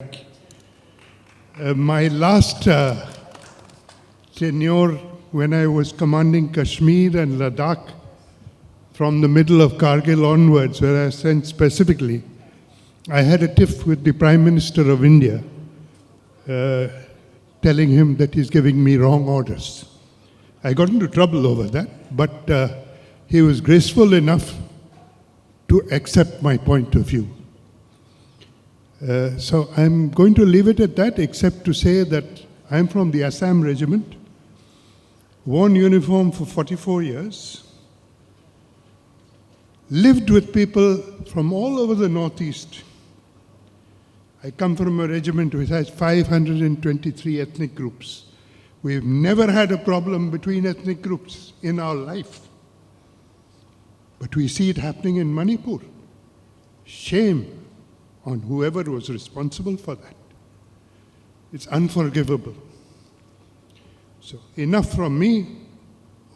My last tenure, when I was commanding Kashmir and Ladakh, from the middle of Kargil onwards, where I sent specifically, I had a tiff with the Prime Minister of India, telling him that he's giving me wrong orders. I got into trouble over that, but he was graceful enough to accept my point of view. So I'm going to leave it at that, except to say that I'm from the Assam regiment, worn uniform for 44 years, lived with people from all over the Northeast. I come from a regiment which has 523 ethnic groups. We've never had a problem between ethnic groups in our life. But we see it happening in Manipur. Shame on whoever was responsible for that. It's unforgivable. So enough from me,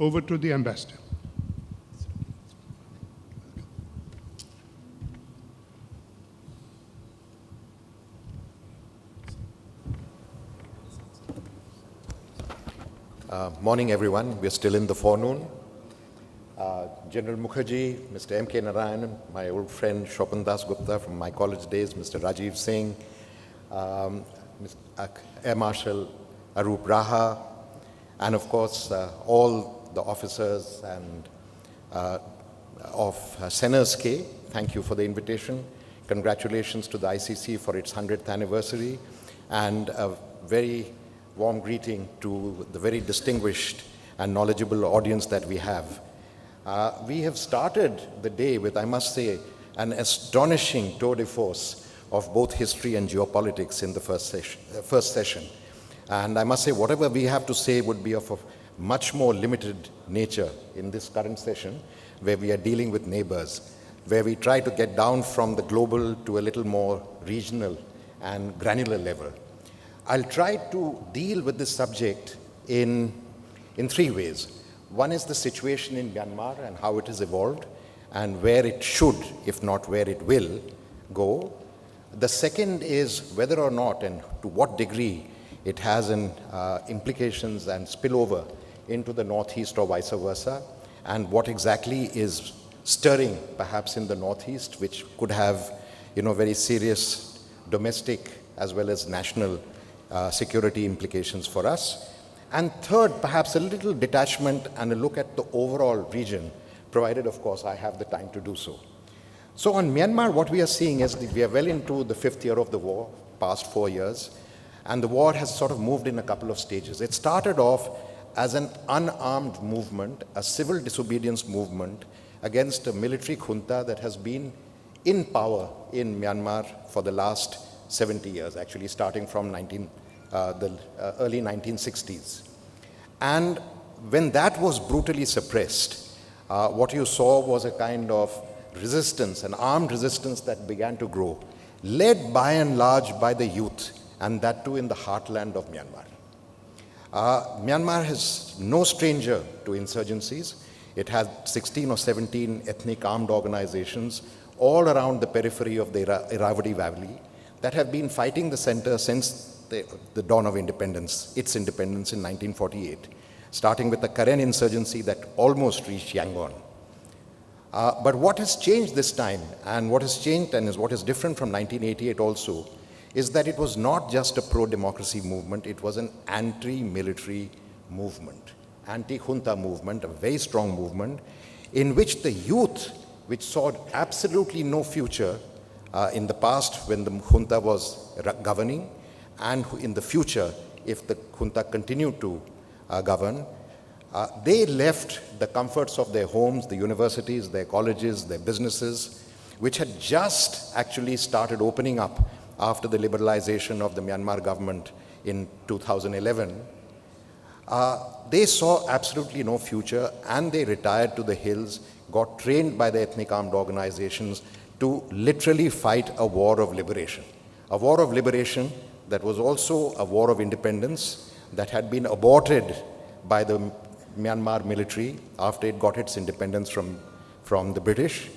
over to the ambassador. Morning, everyone. We're still in the forenoon. General Mukherjee, Mr. M.K. Narayanan, my old friend Shopan Das Gupta from my college days, Mr. Rajiv Singh, Air Marshal Arup Raha, and of course all the officers and of Seners K. Thank you for the invitation. Congratulations to the ICC for its 100th anniversary, and a very warm greeting to the very distinguished and knowledgeable audience that we have. We have started the day with, I must say, an astonishing tour de force of both history and geopolitics in the first session. And I must say, whatever we have to say would be of a much more limited nature in this current session, where we are dealing with neighbors, where we try to get down from the global to a little more regional and granular level. I'll try to deal with this subject in three ways. One is the situation in Myanmar and how it has evolved and where it should, if not where it will, go. The second is whether or not and to what degree it has implications and spillover into the Northeast or vice versa, and what exactly is stirring perhaps in the Northeast, which could have very serious domestic as well as national security implications for us. And third, perhaps a little detachment and a look at the overall region, provided, of course, I have the time to do so. So on Myanmar, what we are seeing is that we are well into the 5th year of the war, past 4 years, and the war has sort of moved in a couple of stages. It started off as an unarmed movement, a civil disobedience movement against a military junta that has been in power in Myanmar for the last 70 years, actually starting from the early 1960s. And when that was brutally suppressed, what you saw was a kind of resistance, an armed resistance that began to grow, led by and large by the youth, and that too in the heartland of Myanmar. Myanmar is no stranger to insurgencies. It has 16 or 17 ethnic armed organizations all around the periphery of the Irrawaddy Valley that have been fighting the center since the dawn of independence, its independence in 1948, starting with the Karen insurgency that almost reached Yangon. But what has changed this time, and what has changed and what is different from 1988 also, is that it was not just a pro-democracy movement, it was an anti-military movement, anti-junta movement, a very strong movement, in which the youth, which saw absolutely no future in the past when the junta was governing, and in the future, if the junta continued to govern, they left the comforts of their homes, the universities, their colleges, their businesses, which had just actually started opening up after the liberalization of the Myanmar government in 2011. They saw absolutely no future, and they retired to the hills, got trained by the ethnic armed organizations to literally fight a war of liberation. A war of liberation that was also a war of independence that had been aborted by the Myanmar military after it got its independence from the British,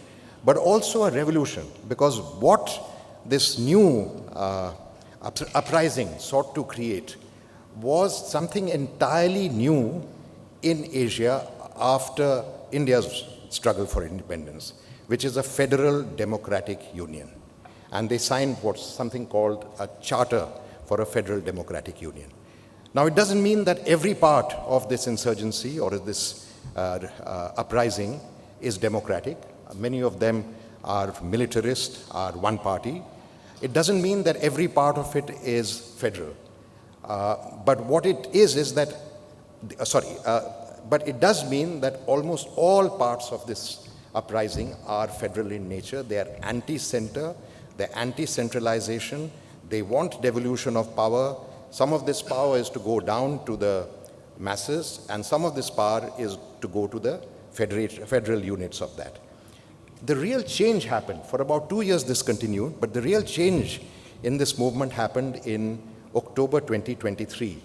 but also a revolution, because what this new uprising sought to create was something entirely new in Asia after India's struggle for independence, which is a federal democratic union. And they signed what's something called a charter for a federal democratic union. Now, it doesn't mean that every part of this insurgency or this uprising is democratic. Many of them are militarist, are one party. It doesn't mean that every part of it is federal. But what it is that, but it does mean that almost all parts of this uprising are federal in nature. They are anti-center, they're anti-centralization, they want devolution of power. Some of this power is to go down to the masses, and some of this power is to go to the federal units of that. The real change happened. For about 2 years this continued, but the real change in this movement happened in October 2023,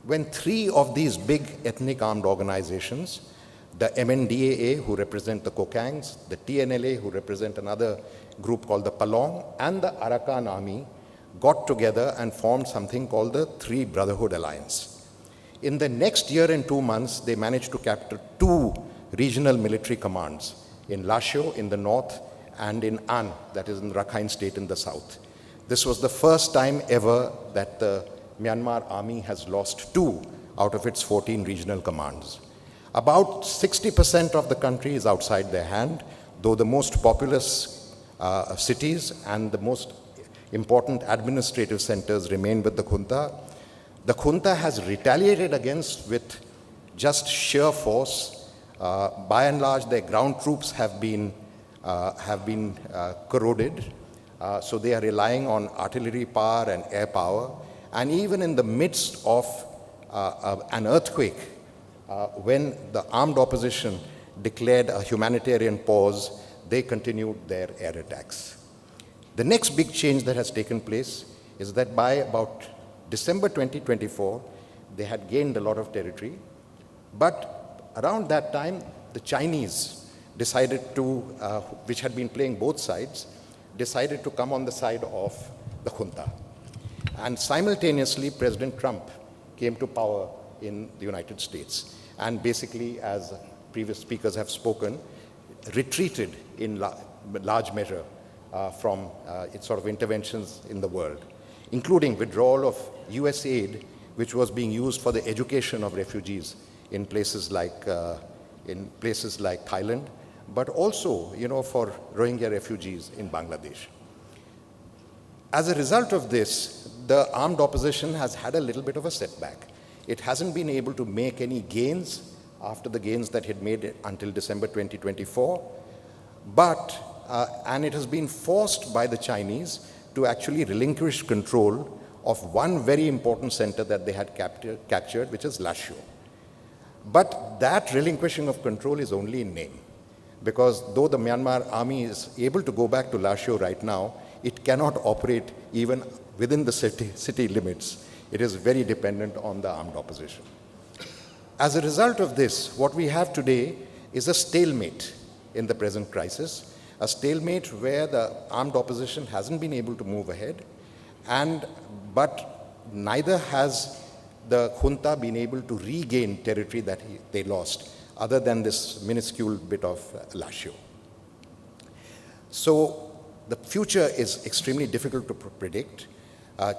when 3 of these big ethnic armed organizations, the MNDAA, who represent the Kokangs, the TNLA, who represent another group called the Palong, and the Arakan Army, got together and formed something called the Three Brotherhood Alliance. In the next year and 2 months, they managed to capture 2 regional military commands in Lashio in the north and in An, that is in Rakhine State in the south. This was the first time ever that the Myanmar army has lost 2 out of its 14 regional commands. About 60% of the country is outside their hand, though the most populous cities and the most important administrative centers remain with the junta. The junta has retaliated against with just sheer force. By and large, their ground troops have been corroded. So they are relying on artillery power and air power. And even in the midst of an earthquake, when the armed opposition declared a humanitarian pause, they continued their air attacks. The next big change that has taken place is that by about December 2024, they had gained a lot of territory. But around that time, the Chinese decided to, which had been playing both sides, decided to come on the side of the junta. And simultaneously, President Trump came to power in the United States. And basically, as previous speakers have spoken, retreated in large measure from its sort of interventions in the world, including withdrawal of US aid, which was being used for the education of refugees in places like Thailand, but also, for Rohingya refugees in Bangladesh. As a result of this, the armed opposition has had a little bit of a setback. It hasn't been able to make any gains after the gains that it had made until December 2024, and it has been forced by the Chinese to actually relinquish control of one very important center that they had captured, which is Lashio. But that relinquishing of control is only in name, because though the Myanmar army is able to go back to Lashio right now, it cannot operate even within the city limits. It is very dependent on the armed opposition. As a result of this, what we have today is a stalemate in the present crisis, a stalemate where the armed opposition hasn't been able to move ahead, but neither has the junta been able to regain territory that they lost, other than this minuscule bit of Lashio. So the future is extremely difficult to predict.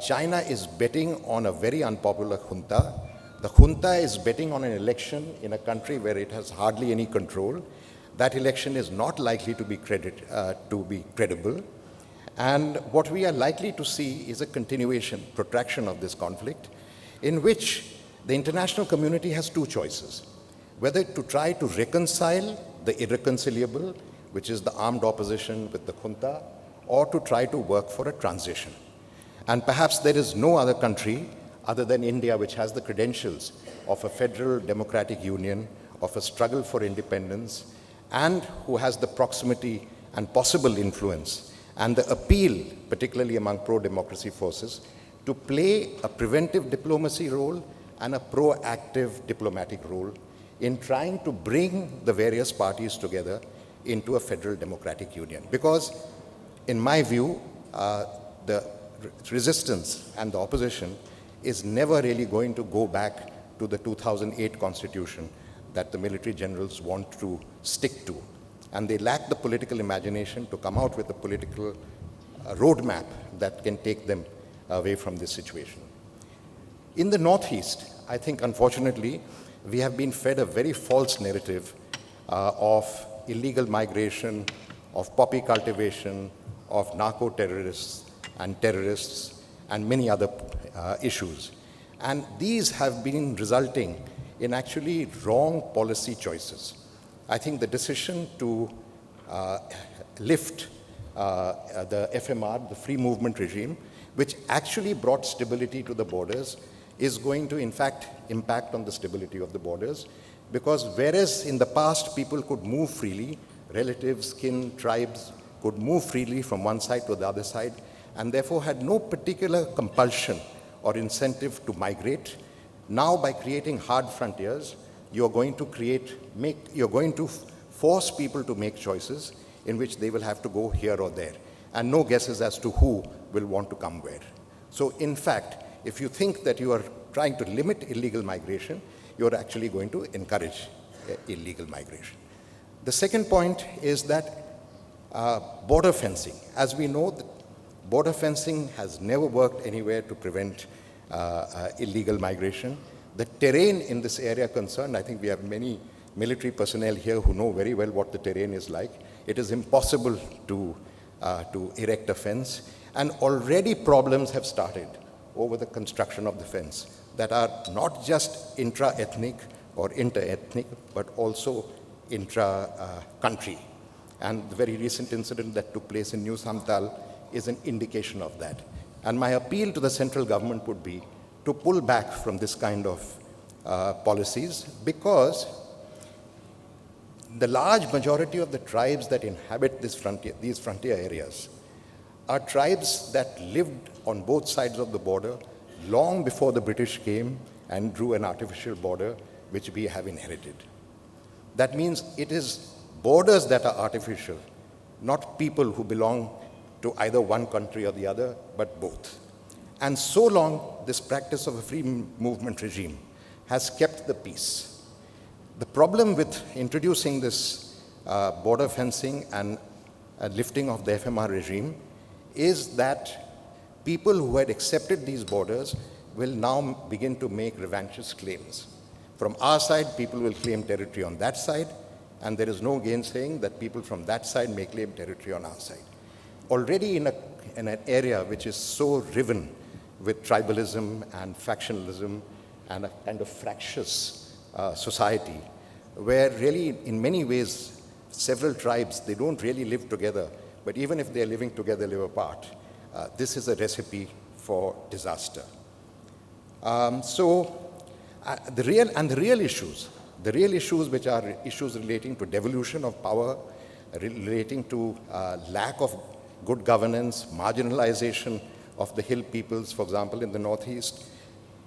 China is betting on a very unpopular junta. The junta is betting on an election in a country where it has hardly any control. That election is not likely to be credible. And what we are likely to see is a protraction of this conflict, in which the international community has 2 choices: whether to try to reconcile the irreconcilable, which is the armed opposition with the junta, or to try to work for a transition. And perhaps there is no other country other than India which has the credentials of a federal democratic union, of a struggle for independence, and who has the proximity and possible influence and the appeal, particularly among pro-democracy forces, to play a preventive diplomacy role and a proactive diplomatic role in trying to bring the various parties together into a federal democratic union. Because, in my view, the resistance and the opposition is never really going to go back to the 2008 constitution that the military generals want to stick to. And they lack the political imagination to come out with a political roadmap that can take them away from this situation. In the Northeast, I think unfortunately, we have been fed a very false narrative of illegal migration, of poppy cultivation, of narco-terrorists and terrorists, and many other issues. And these have been resulting in actually wrong policy choices. I think the decision to lift the FMR, the free movement regime, which actually brought stability to the borders, is going to, in fact, impact on the stability of the borders. Because whereas in the past people could move freely, relatives, kin, tribes could move freely from one side to the other side, and therefore had no particular compulsion or incentive to migrate, now by creating hard frontiers, you're going to force people to make choices in which they will have to go here or there, and no guesses as to who will want to come where. So in fact, if you think that you are trying to limit illegal migration, you're actually going to encourage illegal migration. The second point is that border fencing. As we know, border fencing has never worked anywhere to prevent illegal migration. The terrain in this area concerned, I think we have many military personnel here who know very well what the terrain is like. It is impossible to erect a fence, and already problems have started over the construction of the fence that are not just intra-ethnic or inter-ethnic, but also intra-country. And the very recent incident that took place in New Samtal is an indication of that. And my appeal to the central government would be to pull back from this kind of policies, because the large majority of the tribes that inhabit these frontier areas are tribes that lived on both sides of the border long before the British came and drew an artificial border which we have inherited. That means it is borders that are artificial, not people who belong to either one country or the other, but both. And so long, this practice of a free movement regime has kept the peace. The problem with introducing this border fencing and lifting of the FMR regime is that people who had accepted these borders will now begin to make revanchist claims. From our side, people will claim territory on that side, and there is no gainsaying that people from that side may claim territory on our side. Already in an area which is so riven with tribalism and factionalism and a kind of fractious society, where really in many ways several tribes, they don't really live together, but even if they're living together, live apart. This is a recipe for disaster. The real issues which are issues relating to devolution of power, relating to lack of good governance, marginalization of the hill peoples, for example, in the Northeast.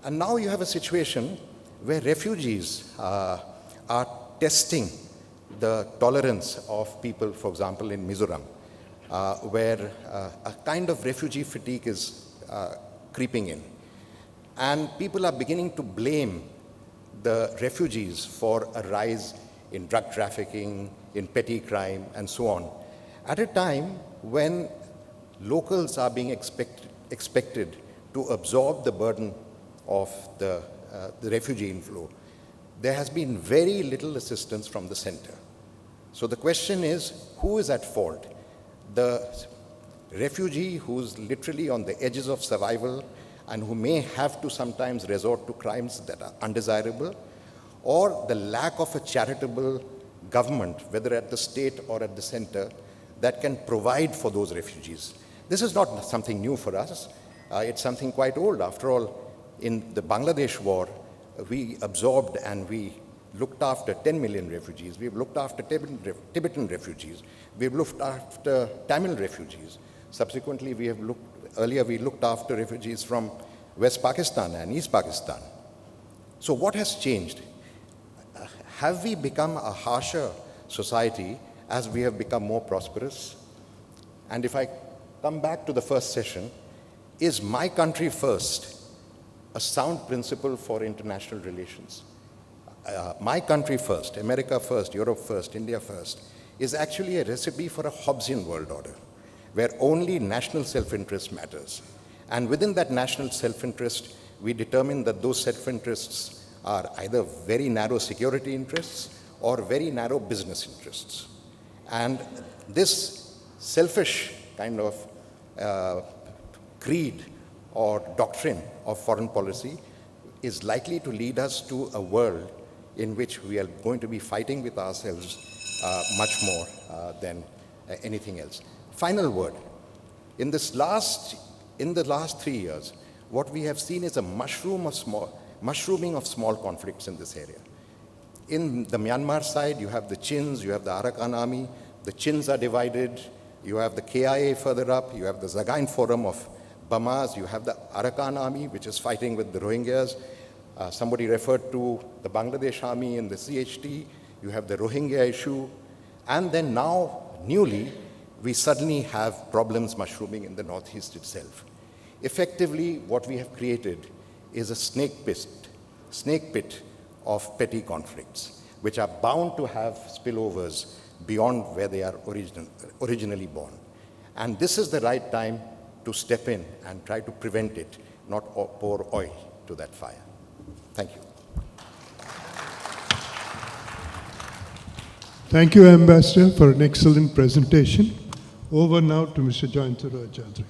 And now you have a situation where refugees are testing the tolerance of people, for example, in Mizoram, where a kind of refugee fatigue is creeping in. And people are beginning to blame the refugees for a rise in drug trafficking, in petty crime, and so on, at a time when locals are being expected to absorb the burden of the refugee inflow. There has been very little assistance from the center. So the question is, who is at fault? The refugee who's literally on the edges of survival and who may have to sometimes resort to crimes that are undesirable, or the lack of a charitable government, whether at the state or at the center, that can provide for those refugees. This is not something new for us. It's something quite old. After all, in the Bangladesh war, we absorbed and we looked after 10 million refugees. We've looked after Tibetan refugees. We've looked after Tamil refugees. Subsequently, we looked after refugees from West Pakistan and East Pakistan. So what has changed? Have we become a harsher society as we have become more prosperous? And if I come back to the first session, is my country first a sound principle for international relations? My country first, America first, Europe first, India first, is actually a recipe for a Hobbesian world order, where only national self-interest matters. And within that national self-interest, we determine that those self-interests are either very narrow security interests or very narrow business interests. And this selfish kind of creed or doctrine of foreign policy is likely to lead us to a world in which we are going to be fighting with ourselves much more than anything else. Final word. In the last 3 years, what we have seen is a mushrooming of small conflicts in this area. In the Myanmar side, you have the Chins, you have the Arakan army. The Chins are divided. You have the KIA further up. You have the Zagain Forum of Bamas. You have the Arakan army, which is fighting with the Rohingyas. Somebody referred to the Bangladesh army and the CHT. You have the Rohingya issue. And then now, newly, we suddenly have problems mushrooming in the Northeast itself. Effectively, what we have created is a snake pit of petty conflicts, which are bound to have spillovers beyond where they are originally born. And this is the right time to step in and try to prevent it, not pour oil to that fire. Thank you. Thank you, Ambassador, for an excellent presentation. Over now to Mr. Jayantara Chaudhary.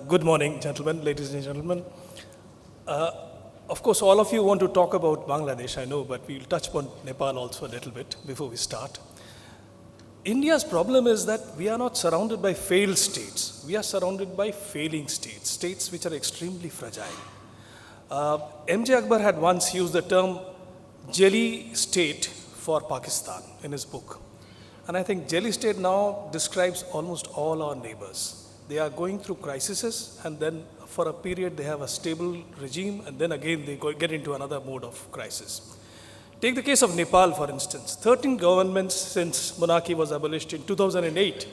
Good morning, gentlemen, ladies and gentlemen. Of course, all of you want to talk about Bangladesh, I know, but we'll touch upon Nepal also a little bit before we start. India's problem is that we are not surrounded by failed states. We are surrounded by failing states, states which are extremely fragile. M.J. Akbar had once used the term jelly state for Pakistan in his book. And I think jelly state now describes almost all our neighbors. They are going through crises, and then for a period they have a stable regime, and then again they get into another mode of crisis. Take the case of Nepal, for instance. 13 governments since monarchy was abolished in 2008.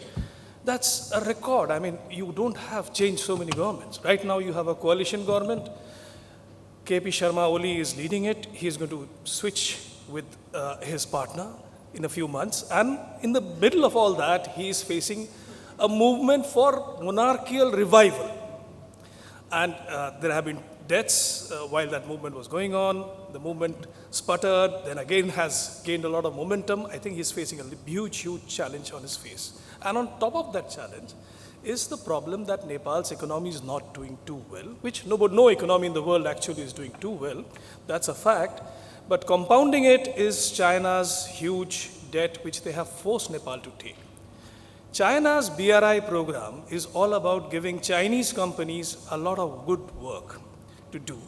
That's a record. I mean, you don't have changed so many governments. Right now you have a coalition government. KP Sharma Oli is leading it. He is going to switch with his partner in a few months. And in the middle of all that, he is facing a movement for monarchical revival. And there have been deaths while that movement was going on. The movement sputtered, then again has gained a lot of momentum. I think he's facing a huge, huge challenge on his face. And on top of that challenge is the problem that Nepal's economy is not doing too well, which no economy in the world actually is doing too well. That's a fact. But compounding it is China's huge debt, which they have forced Nepal to take. China's BRI program is all about giving Chinese companies a lot of good work to do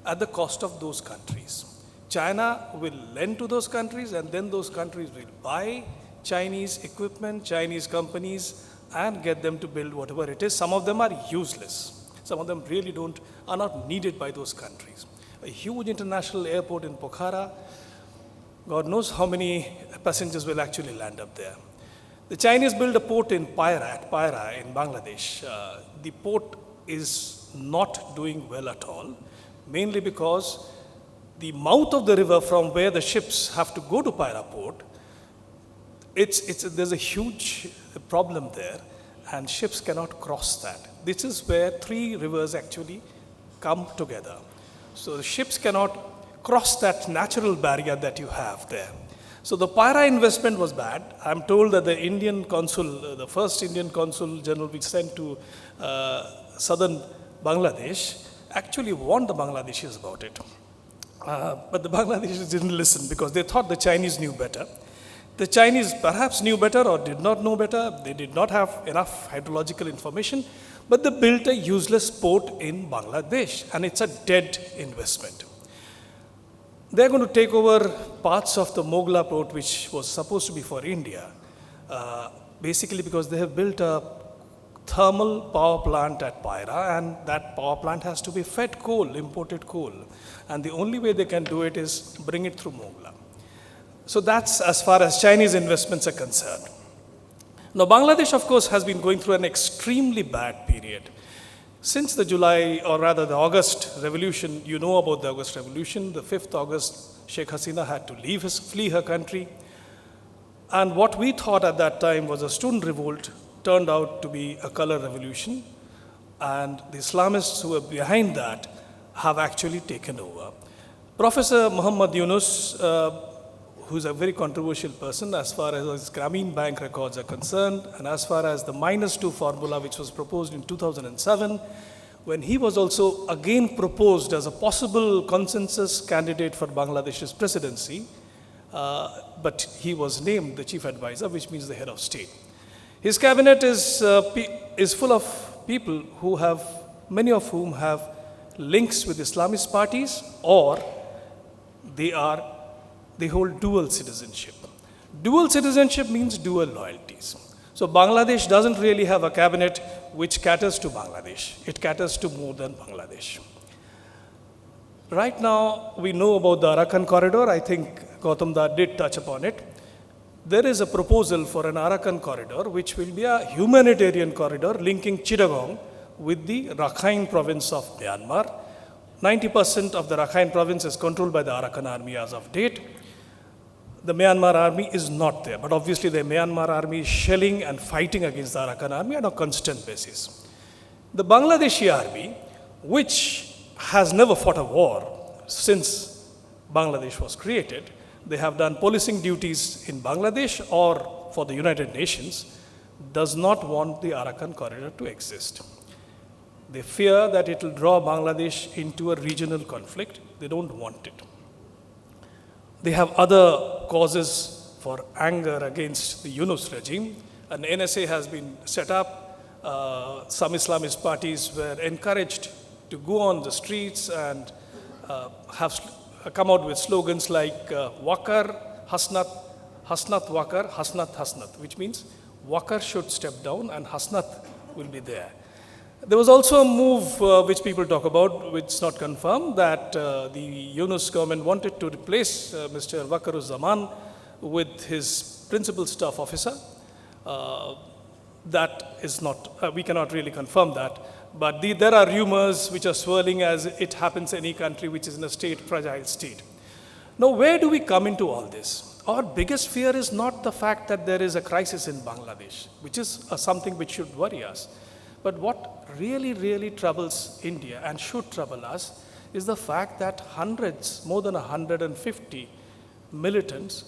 at the cost of those countries. China will lend to those countries, and then those countries will buy Chinese equipment, Chinese companies, and get them to build whatever it is. Some of them are useless. Some of them really are not needed by those countries. A huge international airport in Pokhara, God knows how many passengers will actually land up there. The Chinese built a port in Pyra in Bangladesh. The port is not doing well at all, mainly because the mouth of the river from where the ships have to go to Pyra port, there's a huge problem there, and ships cannot cross that. This is where three rivers actually come together. So the ships cannot cross that natural barrier that you have there. So the Pyra investment was bad. I'm told that the Indian consul, the first Indian consul general we sent to southern Bangladesh, actually warned the Bangladeshis about it. But the Bangladeshis didn't listen because they thought the Chinese knew better. The Chinese perhaps knew better or did not know better. They did not have enough hydrological information, but they built a useless port in Bangladesh, and it's a dead investment. They're going to take over parts of the Mogla port, which was supposed to be for India, basically because they have built a thermal power plant at Paira, and that power plant has to be fed coal, imported coal. And the only way they can do it is bring it through Mongla. So that's as far as Chinese investments are concerned. Now, Bangladesh, of course, has been going through an extremely bad period. Since the July, or rather the August revolution, you know about the August revolution, the 5th August, Sheikh Hasina had to flee her country. And what we thought at that time was a student revolt turned out to be a color revolution. And the Islamists who were behind that have actually taken over. Professor Muhammad Yunus, who's a very controversial person as far as his Grameen Bank records are concerned, and as far as the -2 formula, which was proposed in 2007, when he was also again proposed as a possible consensus candidate for Bangladesh's presidency, but he was named the chief advisor, which means the head of state. His cabinet is full of people who have, many of whom have links with Islamist parties, or they hold dual citizenship. Dual citizenship means dual loyalties. So Bangladesh doesn't really have a cabinet which caters to Bangladesh. It caters to more than Bangladesh. Right now, we know about the Arakan corridor. I think Gautam Da did touch upon it. There is a proposal for an Arakan corridor, which will be a humanitarian corridor linking Chittagong with the Rakhine province of Myanmar. 90% of the Rakhine province is controlled by the Arakan army as of date. The Myanmar army is not there, but obviously the Myanmar army is shelling and fighting against the Arakan army on a constant basis. The Bangladeshi army, which has never fought a war since Bangladesh was created, they have done policing duties in Bangladesh or for the United Nations, does not want the Arakan corridor to exist. They fear that it will draw Bangladesh into a regional conflict. They don't want it. They have other causes for anger against the Yunus regime. An NSA has been set up. Some Islamist parties were encouraged to go on the streets and come out with slogans like Wakar, Hasnat, Hasnat Wakar, Hasnat Hasnat, which means Wakar should step down and Hasnat will be there. There was also a move which people talk about, which is not confirmed, that the Yunus government wanted to replace Mr. Wakaruzzaman with his principal staff officer. That is not, we cannot really confirm that. But there are rumors which are swirling as it happens in any country which is in a fragile state. Now, where do we come into all this? Our biggest fear is not the fact that there is a crisis in Bangladesh, which is something which should worry us. But what really, really troubles India and should trouble us is the fact that hundreds, more than 150 militants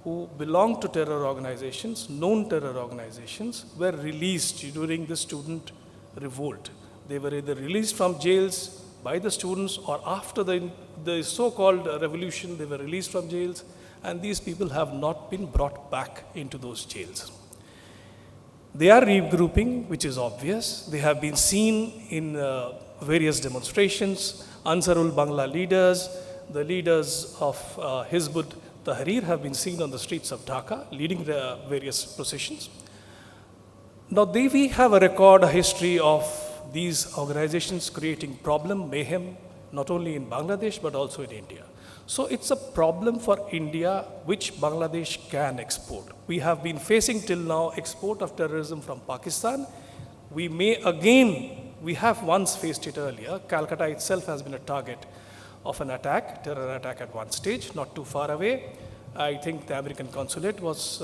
who belong to terror organizations, known terror organizations, were released during the student revolt. They were either released from jails by the students or after the so-called revolution, they were released from jails, and these people have not been brought back into those jails. They are regrouping, which is obvious. They have been seen in various demonstrations. Ansarul Bangla leaders, the leaders of Hizb ut-Tahrir have been seen on the streets of Dhaka, leading the various processions. Now, we have a record, a history of these organizations creating problem, mayhem, not only in Bangladesh, but also in India. So it's a problem for India, which Bangladesh can export. We have been facing till now export of terrorism from Pakistan. We may again, we have once faced it earlier. Calcutta itself has been a target of an attack, terror attack at one stage, not too far away. I think the American consulate was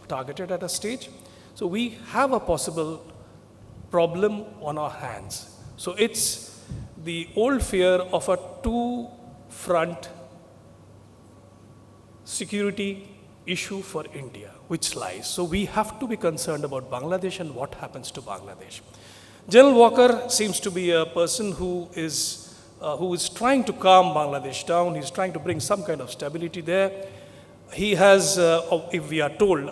targeted at a stage. So we have a possible problem on our hands. So it's the old fear of a two-front security issue for India, which lies. So we have to be concerned about Bangladesh and what happens to Bangladesh. General Walker seems to be a person who is trying to calm Bangladesh down. He's trying to bring some kind of stability there. He has, if we are told,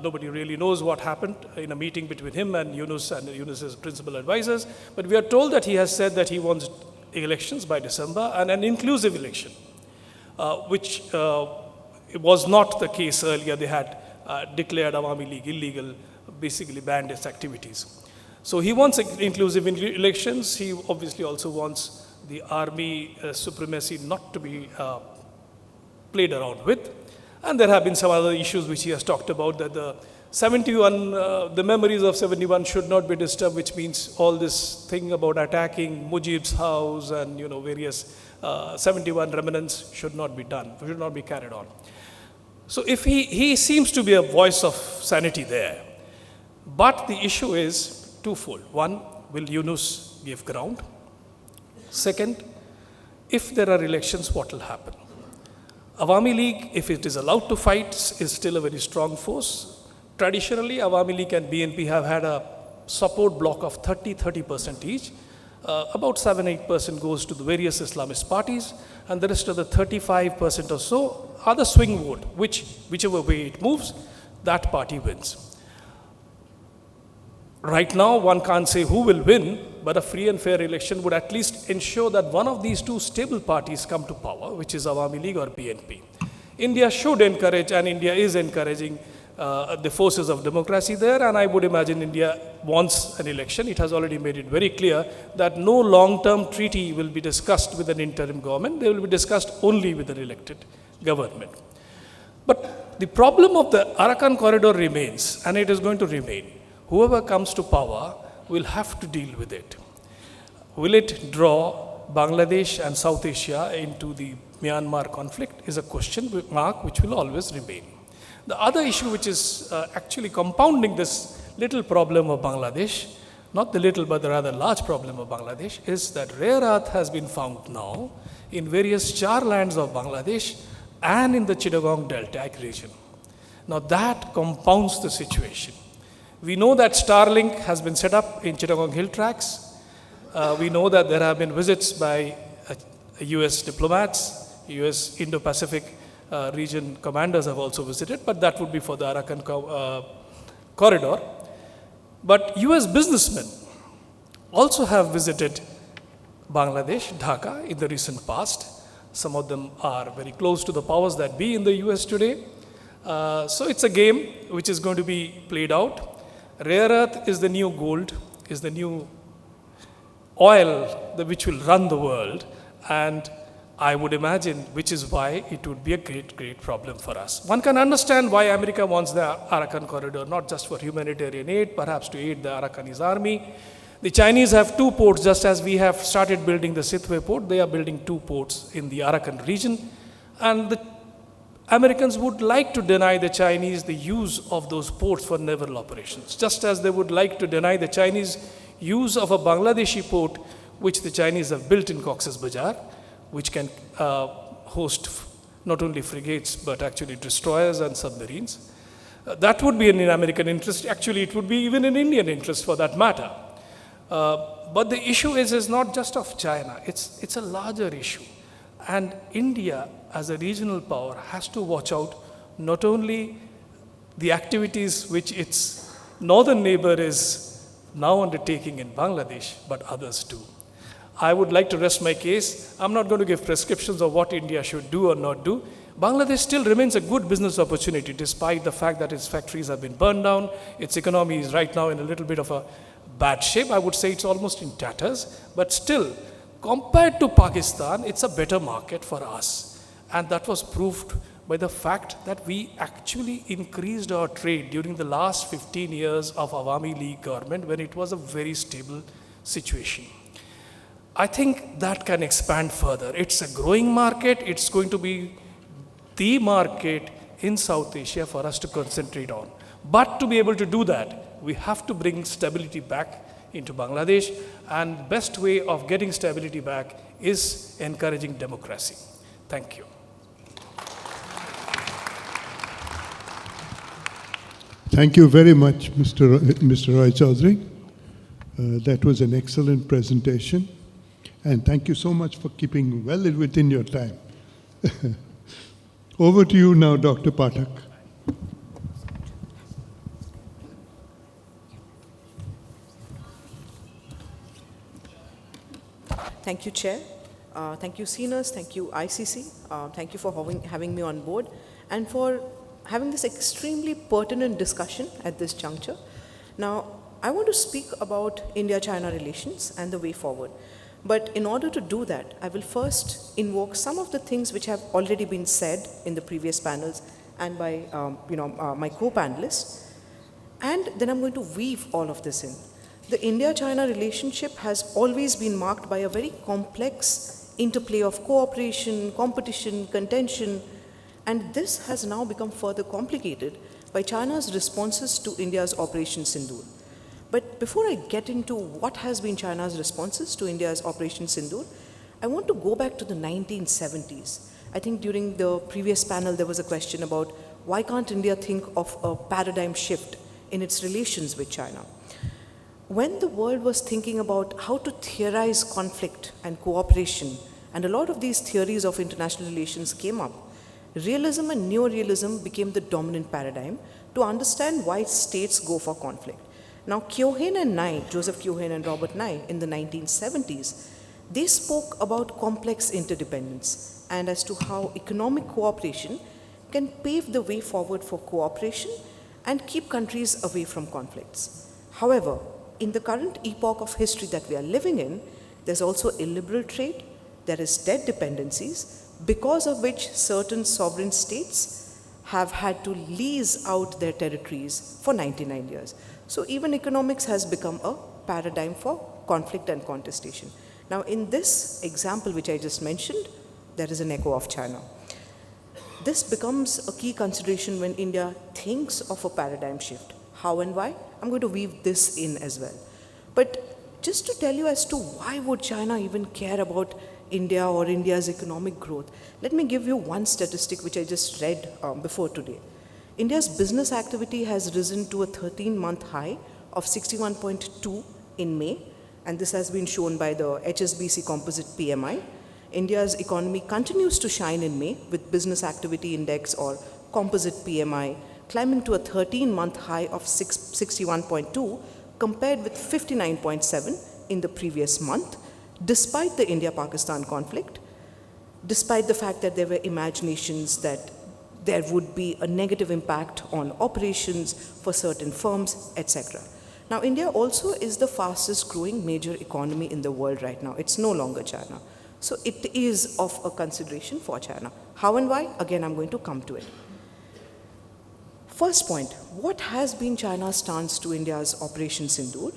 nobody really knows what happened in a meeting between him and Yunus's principal advisors, but we are told that he has said that he wants elections by December and an inclusive election, which it was not the case earlier. They had declared Awami League illegal, basically banned its activities. So he wants inclusive elections. He obviously also wants the army supremacy not to be played around with. And there have been some other issues which he has talked about, that the 71, the memories of 71 should not be disturbed, which means all this thing about attacking Mujib's house and various 71 remnants should not be done, should not be carried on. So if he seems to be a voice of sanity there. But the issue is twofold. One, will Yunus give ground? Second, if there are elections, what will happen? Awami League, if it is allowed to fight, is still a very strong force. Traditionally, Awami League and BNP have had a support block of 30% each. About 7-8% goes to the various Islamist parties, and the rest of the 35% or so are the swing vote, whichever way it moves, that party wins. Right now, one can't say who will win, but a free and fair election would at least ensure that one of these two stable parties come to power, which is Awami League or BNP. India should encourage, and India is encouraging, the forces of democracy there, and I would imagine India wants an election. It has already made it very clear that no long-term treaty will be discussed with an interim government. They will be discussed only with an elected government. But the problem of the Arakan corridor remains, and it is going to remain. Whoever comes to power will have to deal with it. Will it draw Bangladesh and South Asia into the Myanmar conflict is a question mark which will always remain. The other issue which is actually compounding this little problem of Bangladesh, not the little but the rather large problem of Bangladesh, is that rare earth has been found now in various char lands of Bangladesh and in the Chittagong Deltaic region. Now that compounds the situation. We know that Starlink has been set up in Chittagong Hill Tracts. We know that there have been visits by US diplomats, US Indo-Pacific region commanders have also visited, but that would be for the Arakan corridor. But US businessmen also have visited Bangladesh, Dhaka, in the recent past. Some of them are very close to the powers that be in the US today. So it's a game which is going to be played out. Rare earth is the new gold, is the new oil which will run the world, and I would imagine which is why it would be a great problem for us. One can understand why America wants the Arakan corridor, not just for humanitarian aid, perhaps to aid the Arakanese army. The Chinese have two ports, just as we have started building the Sitwe port. They are building two ports in the Arakan region, and the Americans would like to deny the Chinese the use of those ports for naval operations, just as they would like to deny the Chinese use of a Bangladeshi port, which the Chinese have built in Cox's Bazar, which can host not only frigates, but actually destroyers and submarines. That would be in American interest. Actually, it would be even in Indian interest for that matter. But the issue is not just of China. It's a larger issue. And India, as a regional power, has to watch out not only the activities which its northern neighbor is now undertaking in Bangladesh, but others too. I would like to rest my case. I'm not going to give prescriptions of what India should do or not do. Bangladesh still remains a good business opportunity, despite the fact that its factories have been burned down. Its economy is right now in a little bit of a bad shape. I would say it's almost in tatters, but still, compared to Pakistan, it's a better market for us. And that was proved by the fact that we actually increased our trade during the last 15 years of Awami League government, when it was a very stable situation. I think that can expand further. It's a growing market. It's going to be the market in South Asia for us to concentrate on. But to be able to do that, we have to bring stability back into Bangladesh, and best way of getting stability back is encouraging democracy. Thank you. Thank you very much, Mr. Roy Chaudhary. That was an excellent presentation, and thank you so much for keeping well within your time. Over to you now, Dr. Pathak. Thank you, Chair. Thank you, seniors. Thank you, ICC. Thank you for having me on board and for having this extremely pertinent discussion at this juncture. Now, I want to speak about India-China relations and the way forward. But in order to do that, I will first invoke some of the things which have already been said in the previous panels and by my co-panelists. And then I'm going to weave all of this in. The India-China relationship has always been marked by a very complex interplay of cooperation, competition, contention, and this has now become further complicated by China's responses to India's Operation Sindoor. But before I get into what has been China's responses to India's Operation Sindoor, I want to go back to the 1970s. I think during the previous panel there was a question about why can't India think of a paradigm shift in its relations with China. When the world was thinking about how to theorize conflict and cooperation, and a lot of these theories of international relations came up, realism and neorealism became the dominant paradigm to understand why states go for conflict. Now, Keohane and Nye, Joseph Keohane and Robert Nye, in the 1970s, they spoke about complex interdependence and as to how economic cooperation can pave the way forward for cooperation and keep countries away from conflicts. However, in the current epoch of history that we are living in, there's also illiberal trade, there is debt dependencies, because of which certain sovereign states have had to lease out their territories for 99 years. So even economics has become a paradigm for conflict and contestation. Now in this example which I just mentioned, there is an echo of China. This becomes a key consideration when India thinks of a paradigm shift. How and why? I'm going to weave this in as well. But just to tell you as to why would China even care about India or India's economic growth, let me give you one statistic which I just read before today. India's business activity has risen to a 13-month high of 61.2 in May, and this has been shown by the HSBC Composite PMI. India's economy continues to shine in May with business activity index or composite PMI climbing to a 13-month high of 61.2 compared with 59.7 in the previous month, despite the India-Pakistan conflict, despite the fact that there were imaginations that there would be a negative impact on operations for certain firms, etc. Now, India also is the fastest growing major economy in the world right now. It's no longer China. So it is of a consideration for China. How and why? Again, I'm going to come to it. First point, what has been China's stance to India's Operation Sindoor?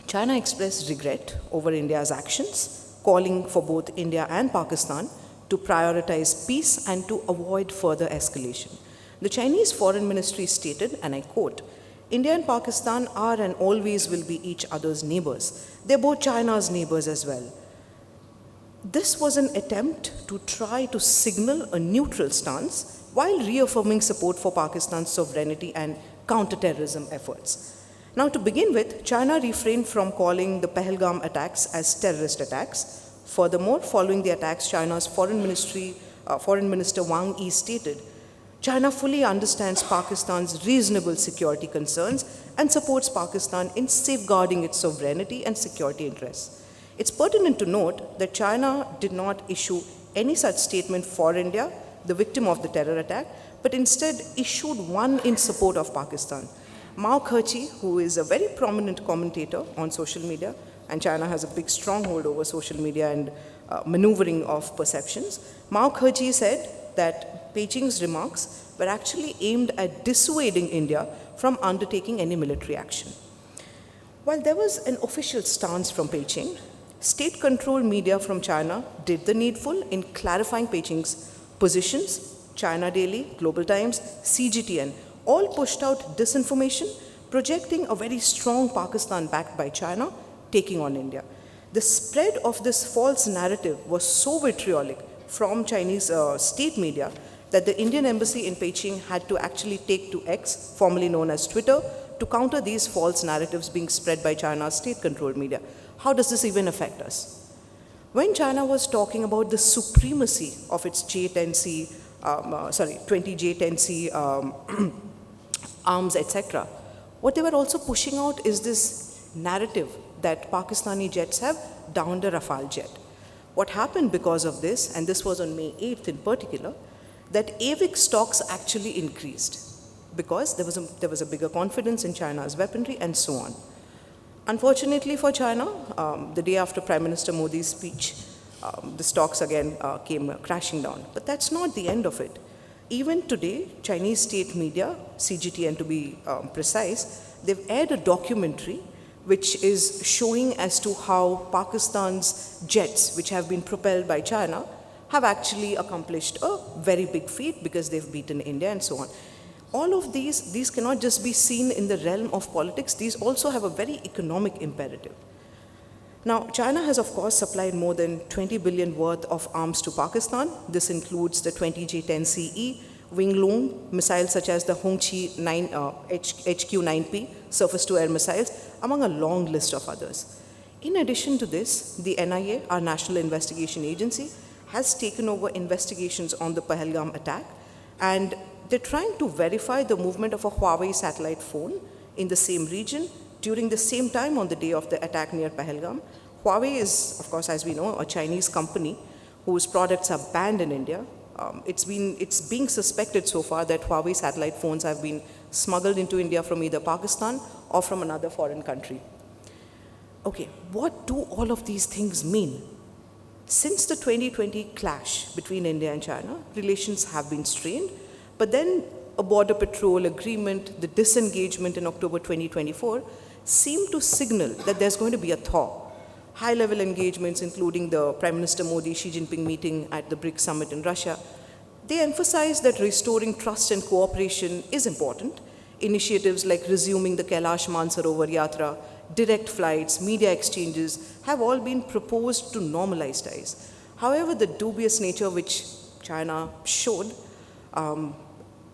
China expressed regret over India's actions, calling for both India and Pakistan to prioritize peace and to avoid further escalation. The Chinese Foreign Ministry stated, and I quote, "India and Pakistan are and always will be each other's neighbors. They're both China's neighbors as well." This was an attempt to try to signal a neutral stance while reaffirming support for Pakistan's sovereignty and counterterrorism efforts. Now, to begin with, China refrained from calling the Pahalgam attacks as terrorist attacks. Furthermore, following the attacks, China's Foreign Minister Wang Yi stated, "China fully understands Pakistan's reasonable security concerns and supports Pakistan in safeguarding its sovereignty and security interests." It's pertinent to note that China did not issue any such statement for India, the victim of the terror attack, but instead issued one in support of Pakistan. Mao Khe-chi, who is a very prominent commentator on social media, and China has a big stronghold over social media and maneuvering of perceptions, Mao Khe-chi said that Beijing's remarks were actually aimed at dissuading India from undertaking any military action. While there was an official stance from Beijing, state-controlled media from China did the needful in clarifying Beijing's positions. China Daily, Global Times, CGTN all pushed out disinformation, projecting a very strong Pakistan backed by China, taking on India. The spread of this false narrative was so vitriolic from Chinese state media that the Indian embassy in Beijing had to actually take to X, formerly known as Twitter, to counter these false narratives being spread by China's state-controlled media. How does this even affect us? When China was talking about the supremacy of its J-10C, 20 J-10C arms, etc., what they were also pushing out is this narrative that Pakistani jets have downed a Rafale jet. What happened because of this, and this was on May 8th in particular, that AVIC stocks actually increased because there was a bigger confidence in China's weaponry and so on. Unfortunately for China, the day after Prime Minister Modi's speech, the stocks again came crashing down. But that's not the end of it. Even today, Chinese state media, CGTN to be precise, they've aired a documentary which is showing as to how Pakistan's jets, which have been propelled by China, have actually accomplished a very big feat because they've beaten India and so on. All of these cannot just be seen in the realm of politics. These also have a very economic imperative. Now, China has, of course, supplied more than 20 billion worth of arms to Pakistan. This includes the 20J-10CE, Wing-Loong, missiles such as the Hongqi HQ-9P, surface-to-air missiles, among a long list of others. In addition to this, the NIA, our National Investigation Agency, has taken over investigations on the Pahalgam attack, and they're trying to verify the movement of a Huawei satellite phone in the same region during the same time on the day of the attack near Pahalgam. Huawei is, of course, as we know, a Chinese company whose products are banned in India. It's being suspected so far that Huawei satellite phones have been smuggled into India from either Pakistan or from another foreign country. Okay, what do all of these things mean? Since the 2020 clash between India and China, relations have been strained, but then a border patrol agreement, the disengagement in October 2024, seem to signal that there's going to be a thaw. High-level engagements, including the Prime Minister Modi-Xi Jinping meeting at the BRICS summit in Russia, they emphasize that restoring trust and cooperation is important. Initiatives like resuming the Kailash Mansarovar Yatra, direct flights, media exchanges have all been proposed to normalize ties. However, the dubious nature which China showed,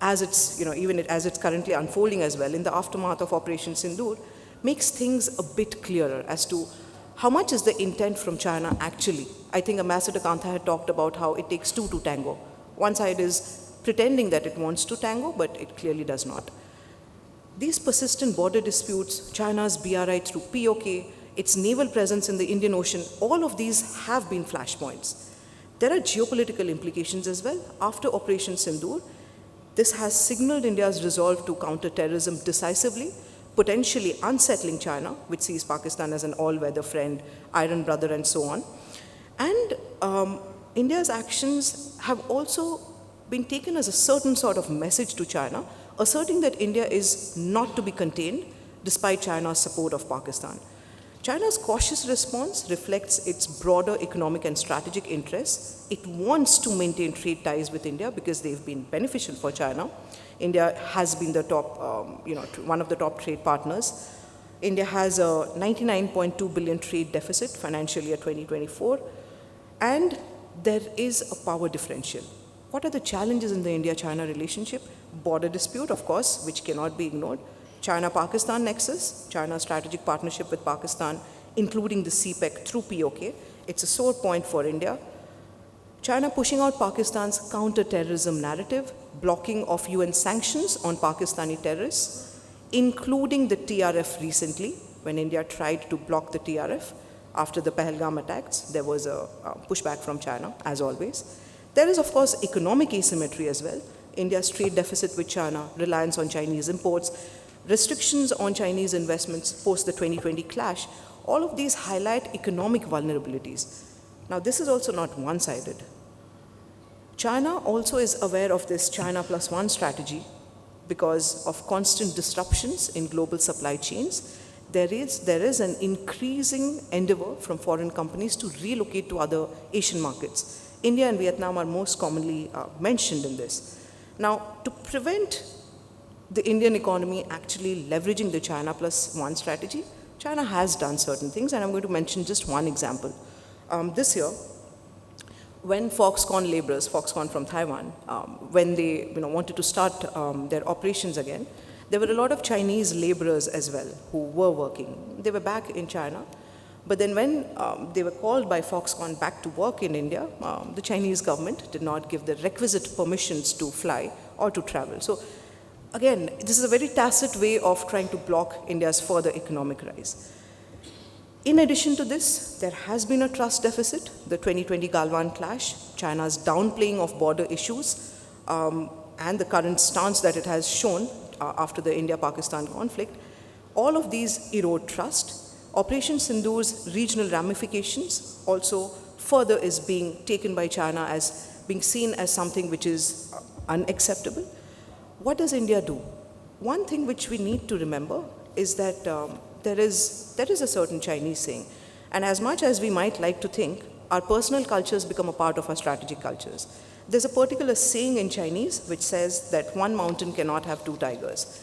as it's currently unfolding as well in the aftermath of Operation Sindoor, makes things a bit clearer as to how much is the intent from China actually. I think Ambassador Kantha had talked about how it takes two to tango. One side is pretending that it wants to tango, but it clearly does not. These persistent border disputes, China's BRI through POK, its naval presence in the Indian Ocean, all of these have been flashpoints. There are geopolitical implications as well. After Operation Sindoor, this has signaled India's resolve to counter terrorism decisively, potentially unsettling China, which sees Pakistan as an all-weather friend, iron brother, and so on. And India's actions have also been taken as a certain sort of message to China, asserting that India is not to be contained despite China's support of Pakistan. China's cautious response reflects its broader economic and strategic interests. It wants to maintain trade ties with India because they've been beneficial for China. India has been the top, one of the top trade partners. India has a 99.2 billion trade deficit financial year 2024, and there is a power differential. What are the challenges in the India-China relationship? Border dispute, of course, which cannot be ignored. China-Pakistan nexus, China's strategic partnership with Pakistan, including the CPEC through POK. It's a sore point for India. China pushing out Pakistan's counter-terrorism narrative, blocking of UN sanctions on Pakistani terrorists, including the TRF recently, when India tried to block the TRF after the Pahalgam attacks. There was a pushback from China, as always. There is, of course, economic asymmetry as well. India's trade deficit with China, reliance on Chinese imports, restrictions on Chinese investments post the 2020 clash, all of these highlight economic vulnerabilities. Now, this is also not one-sided. China also is aware of this China plus one strategy because of constant disruptions in global supply chains. There is an increasing endeavor from foreign companies to relocate to other Asian markets. India and Vietnam are most commonly mentioned in this. Now, to prevent the Indian economy actually leveraging the China plus one strategy, China has done certain things, and I'm going to mention just one example. This year, when Foxconn laborers, Foxconn from Taiwan, when they wanted to start their operations again, there were a lot of Chinese laborers as well who were working. They were back in China. But then when they were called by Foxconn back to work in India, the Chinese government did not give the requisite permissions to fly or to travel. So again, this is a very tacit way of trying to block India's further economic rise. In addition to this, there has been a trust deficit, the 2020 Galwan clash, China's downplaying of border issues, and the current stance that it has shown after the India-Pakistan conflict. All of these erode trust. Operation Sindhu's regional ramifications also further is being taken by China as being seen as something which is unacceptable. What does India do? One thing which we need to remember is that there is a certain Chinese saying, and as much as we might like to think, our personal cultures become a part of our strategic cultures. There's a particular saying in Chinese which says that one mountain cannot have two tigers.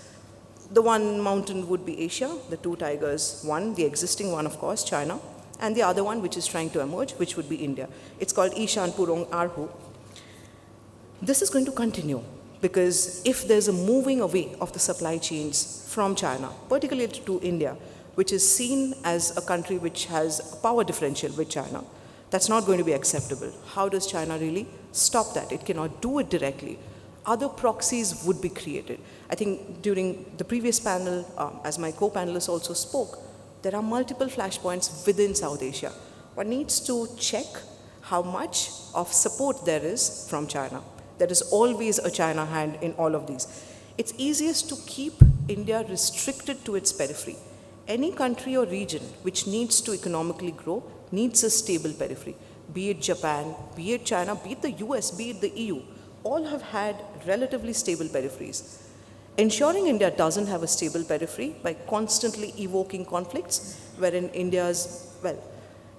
The one mountain would be Asia, the two tigers, one, the existing one, of course, China, and the other one which is trying to emerge, which would be India. It's called Ishan Purong Arhu. This is going to continue because if there's a moving away of the supply chains from China, particularly to India, which is seen as a country which has a power differential with China, that's not going to be acceptable. How does China really stop that? It cannot do it directly. Other proxies would be created. I think during the previous panel, as my co-panelists also spoke, there are multiple flashpoints within South Asia. One needs to check how much of support there is from China. There is always a China hand in all of these. It's easiest to keep India restricted to its periphery. Any country or region which needs to economically grow needs a stable periphery. Be it Japan, be it China, be it the US, be it the EU, all have had relatively stable peripheries. Ensuring India doesn't have a stable periphery by constantly evoking conflicts, wherein India's,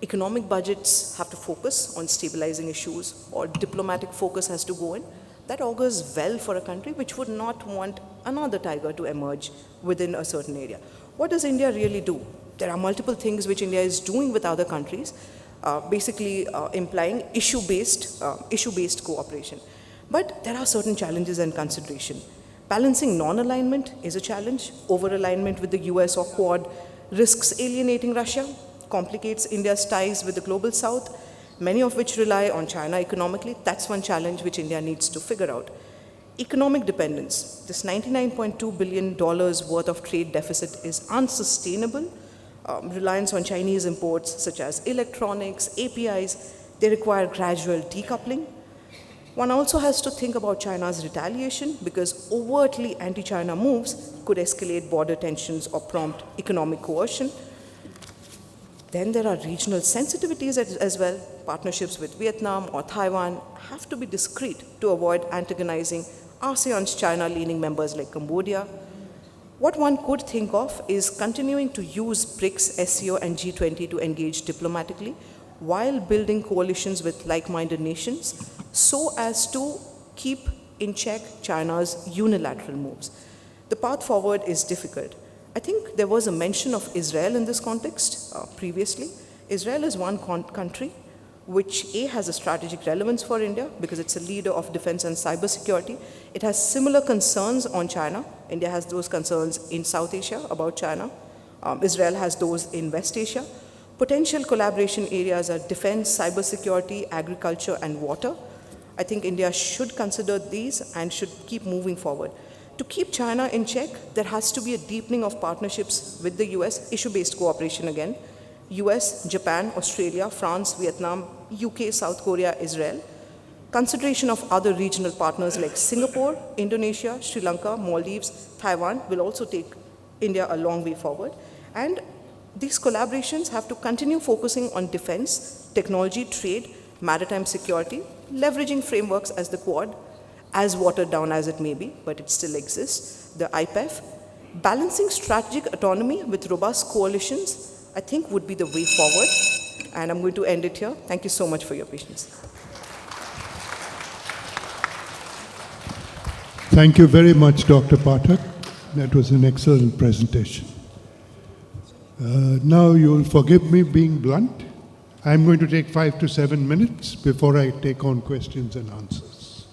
economic budgets have to focus on stabilizing issues or diplomatic focus has to go in, that augurs well for a country which would not want another tiger to emerge within a certain area. What does India really do? There are multiple things which India is doing with other countries, basically implying issue-based cooperation. But there are certain challenges and consideration. Balancing non-alignment is a challenge. Over-alignment with the US or Quad risks alienating Russia, complicates India's ties with the global South, many of which rely on China economically. That's one challenge which India needs to figure out. Economic dependence. This $99.2 billion worth of trade deficit is unsustainable. Reliance on Chinese imports such as electronics, APIs, they require gradual decoupling. One also has to think about China's retaliation because overtly anti-China moves could escalate border tensions or prompt economic coercion. Then there are regional sensitivities as well. Partnerships with Vietnam or Taiwan have to be discreet to avoid antagonizing ASEAN's China-leaning members like Cambodia. What one could think of is continuing to use BRICS, SCO, and G20 to engage diplomatically while building coalitions with like-minded nations so as to keep in check China's unilateral moves. The path forward is difficult. I think there was a mention of Israel in this context previously. Israel is one country which has a strategic relevance for India because it's a leader of defense and cybersecurity. It has similar concerns on China. India has those concerns in South Asia about China. Israel has those in West Asia. Potential collaboration areas are defense, cybersecurity, agriculture, and water. I think India should consider these and should keep moving forward. To keep China in check, there has to be a deepening of partnerships with the US, issue-based cooperation again, US, Japan, Australia, France, Vietnam, UK, South Korea, Israel. Consideration of other regional partners like Singapore, Indonesia, Sri Lanka, Maldives, Taiwan will also take India a long way forward. And these collaborations have to continue focusing on defense, technology, trade, maritime security, leveraging frameworks as the Quad, as watered down as it may be, but it still exists, the IPEF. Balancing strategic autonomy with robust coalitions, I think would be the way forward. And I'm going to end it here. Thank you so much for your patience. Thank you very much, Dr. Pathak. That was an excellent presentation. Now you'll forgive me being blunt. I'm going to take 5 to 7 minutes before I take on questions and answers.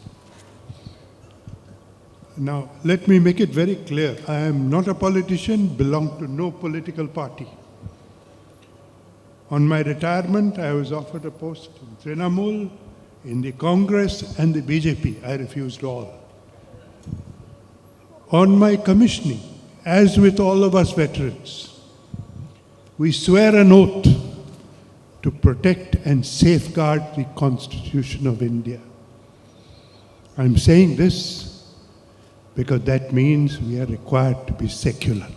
Now, let me make it very clear. I am not a politician, belong to no political party. On my retirement, I was offered a post in Trinamool, in the Congress, and the BJP. I refused all. On my commissioning, as with all of us veterans, we swear an oath to protect and safeguard the Constitution of India. I'm saying this because that means we are required to be secular.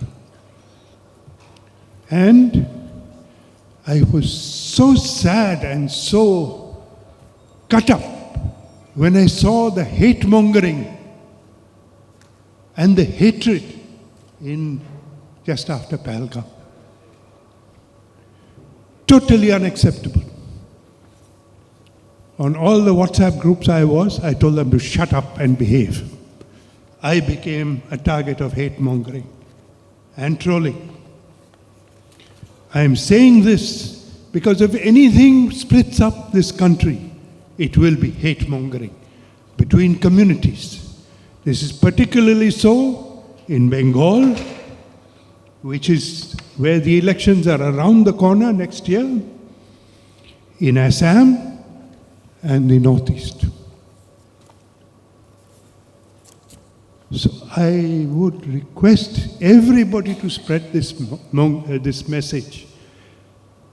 And I was so sad and so cut up when I saw the hate mongering and the hatred in just after Pahalgam. Totally unacceptable. On all the WhatsApp groups I told them to shut up and behave. I became a target of hate mongering and trolling. I am saying this because if anything splits up this country, it will be hate mongering between communities. This is particularly so in Bengal, which is where the elections are around the corner next year, in Assam and the Northeast. So I would request everybody to spread this message.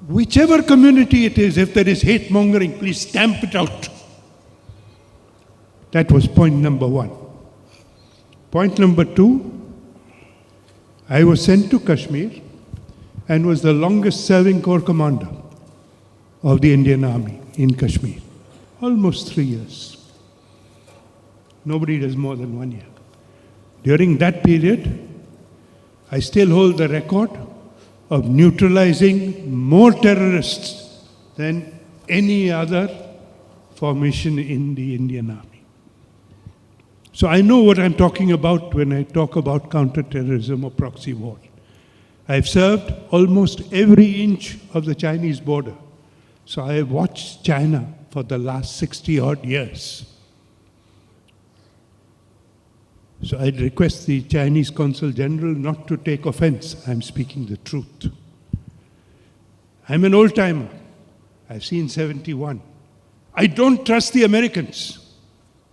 Whichever community it is, if there is hate mongering, please stamp it out. That was point number one. Point number two, I was sent to Kashmir and was the longest serving corps commander of the Indian Army in Kashmir. Almost 3 years. Nobody does more than 1 year. During that period, I still hold the record of neutralizing more terrorists than any other formation in the Indian Army. So I know what I'm talking about when I talk about counterterrorism or proxy war. I've served almost every inch of the Chinese border. So I have watched China for the last 60 odd years. So I'd request the Chinese Consul General not to take offense. I'm speaking the truth. I'm an old timer. I've seen 71. I don't trust the Americans.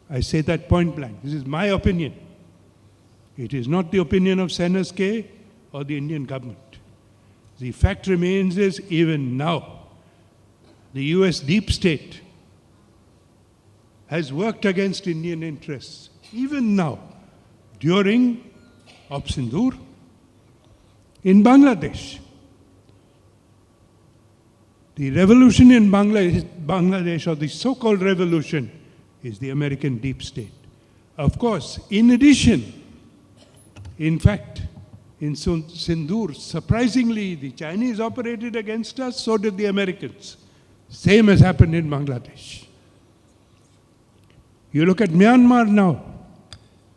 I say that point blank. This is my opinion. It is not the opinion of Seners K or the Indian government. The fact remains is even now, the US deep state has worked against Indian interests, even now, during Op Sindoor, in Bangladesh. The revolution in Bangladesh, or the so-called revolution, is the American deep state. Of course, in addition, in fact, in Sindoor, surprisingly, the Chinese operated against us, so did the Americans. Same has happened in Bangladesh. You look at Myanmar now,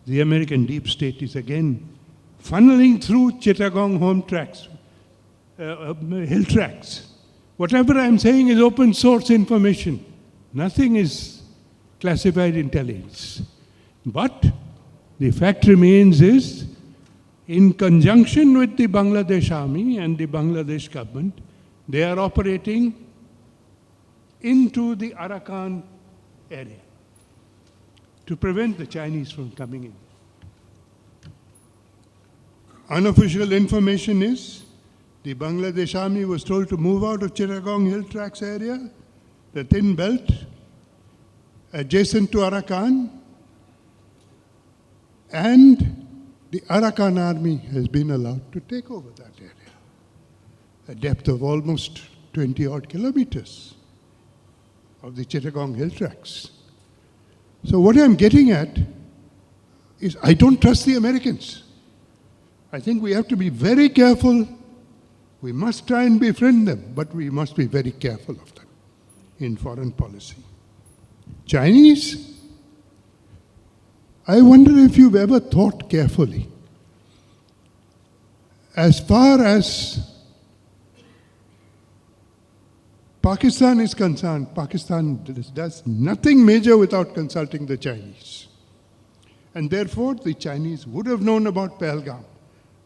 the American deep state is again funneling through Chittagong hill tracks. Whatever I'm saying is open source information. Nothing is classified intelligence. But the fact remains is, in conjunction with the Bangladesh army and the Bangladesh government, they are operating into the Arakan area to prevent the Chinese from coming in. Unofficial information is the Bangladesh army was told to move out of Chittagong Hill Tracts area, the thin belt, adjacent to Arakan, and the Arakan army has been allowed to take over that area, a depth of almost 20 odd kilometers of the Chittagong Hill Tracts. So what I'm getting at is I don't trust the Americans. I think we have to be very careful. We must try and befriend them, but we must be very careful of them in foreign policy. Chinese, I wonder if you've ever thought carefully. As far as Pakistan is concerned, Pakistan does nothing major without consulting the Chinese. And therefore, the Chinese would have known about Pahalgam,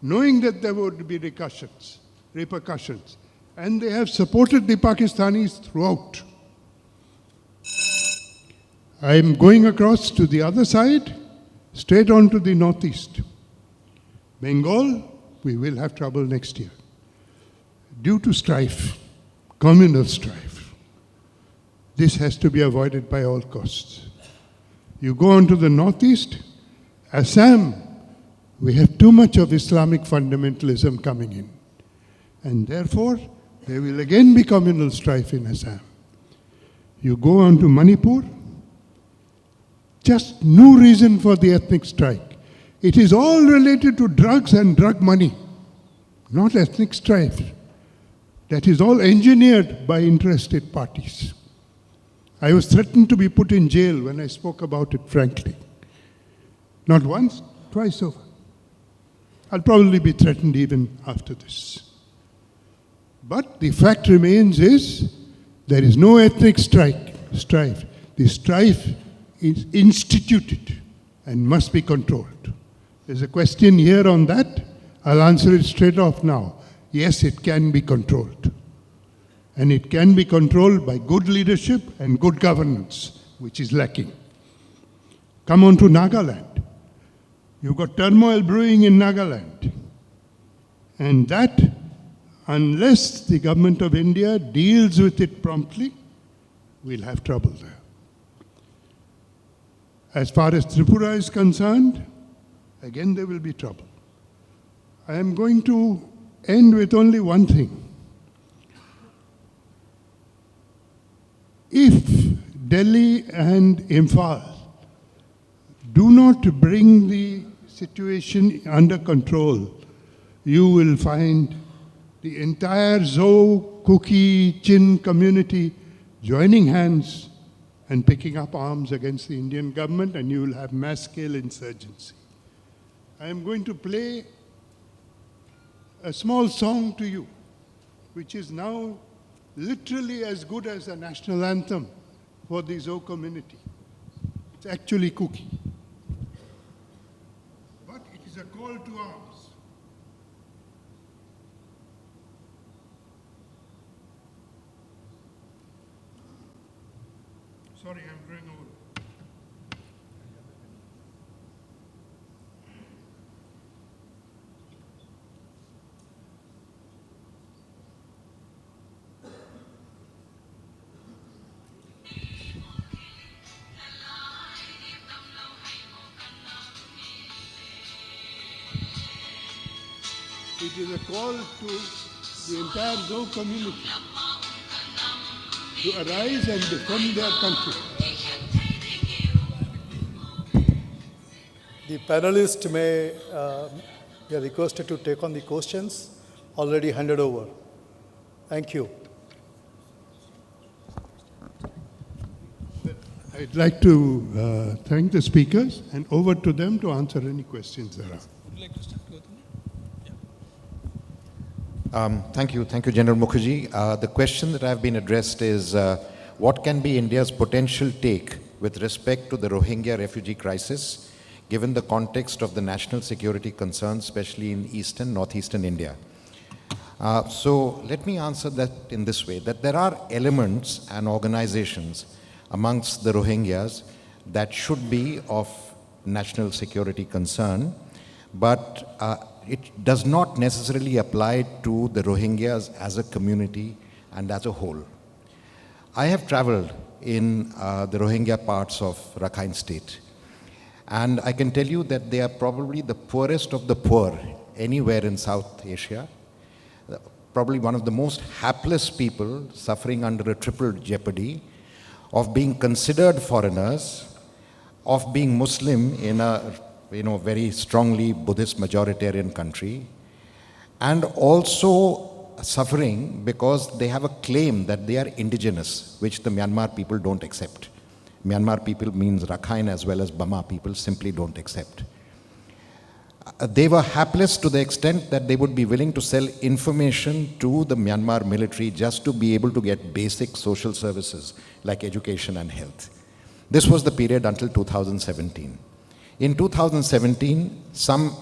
knowing that there would be repercussions. And they have supported the Pakistanis throughout. I am going across to the other side, straight on to the northeast. Bengal, we will have trouble next year. Due to strife, communal strife. This has to be avoided by all costs. You go on to the northeast, Assam, we have too much of Islamic fundamentalism coming in. And therefore, there will again be communal strife in Assam. You go on to Manipur, just no reason for the ethnic strike. It is all related to drugs and drug money, not ethnic strife. That is all engineered by interested parties. I was threatened to be put in jail when I spoke about it frankly. Not once, twice over. I'll probably be threatened even after this. But the fact remains is there is no ethnic strife. The strife is instituted and must be controlled. There's a question here on that. I'll answer it straight off now. Yes, it can be controlled. And it can be controlled by good leadership and good governance, which is lacking. Come on to Nagaland. You've got turmoil brewing in Nagaland. And that, unless the government of India deals with it promptly, we'll have trouble there. As far as Tripura is concerned, again there will be trouble. I am going to end with only one thing. If Delhi and Imphal do not bring the situation under control, you will find the entire Zo, Kuki, Chin community joining hands and picking up arms against the Indian government, and you will have mass-scale insurgency. I am going to play a small song to you, which is now literally as good as a national anthem for the Zo community. It's actually Kuki. But it is a call to arms. Sorry, I'm going over. It is a call to the entire Zo community to arise and defend their country. The panelists may be requested to take on the questions already handed over. Thank you. I'd like to thank the speakers and over to them to answer any questions there are. Would you like to start, Gautam? Thank you, General Mukherjee. The question that I've been addressed is, what can be India's potential take with respect to the Rohingya refugee crisis, given the context of the national security concerns, especially in eastern, northeastern India? So let me answer that in this way, that there are elements and organizations amongst the Rohingyas that should be of national security concern, but it does not necessarily apply to the Rohingyas as a community and as a whole. I have traveled in the Rohingya parts of Rakhine State, and I can tell you that they are probably the poorest of the poor anywhere in South Asia, probably one of the most hapless people suffering under a triple jeopardy of being considered foreigners, of being Muslim in a very strongly Buddhist majoritarian country, and also suffering because they have a claim that they are indigenous, which the Myanmar people don't accept. Myanmar people means Rakhine as well as Bama people simply don't accept. They were hapless to the extent that they would be willing to sell information to the Myanmar military just to be able to get basic social services like education and health. This was the period until 2017. In 2017, some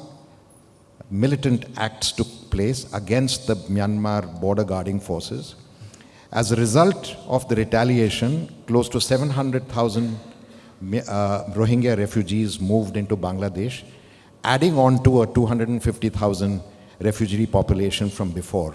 militant acts took place against the Myanmar border guarding forces. As a result of the retaliation, close to 700,000 Rohingya refugees moved into Bangladesh, adding on to a 250,000 refugee population from before.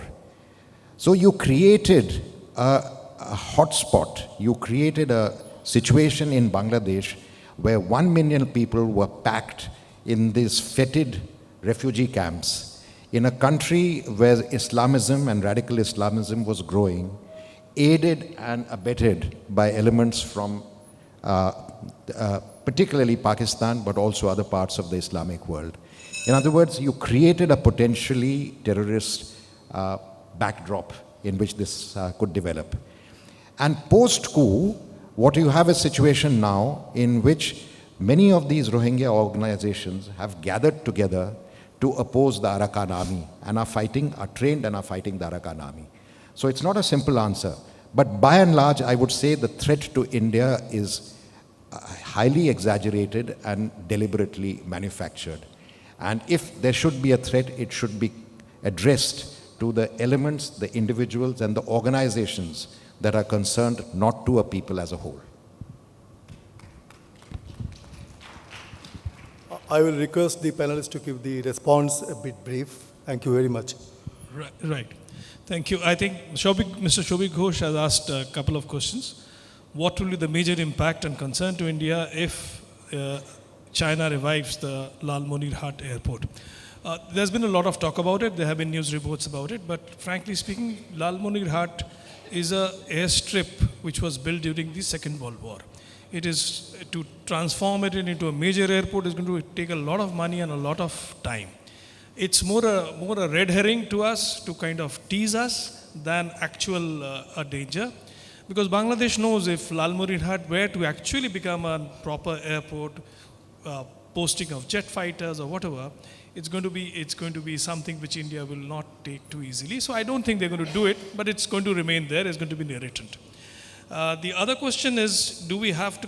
So you created a hotspot, you created a situation in Bangladesh where 1 million people were packed in these fetid refugee camps in a country where Islamism and radical Islamism was growing, aided and abetted by elements from particularly Pakistan, but also other parts of the Islamic world. In other words, you created a potentially terrorist backdrop in which this could develop. And post-coup, what you have is a situation now in which many of these Rohingya organizations have gathered together to oppose the Arakan army and are trained and are fighting the Arakan army. So it's not a simple answer. But by and large, I would say the threat to India is highly exaggerated and deliberately manufactured. And if there should be a threat, it should be addressed to the elements, the individuals, and the organizations that are concerned, not to a people as a whole. I will request the panelists to give the response a bit brief. Thank you very much. Right. Thank you. I think Mr. Shobhik Ghosh has asked a couple of questions. What will be the major impact and concern to India if China revives the Lal Monir Hatt airport? There's been a lot of talk about it. There have been news reports about it. But frankly speaking, Lal Monir Hatt is an airstrip which was built during the Second World War. It is to transform it into a major airport is going to take a lot of money and a lot of time. It's more a red herring to us to kind of tease us than actual a danger. Because Bangladesh knows if Lal Monir Hatt were to actually become a proper airport, posting of jet fighters or whatever, it's going to be something which India will not take too easily. So I don't think they're going to do it, but it's going to remain there. It's going to be irritant. The other question is, do we have to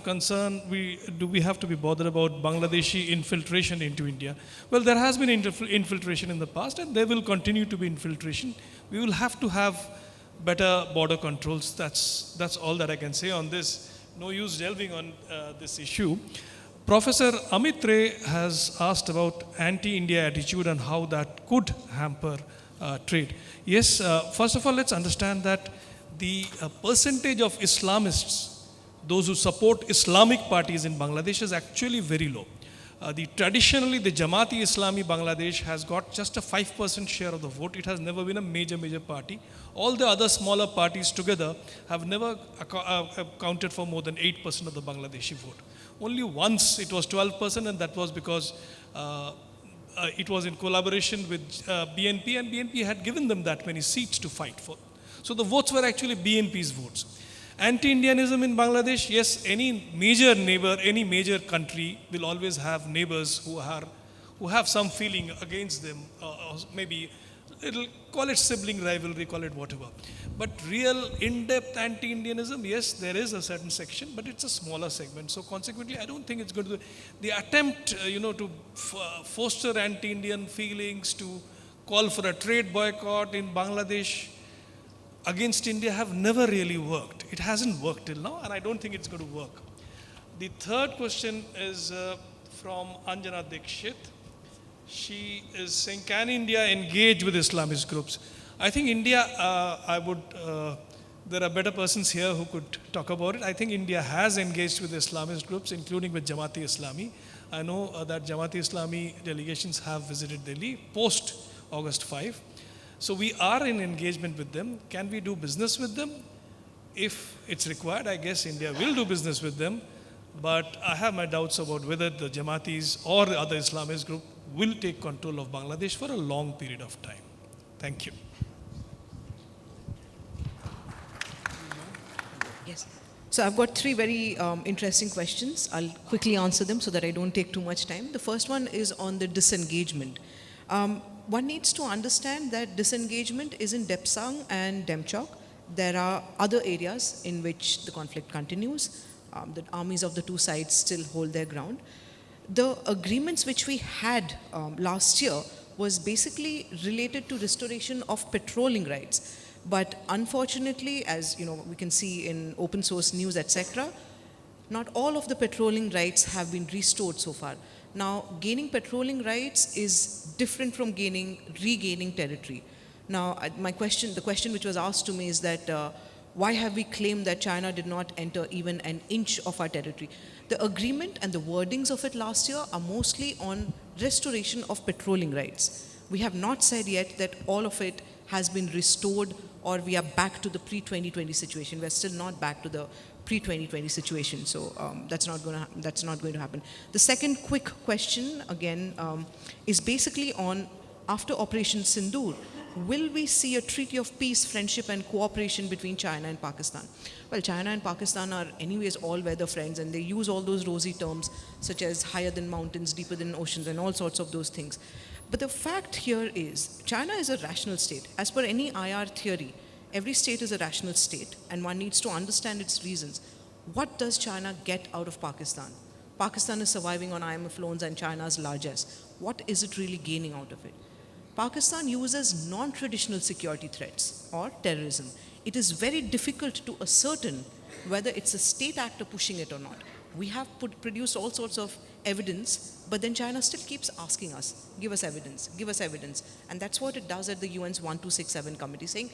be bothered about Bangladeshi infiltration into India? Well, there has been infiltration in the past, and there will continue to be infiltration. We will have to have better border controls. That's all that I can say on this. No use delving on this issue. Professor Amit Ray has asked about anti-India attitude and how that could hamper trade. Yes, first of all, let's understand that the percentage of Islamists, those who support Islamic parties in Bangladesh, is actually very low. Traditionally, the Jamaat-e-Islami Bangladesh has got just a 5% share of the vote. It has never been a major party. All the other smaller parties together have never accounted for more than 8% of the Bangladeshi vote. Only once it was 12%, and that was because it was in collaboration with BNP, and BNP had given them that many seats to fight for. So the votes were actually BNP's votes. Anti-Indianism in Bangladesh, yes, any major neighbor, any major country will always have neighbors who have some feeling against them, or maybe call it sibling rivalry, call it whatever. But real in-depth anti-Indianism, yes, there is a certain section, but it's a smaller segment. So consequently, I don't think it's going to be the attempt, to foster anti-Indian feelings, to call for a trade boycott in Bangladesh against India have never really worked. It hasn't worked till now, and I don't think it's going to work. The third question is from Anjana Dikshit. She is saying, can India engage with Islamist groups? I think India, there are better persons here who could talk about it. I think India has engaged with Islamist groups, including with Jamaat-e-Islami. I know that Jamaat-e-Islami delegations have visited Delhi post August 5. So we are in engagement with them. Can we do business with them? If it's required, I guess India will do business with them. But I have my doubts about whether the Jamaatis or the other Islamist group will take control of Bangladesh for a long period of time. Thank you. Yes. So I've got three very interesting questions. I'll quickly answer them so that I don't take too much time. The first one is on the disengagement. One needs to understand that disengagement is in Depsang and Demchok. There are other areas in which the conflict continues. The armies of the two sides still hold their ground. The agreements which we had last year was basically related to restoration of patrolling rights. But unfortunately, as we can see in open source news, etc., not all of the patrolling rights have been restored so far. Now, gaining patrolling rights is different from regaining territory. Now, the question which was asked to me is that why have we claimed that China did not enter even an inch of our territory? The agreement and the wordings of it last year are mostly on restoration of patrolling rights. We have not said yet that all of it has been restored or we are back to the pre-2020 situation. We're still not back to the pre-2020 situation, so that's not going to happen. The second quick question, again, is basically on, after Operation Sindoor, will we see a treaty of peace, friendship and cooperation between China and Pakistan? Well, China and Pakistan are anyways all-weather friends, and they use all those rosy terms such as higher than mountains, deeper than oceans, and all sorts of those things. But the fact here is, China is a rational state. As per any IR theory, every state is a rational state, and one needs to understand its reasons. What does China get out of Pakistan? Pakistan is surviving on IMF loans and China's largesse. What is it really gaining out of it? Pakistan uses non-traditional security threats or terrorism. It is very difficult to ascertain whether it's a state actor pushing it or not. We have produced all sorts of evidence, but then China still keeps asking us, give us evidence, give us evidence. And that's what it does at the UN's 1267 committee, saying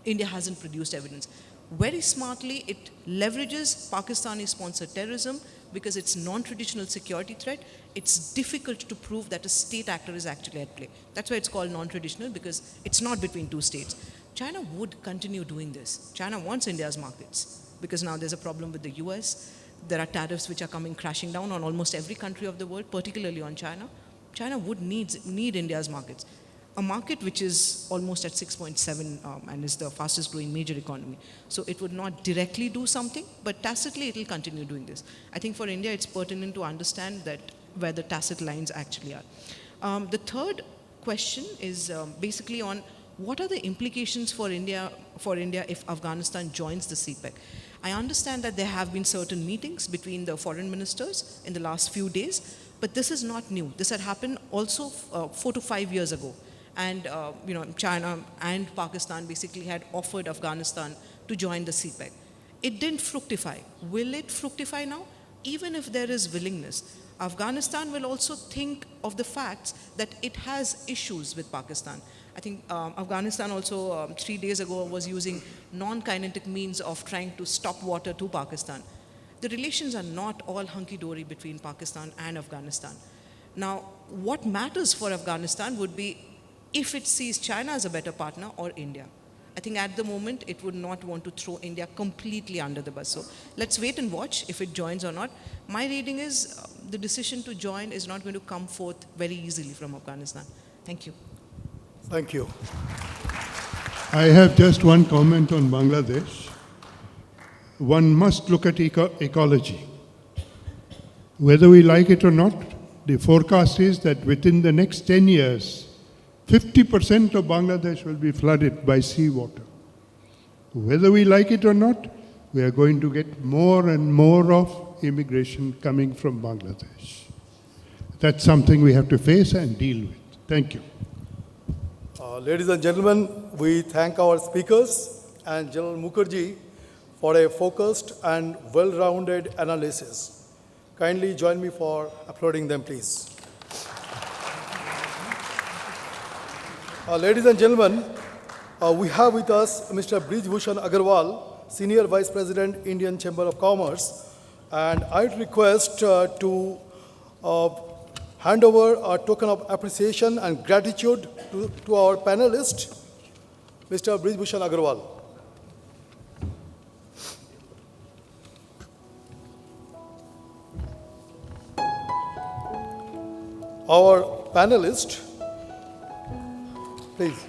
India hasn't produced evidence. Very smartly, it leverages Pakistani-sponsored terrorism because it's non-traditional security threat. It's difficult to prove that a state actor is actually at play. That's why it's called non-traditional, because it's not between two states. China would continue doing this. China wants India's markets because now there's a problem with the US. There are tariffs which are coming crashing down on almost every country of the world, particularly on China. China would need India's markets. A market which is almost at 6.7 and is the fastest growing major economy. So it would not directly do something, but tacitly it will continue doing this. I think for India it's pertinent to understand that where the tacit lines actually are. The third question is basically on what are the implications for India if Afghanistan joins the CPEC. I understand that there have been certain meetings between the foreign ministers in the last few days, but this is not new. This had happened also 4 to 5 years ago. And China and Pakistan basically had offered Afghanistan to join the CPEC. It didn't fructify. Will it fructify now? Even if there is willingness, Afghanistan will also think of the facts that it has issues with Pakistan. I think Afghanistan also 3 days ago was using non-kinetic means of trying to stop water to Pakistan. The relations are not all hunky-dory between Pakistan and Afghanistan. Now, what matters for Afghanistan would be if it sees China as a better partner or India. I think at the moment, it would not want to throw India completely under the bus. So let's wait and watch if it joins or not. My reading is the decision to join is not going to come forth very easily from Afghanistan. Thank you. Thank you. I have just one comment on Bangladesh. One must look at ecology. Whether we like it or not, the forecast is that within the next 10 years, 50% of Bangladesh will be flooded by seawater. Whether we like it or not, we are going to get more and more of immigration coming from Bangladesh. That's something we have to face and deal with. Thank you. Ladies and gentlemen, we thank our speakers and General Mukherjee for a focused and well-rounded analysis. Kindly join me for applauding them, please. Ladies and gentlemen, we have with us Mr. Brij Bhushan Agarwal, Senior Vice President, Indian Chamber of Commerce. And I'd request to hand over a token of appreciation and gratitude to our panelist, Mr. Brij Bhushan Agarwal. Our panelist, please.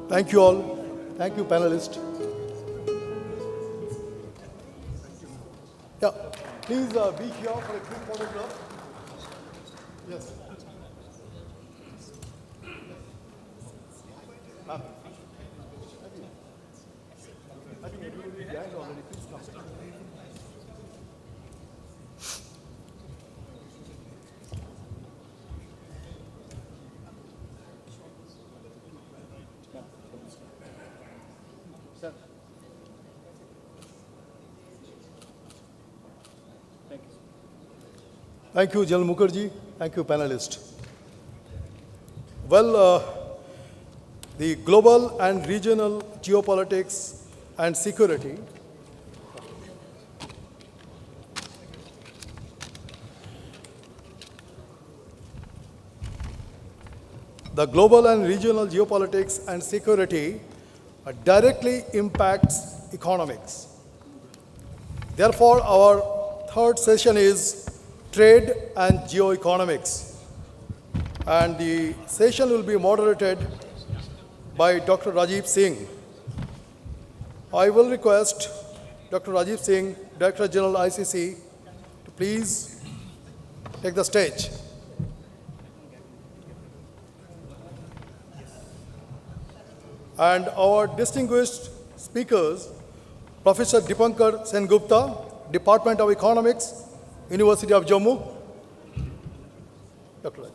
Thank you all. Thank you, panelists. Yeah, please be here for a quick photograph. Yes. I think everybody behind already. Please come. Thank you, General Mukherjee. Thank you, panelists. Well, the global and regional geopolitics and security the global and regional geopolitics and security directly impacts economics. Therefore, our third session is trade and geoeconomics. And the session will be moderated by Dr. Rajiv Singh. I will request Dr. Rajiv Singh, Director General ICC, to please take the stage. And our distinguished speakers, Professor Dipankar Sengupta, Department of Economics, University of Jammu. Dr. Rajiv.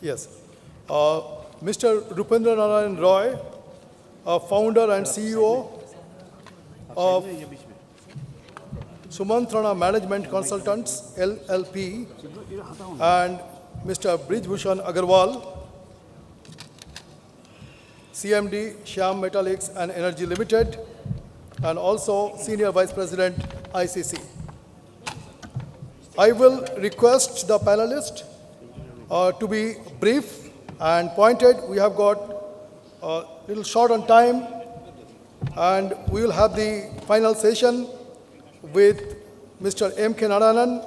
Yes. Mr. Rupendra Narayan Roy, founder and CEO of Sumantrana Management Consultants, LLP, and Mr. Brij Bhushan Agarwal, CMD, Shyam Metallics and Energy Limited, and also Senior Vice President, ICC. I will request the panelists to be brief and pointed. We have got a little short on time, and we will have the final session with Mr. M.K. Narayanan,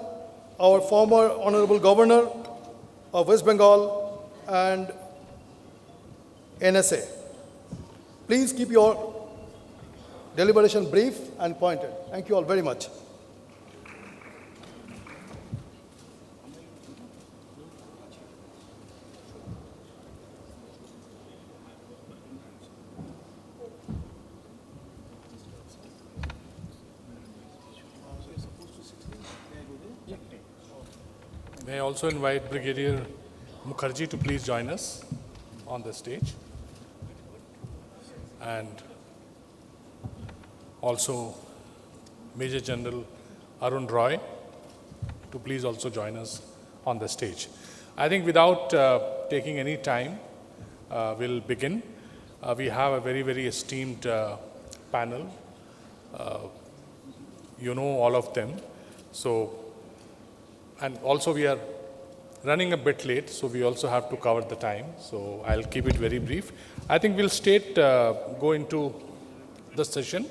our former Honorable Governor of West Bengal, and NSA. Please keep your deliberation brief and pointed. Thank you all very much. May I also invite Brigadier Mukherjee to please join us on the stage. And also Major General Arun Roy to please also join us on the stage. I think without taking any time, we'll begin. We have a very, very esteemed panel. You know all of them. And also we are running a bit late, so we also have to cover the time. So I'll keep it very brief. I think we'll go into the session.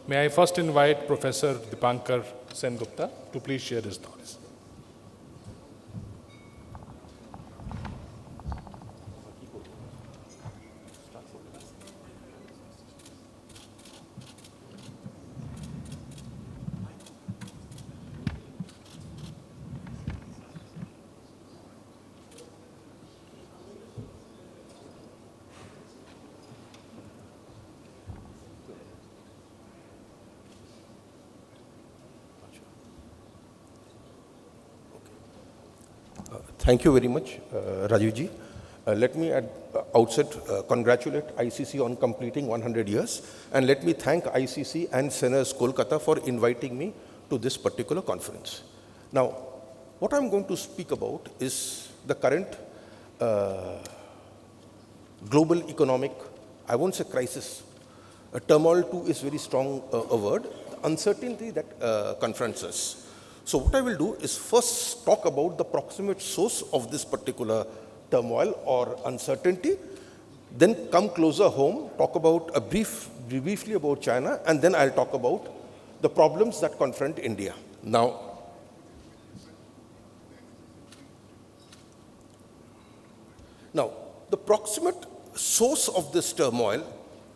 May I first invite Professor Dipankar Sengupta to please share his thoughts. Thank you very much, Rajivji. Let me at outset congratulate ICC on completing 100 years, and let me thank ICC and Seners Kolkata for inviting me to this particular conference. Now, what I'm going to speak about is the current global economic, I won't say crisis, turmoil too is very strong a word, uncertainty that confronts us. So what I will do is first talk about the proximate source of this particular turmoil or uncertainty, then come closer home, talk about briefly about China, and then I'll talk about the problems that confront India. Now, the proximate source of this turmoil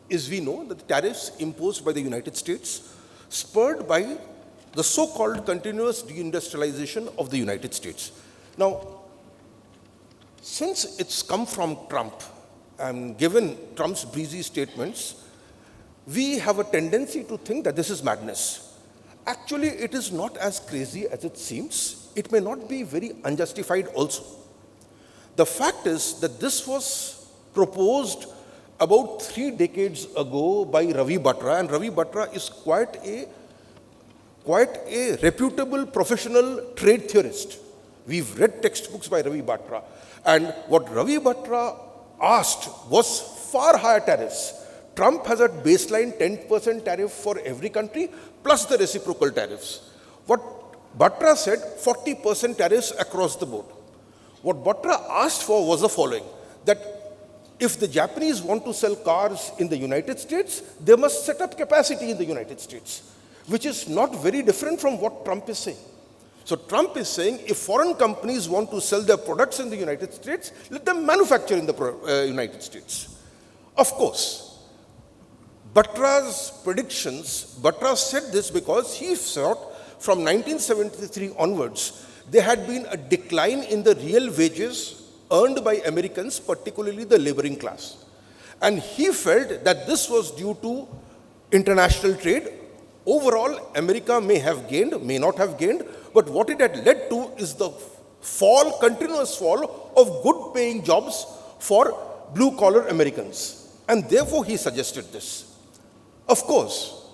is, we know, that the tariffs imposed by the United States, spurred by the so-called continuous deindustrialization of the United States. Now, since it's come from Trump, and given Trump's breezy statements, we have a tendency to think that this is madness. Actually, it is not as crazy as it seems. It may not be very unjustified also. The fact is that this was proposed about 3 decades ago by Ravi Batra, and Ravi Batra is quite a reputable professional trade theorist. We've read textbooks by Ravi Batra, and what Ravi Batra asked was far higher tariffs. Trump has a baseline 10% tariff for every country, plus the reciprocal tariffs. What Batra said, 40% tariffs across the board. What Batra asked for was the following, that if the Japanese want to sell cars in the United States, they must set up capacity in the United States, which is not very different from what Trump is saying. So Trump is saying if foreign companies want to sell their products in the United States, let them manufacture in the United States. Of course, Batra's predictions, Batra said this because he thought from 1973 onwards, there had been a decline in the real wages earned by Americans, particularly the laboring class. And he felt that this was due to international trade. Overall, America may have gained, may not have gained, but what it had led to is the fall, continuous fall of good paying jobs for blue collar Americans. And therefore he suggested this. Of course,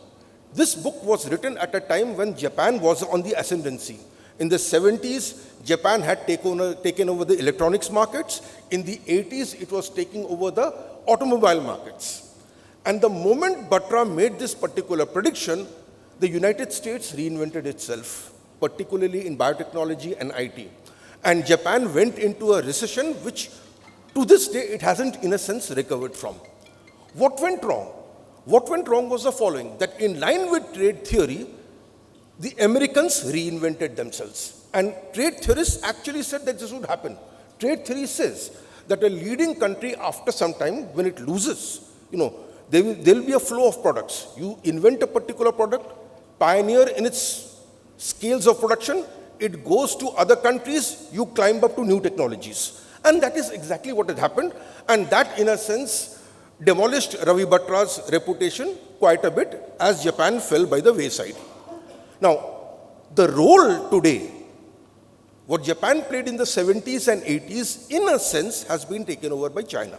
this book was written at a time when Japan was on the ascendancy. In the 70s, Japan had taken over the electronics markets. In the 80s, it was taking over the automobile markets. And the moment Batra made this particular prediction, the United States reinvented itself, particularly in biotechnology and IT. And Japan went into a recession which, to this day, it hasn't, in a sense, recovered from. What went wrong? What went wrong was the following, that in line with trade theory, the Americans reinvented themselves. And trade theorists actually said that this would happen. Trade theory says that a leading country, after some time, when it loses, there will be a flow of products. You invent a particular product, pioneer in its scales of production, it goes to other countries, you climb up to new technologies. And that is exactly what had happened. And that, in a sense, demolished Ravi Batra's reputation quite a bit as Japan fell by the wayside. Now, the role today, what Japan played in the 70s and 80s, in a sense, has been taken over by China.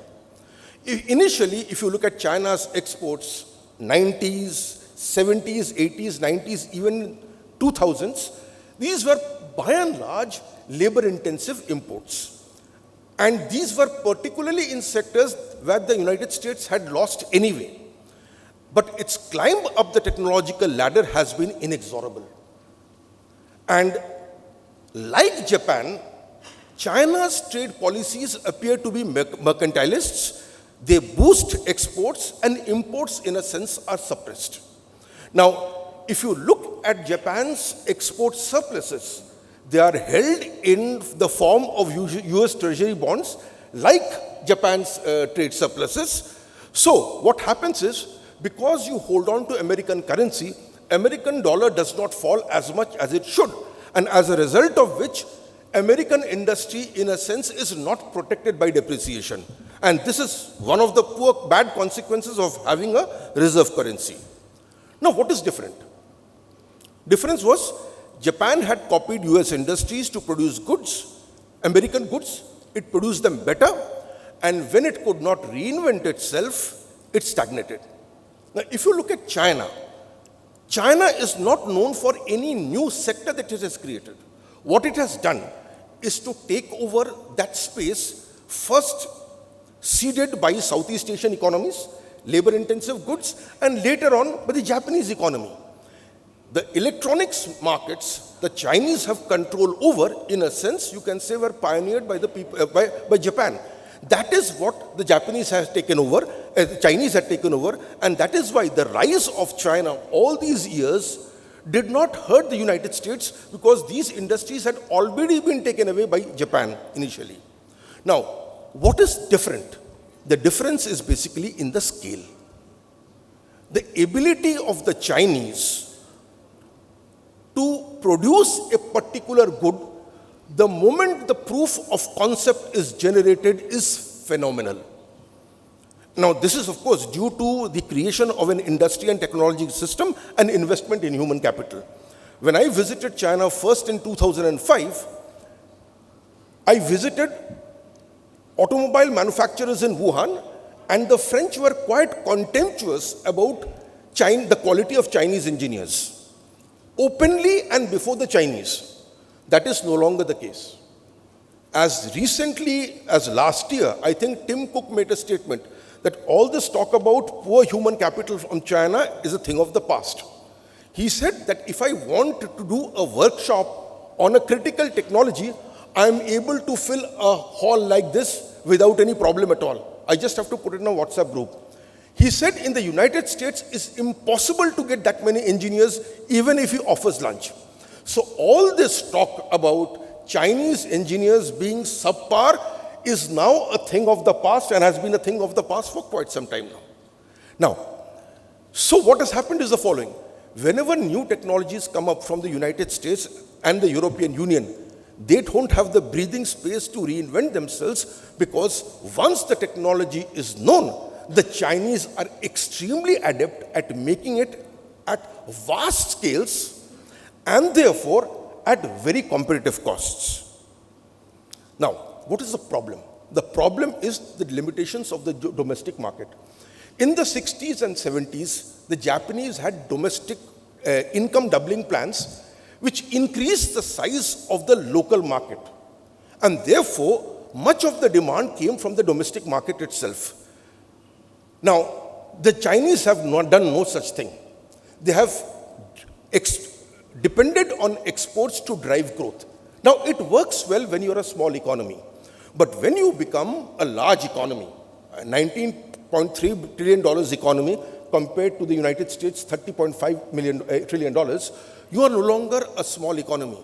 Initially, if you look at China's exports, 90s, 70s, 80s, 90s, even 2000s, these were by and large labor-intensive imports. And these were particularly in sectors where the United States had lost anyway. But its climb up the technological ladder has been inexorable. And like Japan, China's trade policies appear to be mercantilists. They boost exports, and imports, in a sense, are suppressed. Now, if you look at Japan's export surpluses, they are held in the form of US Treasury bonds, like Japan's trade surpluses. So, what happens is, because you hold on to American currency, American dollar does not fall as much as it should. And as a result of which, American industry, in a sense, is not protected by depreciation. And this is one of the bad consequences of having a reserve currency. Now, what is different? Difference was, Japan had copied US industries to produce goods, American goods. It produced them better, and when it could not reinvent itself, it stagnated. Now, if you look at China, China is not known for any new sector that it has created. What it has done is to take over that space, first seeded by Southeast Asian economies, labor-intensive goods, and later on by the Japanese economy. The electronics markets, the Chinese have control over, in a sense, you can say, were pioneered by the people, by Japan. That is what the Japanese have taken over, the Chinese had taken over, and that is why the rise of China all these years did not hurt the United States, because these industries had already been taken away by Japan initially. Now, what is different? The difference is basically in the scale. The ability of the Chinese to produce a particular good, the moment the proof of concept is generated, is phenomenal. Now, this is, of course, due to the creation of an industry and technology system and investment in human capital. When I visited China first in 2005, I visited automobile manufacturers in Wuhan, And the French were quite contemptuous about the quality of Chinese engineers, openly and before the Chinese. That is no longer the case. As recently as last year, I think Tim Cook made a statement that all this talk about poor human capital from China is a thing of the past. He said that if I want to do a workshop on a critical technology, I am able to fill a hall like this without any problem at all. I just have to put it in a WhatsApp group. He said in the United States, it's impossible to get that many engineers even if he offers lunch. So all this talk about Chinese engineers being subpar is now a thing of the past and has been a thing of the past for quite some time now. Now, so what has happened is the following. Whenever new technologies come up from the United States and the European Union, they don't have the breathing space to reinvent themselves, because once the technology is known, the Chinese are extremely adept at making it at vast scales and therefore at very competitive costs. Now, what is the problem? The problem is the limitations of the domestic market. In the 60s and 70s, the Japanese had domestic income doubling plans, which increased the size of the local market. And therefore, much of the demand came from the domestic market itself. Now, the Chinese have not done no such thing. They have depended on exports to drive growth. Now, it works well when you're a small economy. But when you become a large economy, a $19.3 trillion economy compared to the United States, $30.5 trillion, you are no longer a small economy.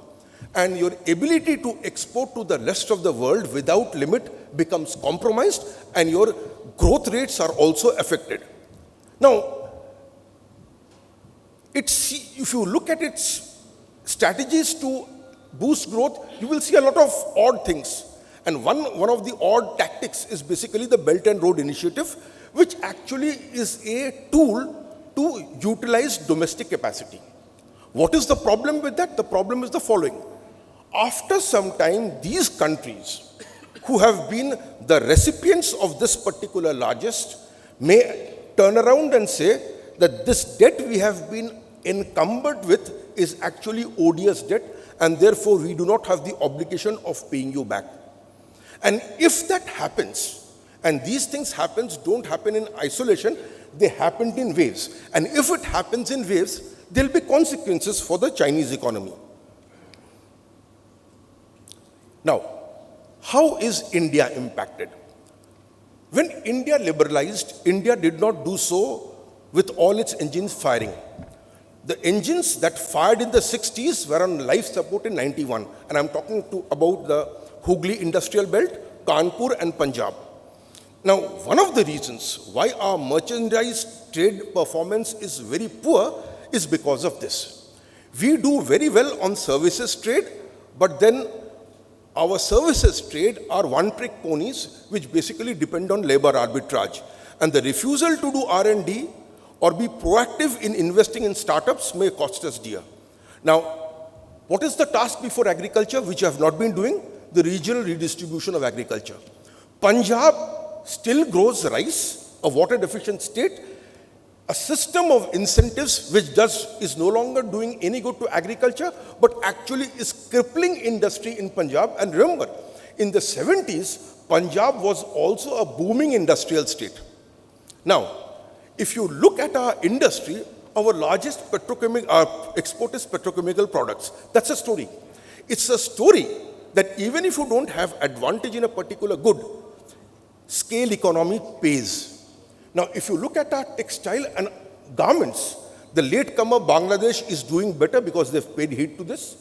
And your ability to export to the rest of the world without limit becomes compromised, and your growth rates are also affected. Now, if you look at its strategies to boost growth, you will see a lot of odd things. And one of the odd tactics is basically the Belt and Road Initiative, which actually is a tool to utilize domestic capacity. What is the problem with that? The problem is the following. After some time, these countries who have been the recipients of this particular largest may turn around and say that this debt we have been encumbered with is actually odious debt, and therefore we do not have the obligation of paying you back. And if that happens, and these things don't happen in isolation, they happen in waves. And if it happens in waves, there will be consequences for the Chinese economy. Now, how is India impacted? When India liberalized, India did not do so with all its engines firing. The engines that fired in the 60s were on life support in 91. And I'm talking about the Hooghly Industrial Belt, Kanpur and Punjab. Now, one of the reasons why our merchandise trade performance is very poor is because of this. We do very well on services trade, but then our services trade are one-trick ponies, which basically depend on labor arbitrage. And the refusal to do R&D or be proactive in investing in startups may cost us dear. Now, what is the task before agriculture, which I have not been doing? The regional redistribution of agriculture. Punjab still grows rice, a water-deficient state. A system of incentives which is no longer doing any good to agriculture, but actually is crippling industry in Punjab. And remember, in the 70s, Punjab was also a booming industrial state. Now, if you look at our industry, our largest export is petrochemical products. That's a story. It's a story that even if you don't have advantage in a particular good, scale economy pays. Now, if you look at our textile and garments, the latecomer Bangladesh is doing better because they've paid heed to this.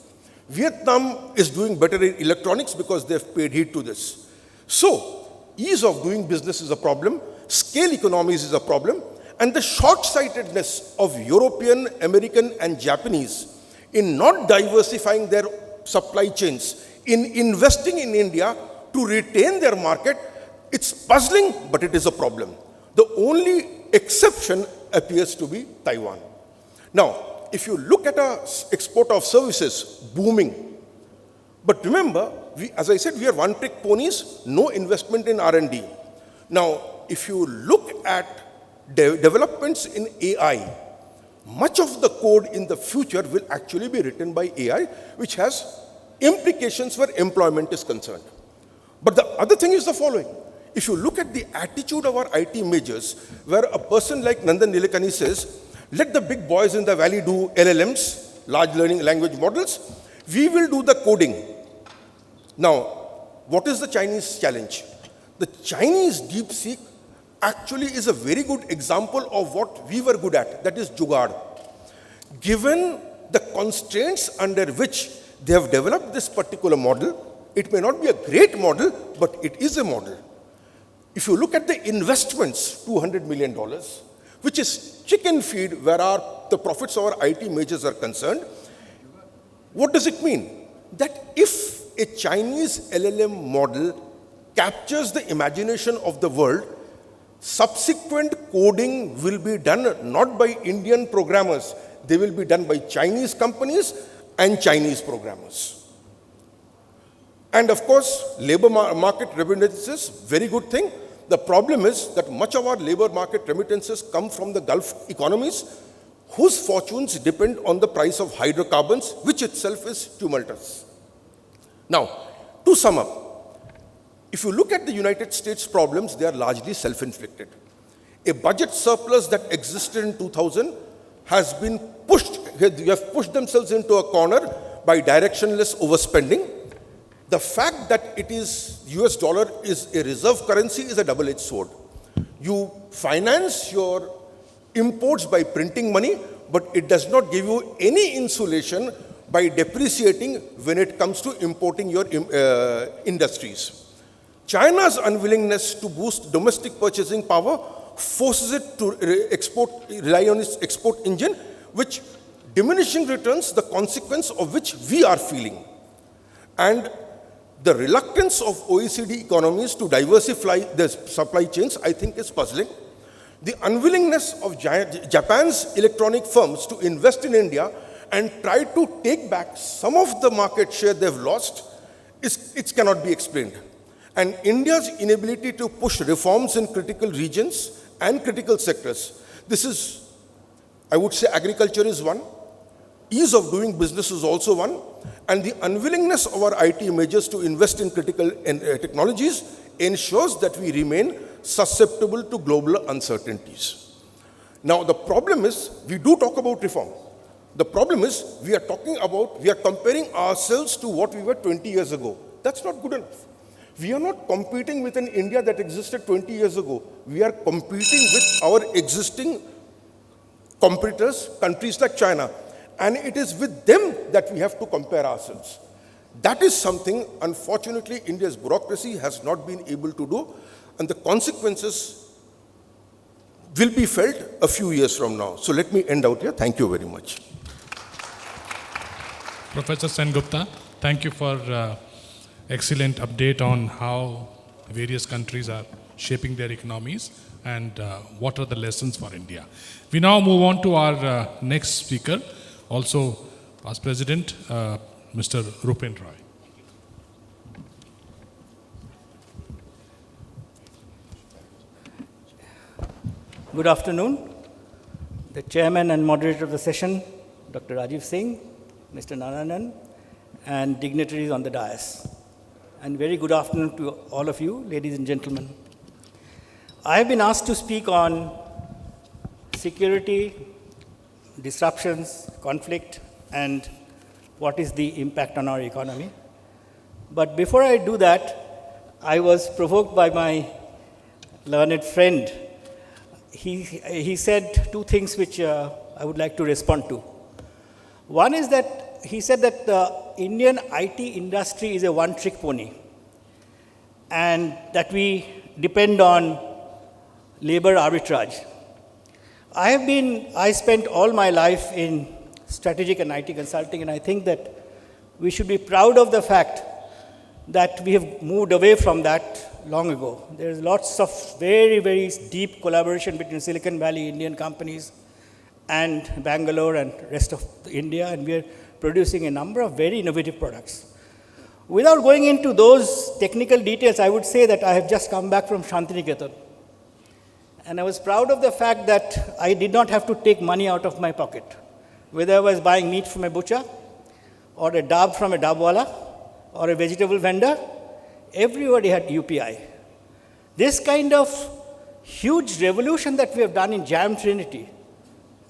Vietnam is doing better in electronics because they've paid heed to this. So, ease of doing business is a problem, scale economies is a problem, and the short-sightedness of European, American, and Japanese in not diversifying their supply chains, in investing in India to retain their market, it's puzzling, but it is a problem. The only exception appears to be Taiwan. Now, if you look at our export of services, booming. But remember, as I said, we are one-trick ponies, no investment in R&D. Now, if you look at developments in AI, much of the code in the future will actually be written by AI, which has implications where employment is concerned. But the other thing is the following. If you look at the attitude of our IT majors, where a person like Nandan Nilekani says, let the big boys in the valley do LLMs, large learning language models, we will do the coding. Now, what is the Chinese challenge? The Chinese DeepSeek actually is a very good example of what we were good at, that is jugaad. Given the constraints under which they have developed this particular model, it may not be a great model, but it is a model. If you look at the investments, $200 million, which is chicken feed where the profits of our IT majors are concerned, what does it mean? That if a Chinese LLM model captures the imagination of the world, subsequent coding will be done not by Indian programmers, they will be done by Chinese companies and Chinese programmers. And of course, labor market remittances, very good thing. The problem is that much of our labor market remittances come from the Gulf economies, whose fortunes depend on the price of hydrocarbons, which itself is tumultuous. Now, to sum up, if you look at the United States problems, they are largely self-inflicted. A budget surplus that existed in 2000 has been pushed, they have pushed themselves into a corner by directionless overspending. The fact that it is US dollar is a reserve currency is a double-edged sword. You finance your imports by printing money, but it does not give you any insulation by depreciating when it comes to importing your industries. China's unwillingness to boost domestic purchasing power forces it to rely on its export engine, which diminishing returns, the consequence of which we are feeling. And the reluctance of OECD economies to diversify their supply chains, I think, is puzzling. The unwillingness of Japan's electronic firms to invest in India and try to take back some of the market share they've lost, it cannot be explained. And India's inability to push reforms in critical regions and critical sectors. This is, I would say, agriculture is one. Ease of doing business is also one. And the unwillingness of our IT majors to invest in critical technologies ensures that we remain susceptible to global uncertainties. Now, the problem is, we do talk about reform. The problem is, we are comparing ourselves to what we were 20 years ago. That's not good enough. We are not competing with an India that existed 20 years ago. We are competing with our existing competitors, countries like China. And it is with them that we have to compare ourselves. That is something, unfortunately, India's bureaucracy has not been able to do, and the consequences will be felt a few years from now. So let me end out here. Thank you very much. Professor Sengupta, thank you for excellent update on how various countries are shaping their economies and what are the lessons for India. We now move on to our next speaker, also past President, Mr. Rupen Roy. Good afternoon. The chairman and moderator of the session, Dr. Rajiv Singh, Mr. Narayanan, and dignitaries on the dais. And very good afternoon to all of you, ladies and gentlemen. I have been asked to speak on security, disruptions, conflict, and what is the impact on our economy. But before I do that, I was provoked by my learned friend. He said two things which I would like to respond to. One is that he said that the Indian IT industry is a one-trick pony, and that we depend on labor arbitrage. I spent all my life in strategic and IT consulting, and I think that we should be proud of the fact that we have moved away from that long ago. There's lots of very, very deep collaboration between Silicon Valley Indian companies and Bangalore and rest of India, and we are producing a number of very innovative products. Without going into those technical details, I would say that I have just come back from Shantiniketan. And I was proud of the fact that I did not have to take money out of my pocket. Whether I was buying meat from a butcher, or a dab from a dabwala, or a vegetable vendor, everybody had UPI. This kind of huge revolution that we have done in Jam Trinity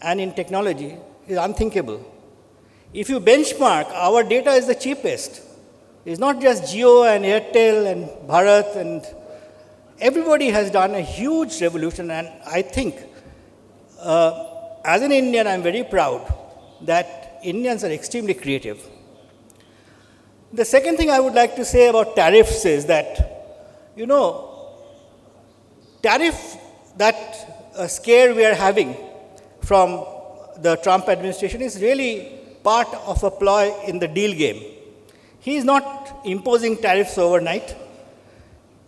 and in technology is unthinkable. If you benchmark, our data is the cheapest. It's not just Geo and Airtel and Bharat, and everybody has done a huge revolution. And I think, as an Indian, I'm very proud that Indians are extremely creative. The second thing I would like to say about tariffs is that, tariff, that scare we are having from the Trump administration is really part of a ploy in the deal game. He is not imposing tariffs overnight.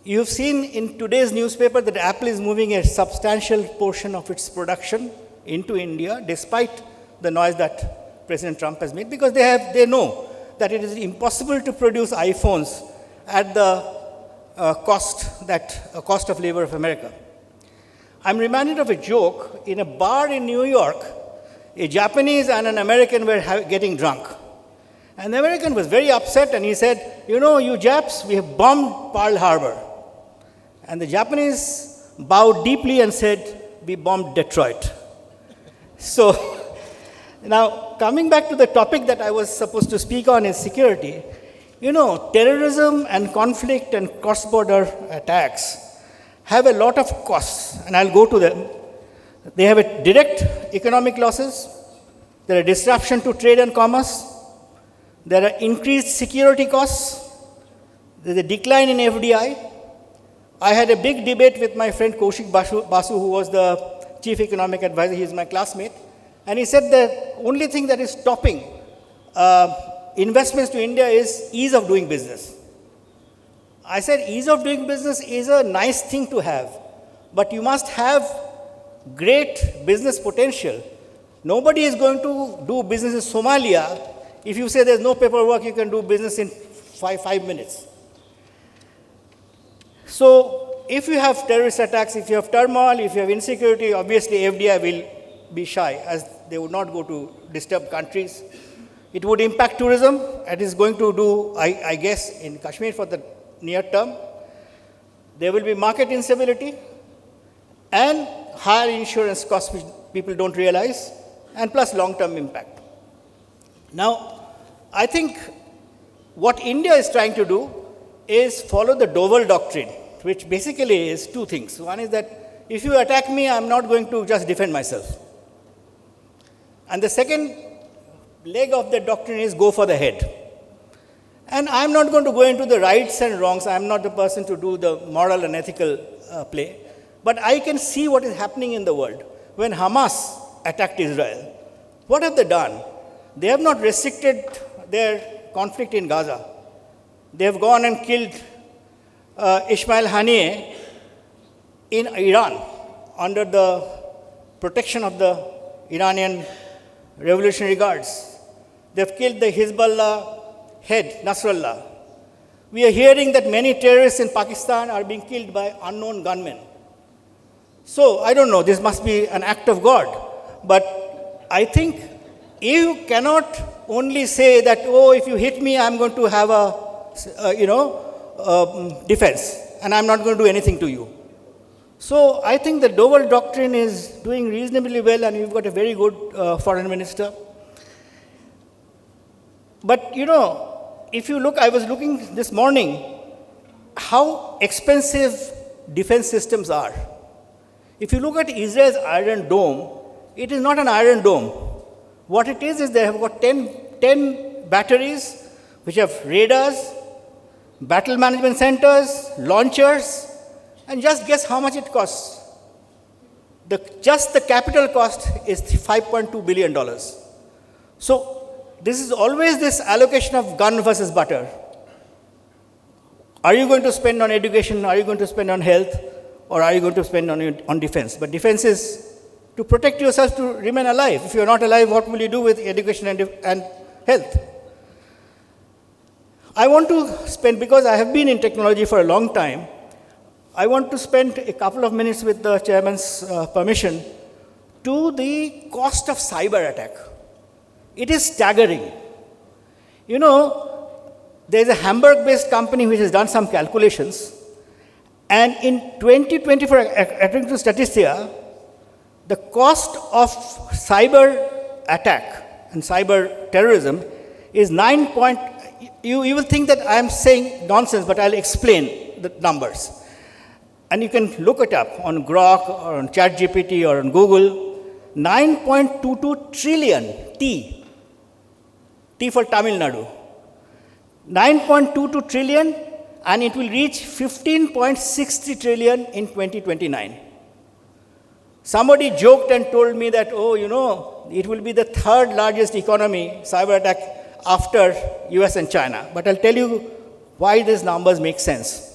You've seen in today's newspaper that Apple is moving a substantial portion of its production into India, despite the noise that President Trump has made, because they know that it is impossible to produce iPhones at the cost of labor of America. I'm reminded of a joke. In a bar in New York, a Japanese and an American were getting drunk. And the American was very upset, and he said, you Japs, we have bombed Pearl Harbor. And the Japanese bowed deeply and said, we bombed Detroit. So, now coming back to the topic that I was supposed to speak on is security. Terrorism and conflict and cross-border attacks have a lot of costs, and I'll go to them. They have a direct economic losses. There are disruption to trade and commerce. There are increased security costs. There's a decline in FDI. I had a big debate with my friend Kaushik Basu, who was the chief economic advisor. He's my classmate. And he said the only thing that is stopping investments to India is ease of doing business. I said ease of doing business is a nice thing to have, but you must have great business potential. Nobody is going to do business in Somalia if you say there's no paperwork, you can do business in five minutes. So if you have terrorist attacks, if you have turmoil, if you have insecurity, obviously FDI will be shy, as they would not go to disturbed countries. It would impact tourism. It is going to do, I guess, in Kashmir for the near term. There will be market instability and higher insurance costs which people don't realize, and plus long-term impact. Now, I think what India is trying to do is follow the Doval doctrine, which basically is two things. One is that if you attack me, I'm not going to just defend myself. And the second leg of the doctrine is go for the head. And I'm not going to go into the rights and wrongs. I'm not the person to do the moral and ethical play. But I can see what is happening in the world. When Hamas attacked Israel, what have they done? They have not restricted their conflict in Gaza. They have gone and killed Ismail Haniyeh in Iran under the protection of the Iranian Revolutionary Guards. They've killed the Hezbollah head, Nasrallah. We are hearing that many terrorists in Pakistan are being killed by unknown gunmen. So, I don't know, this must be an act of God. But I think you cannot only say that, oh, if you hit me, I'm going to have defense, and I'm not going to do anything to you. So I think the Doval doctrine is doing reasonably well, and we've got a very good foreign minister. But, if you look, I was looking this morning how expensive defense systems are. If you look at Israel's Iron Dome, it is not an Iron Dome. What it is they have got 10 batteries which have radars, battle management centers, launchers, and just guess how much it costs. Just the capital cost is $5.2 billion. So this is always this allocation of gun versus butter. Are you going to spend on education? Are you going to spend on health? Or are you going to spend on defense? But defense is to protect yourself to remain alive. If you're not alive, what will you do with education and health? I want to spend, because I have been in technology for a long time, I want to spend a couple of minutes with the chairman's permission to the cost of cyber attack. It is staggering. You know, there's a Hamburg-based company which has done some calculations, and in 2024, according to Statista, the cost of cyber attack and cyber terrorism is you will think that I'm saying nonsense, but I'll explain the numbers. And you can look it up on Grok or on ChatGPT or on Google. 9.22 trillion, T for Tamil Nadu. 9.22 trillion, and it will reach 15.63 trillion in 2029. Somebody joked and told me that, oh, you know, it will be the third largest economy, cyber attack, after US and China. But I'll tell you why these numbers make sense.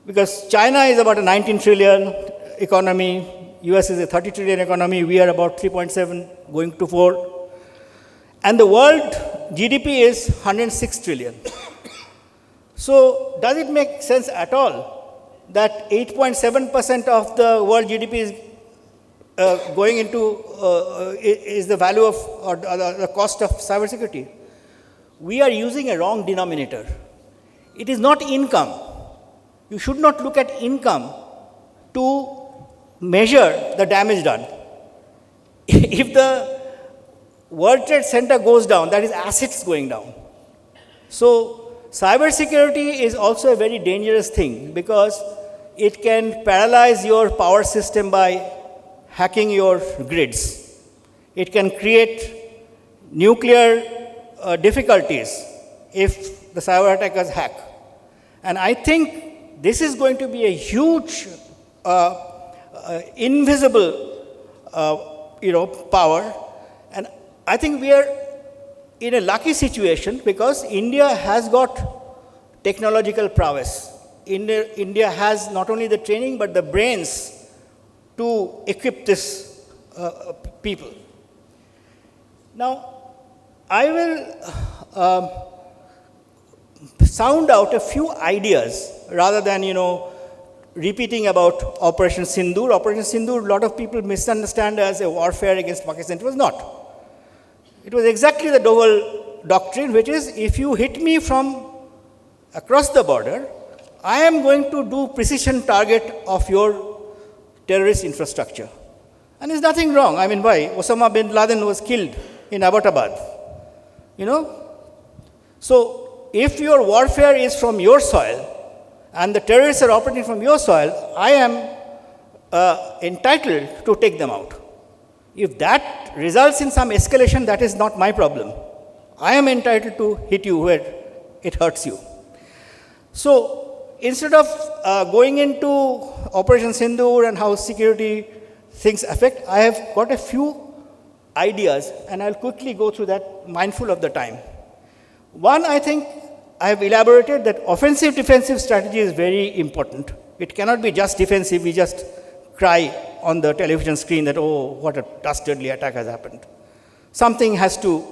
Because China is about a 19 trillion economy, US is a 30 trillion economy, we are about 3.7 going to 4. And the world GDP is 106 trillion. So does it make sense at all that 8.7% of the world GDP is going into is the value of or the cost of cybersecurity? We are using a wrong denominator. It is not income. You should not look at income to measure the damage done. If the World Trade Center goes down, that is assets going down. So cybersecurity is also a very dangerous thing because it can paralyze your power system by hacking your grids. It can create nuclear difficulties if the cyber attackers hack. And I think this is going to be a huge invisible power. And I think we are in a lucky situation because India has got technological prowess. India has not only the training but the brains to equip this people. Now, I will sound out a few ideas rather than, repeating about Operation Sindoor. Operation Sindoor, a lot of people misunderstand as a warfare against Pakistan. It was not. It was exactly the Doval doctrine, which is if you hit me from across the border, I am going to do precision target of your terrorist infrastructure. And there's nothing wrong. I mean, why? Osama bin Laden was killed in Abbottabad. So if your warfare is from your soil and the terrorists are operating from your soil, I am entitled to take them out. If that results in some escalation, that is not my problem. I am entitled to hit you where it hurts you. So instead of going into Operation Sindoor and how security things affect, I have got a few ideas, and I'll quickly go through that, mindful of the time. One, I think I have elaborated that offensive-defensive strategy is very important. It cannot be just defensive. We just cry on the television screen that, oh, what a dastardly attack has happened. Something has to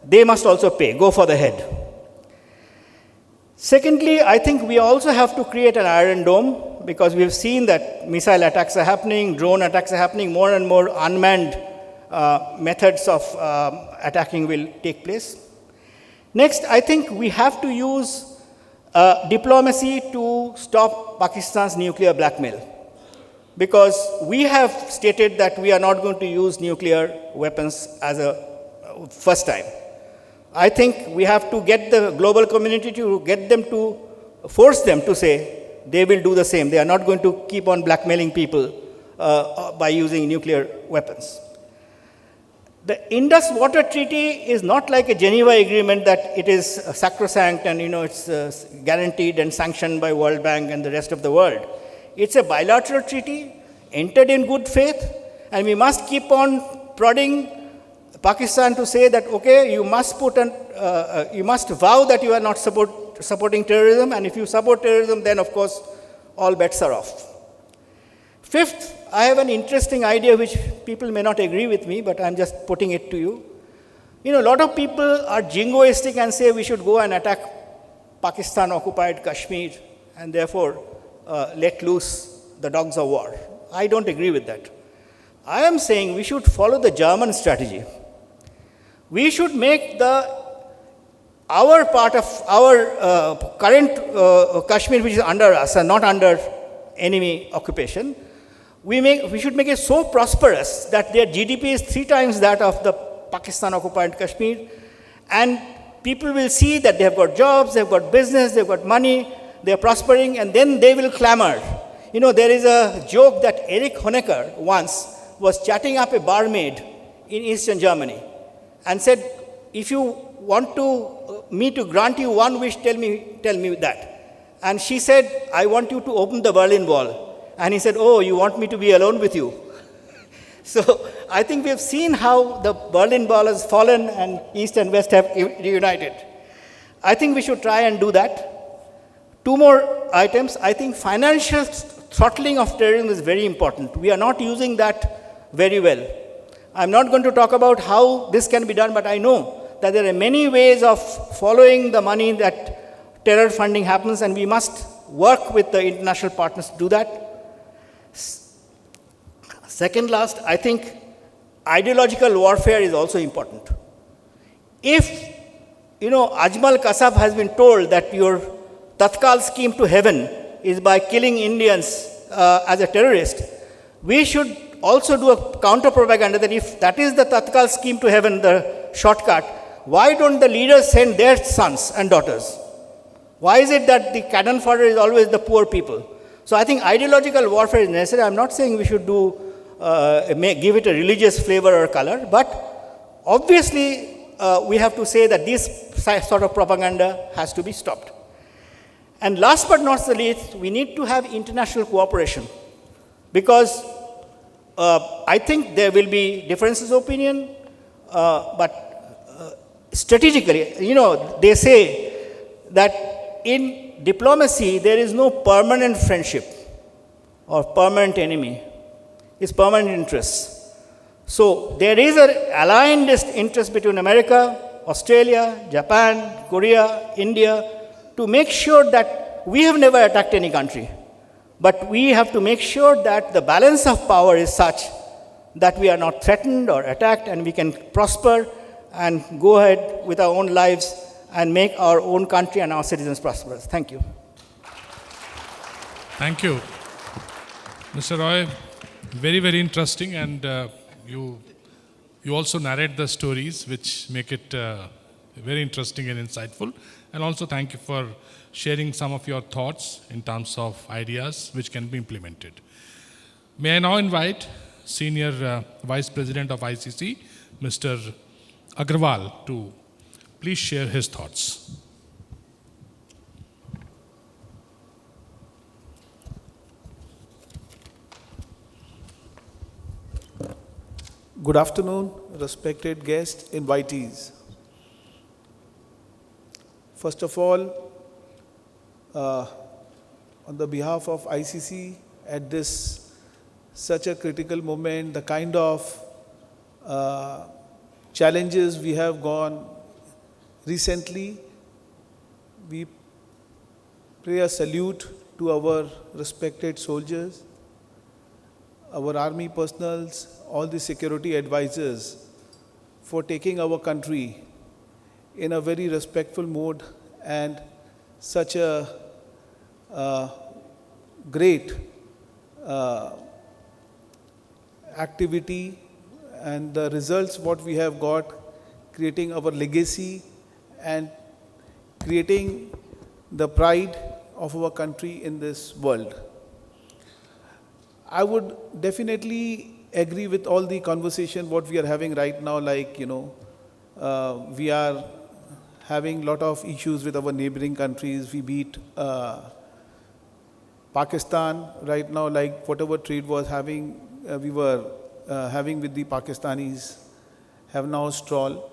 they must also pay, go for the head. Secondly, I think we also have to create an Iron Dome because we've seen that missile attacks are happening, drone attacks are happening, more and more unmanned methods of attacking will take place. Next, I think we have to use diplomacy to stop Pakistan's nuclear blackmail because we have stated that we are not going to use nuclear weapons as a first time. I think we have to get the global community to get them to force them to say they will do the same. They are not going to keep on blackmailing people by using nuclear weapons. The Indus Water Treaty is not like a Geneva Agreement that it is sacrosanct and it's guaranteed and sanctioned by World Bank and the rest of the world. It's a bilateral treaty entered in good faith, and we must keep on prodding Pakistan to say that, okay, you must you must vow that you are not supporting terrorism, and if you support terrorism, then of course all bets are off. Fifth, I have an interesting idea which people may not agree with me, but I'm just putting it to you. A lot of people are jingoistic and say we should go and attack Pakistan occupied Kashmir and therefore let loose the dogs of war. I don't agree with that. I am saying we should follow the German strategy. We should make our part of our current Kashmir, which is under us and not under enemy occupation, we should make it so prosperous that their GDP is 3 times that of the Pakistan occupied Kashmir, and people will see that they have got jobs, they've got business, they've got money, they're prospering, and then they will clamor. You know, there is a joke that Erich Honecker once was chatting up a barmaid in Eastern Germany and said, if you want me to grant you one wish, tell me that. And she said, I want you to open the Berlin Wall. And he said, oh, you want me to be alone with you? So I think we have seen how the Berlin Wall has fallen and East and West have reunited. I think we should try and do that. 2 more items. I think financial throttling of terrorism is very important. We are not using that very well. I'm not going to talk about how this can be done, but I know that there are many ways of following the money that terror funding happens, and we must work with the international partners to do that. Second last, I think ideological warfare is also important. If, Ajmal Kasab has been told that your Tatkal scheme to heaven is by killing Indians as a terrorist, we should also do a counter-propaganda that if that is the Tatkal scheme to heaven, the shortcut, why don't the leaders send their sons and daughters? Why is it that the cannon fodder is always the poor people? So I think ideological warfare is necessary. I'm not saying we should give it a religious flavor or color, but obviously we have to say that this sort of propaganda has to be stopped. And last but not the least, we need to have international cooperation, because I think there will be differences of opinion, but strategically, they say that in diplomacy there is no permanent friendship or permanent enemy. It's permanent interests. So there is an aligned interest between America, Australia, Japan, Korea, India, to make sure that we have never attacked any country. But we have to make sure that the balance of power is such that we are not threatened or attacked, and we can prosper and go ahead with our own lives and make our own country and our citizens prosperous. Thank you. Thank you. Mr. Roy, very, very interesting, and you also narrate the stories which make it very interesting and insightful. And also thank you for sharing some of your thoughts in terms of ideas which can be implemented. May I now invite Senior Vice President of ICC, Mr. Agarwal, to please share his thoughts. Good afternoon, respected guests, invitees. First of all, on the behalf of ICC, at this such a critical moment, the kind of challenges we have gone recently, we pay a salute to our respected soldiers, our army personals, all the security advisors, for taking our country in a very respectful mode and such a great activity, and the results what we have got, creating our legacy and creating the pride of our country in this world. I would definitely agree with all the conversation what we are having right now, like, we are having a lot of issues with our neighboring countries. We beat Pakistan right now, like whatever trade was having, we were having with the Pakistanis have now stalled.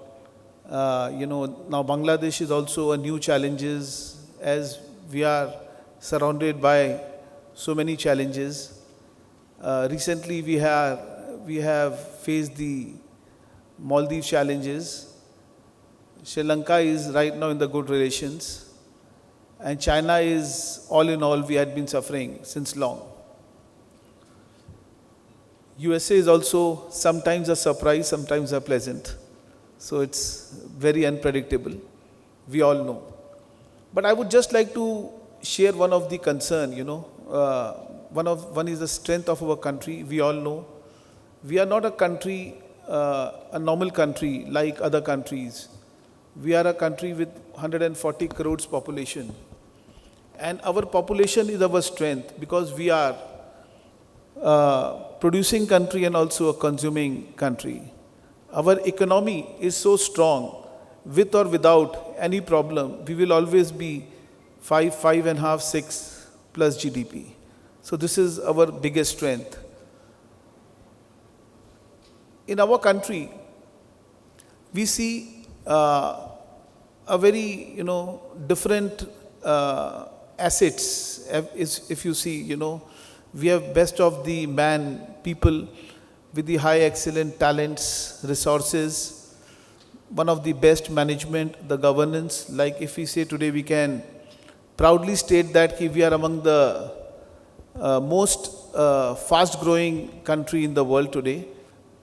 Now Bangladesh is also a new challenges, as we are surrounded by so many challenges. Recently we have faced the Maldives challenges. Sri Lanka is right now in the good relations. And China is, all in all, we had been suffering since long. USA is also sometimes a surprise, sometimes a pleasant. So it's very unpredictable. We all know. But I would just like to share one of the concern, one is the strength of our country. We all know we are not a country, a normal country like other countries. We are a country with 140 crores population. And our population is our strength because we are producing country and also a consuming country. Our economy is so strong, with or without any problem, we will always be 5.5, 6 plus GDP. So this is our biggest strength. In our country, we see a very, different assets. If you see, we have best of the man, people with the high excellent talents, resources, one of the best management, the governance. Like if we say today, we can proudly state that we are among the most fast growing country in the world today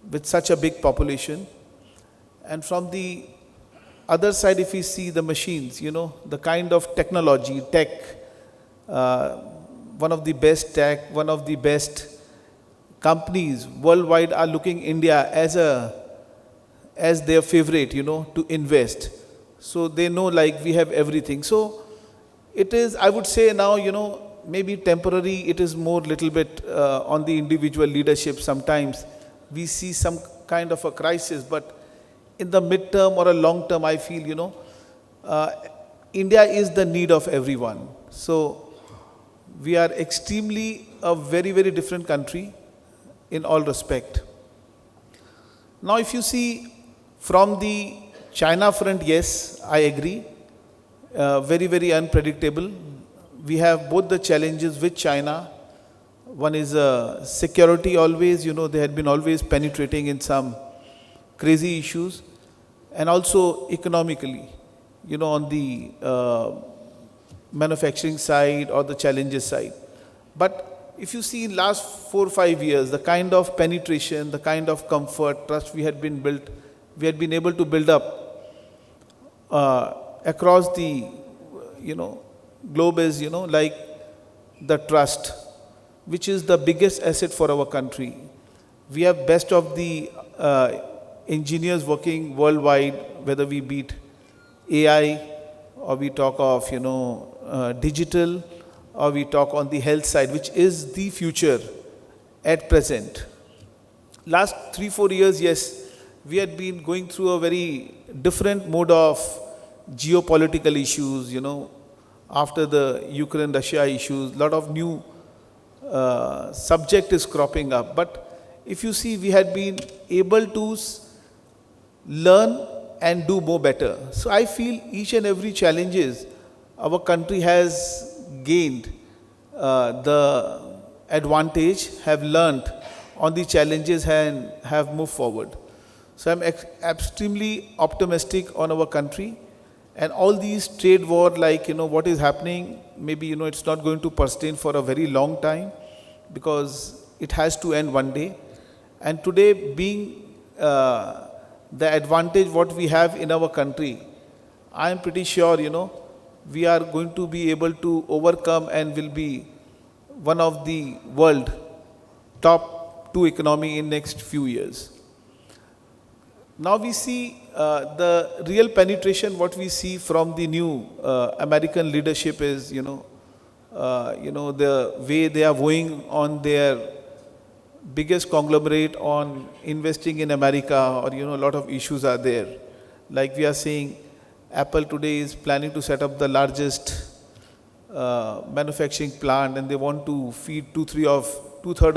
with such a big population. And from the other side, if we see the machines, the kind of technology, tech, one of the best tech, one of the best companies worldwide are looking India as their favorite, to invest. So they know like we have everything. So it is, I would say now, maybe temporary, it is more little bit on the individual leadership. Sometimes we see some kind of a crisis, but in the midterm or a long term, I feel, India is the need of everyone. So we are extremely a very, very different country in all respect. Now, if you see from the China front, yes, I agree. Very, very unpredictable. We have both the challenges with China. One is security always, they had been always penetrating in some crazy issues. And also economically, on the manufacturing side or the challenges side. But if you see in last 4 or 5 years, the kind of penetration, the kind of comfort, trust we had been able to build up across the, globe is, like the trust, which is the biggest asset for our country. We have best of the engineers working worldwide, whether we beat AI or we talk of, digital, or we talk on the health side, which is the future at present. Last 3-4 years, yes, we had been going through a very different mode of geopolitical issues, after the Ukraine-Russia issues, a lot of new subject is cropping up. But if you see, we had been able to learn and do more better. So I feel each and every challenges our country has gained the advantage, have learned on the challenges and have moved forward. So I'm extremely optimistic on our country. And all these trade war, like, what is happening, maybe, it's not going to persist for a very long time because it has to end one day. And today being the advantage what we have in our country, I am pretty sure, we are going to be able to overcome and will be one of the world top 2 economy in next few years. Now we see the real penetration, what we see from the new American leadership is, the way they are going on their biggest conglomerate on investing in America, or, a lot of issues are there. Like we are seeing, Apple today is planning to set up the largest manufacturing plant, and they want to feed 2/3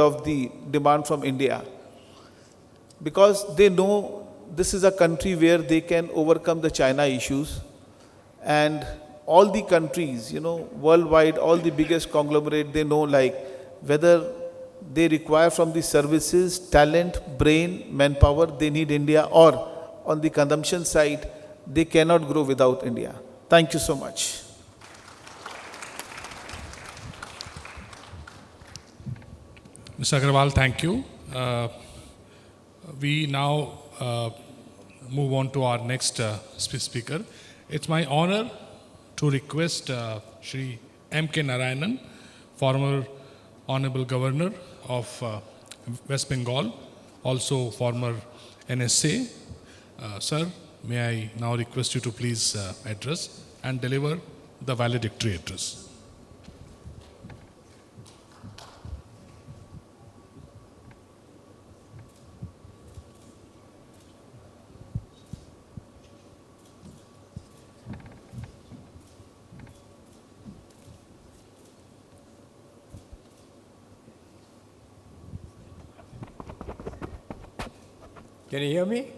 of the demand from India. Because they know this is a country where they can overcome the China issues, and all the countries, worldwide, all the biggest conglomerate, they know like whether they require from the services, talent, brain, manpower, they need India, or on the consumption side, they cannot grow without India. Thank you so much. Mr. Agarwal, thank you. We now move on to our next speaker. It's my honor to request Shri M.K. Narayanan, former Honorable Governor of West Bengal, also former NSA. Sir, may I now request you to please address and deliver the valedictory address. Can you hear me?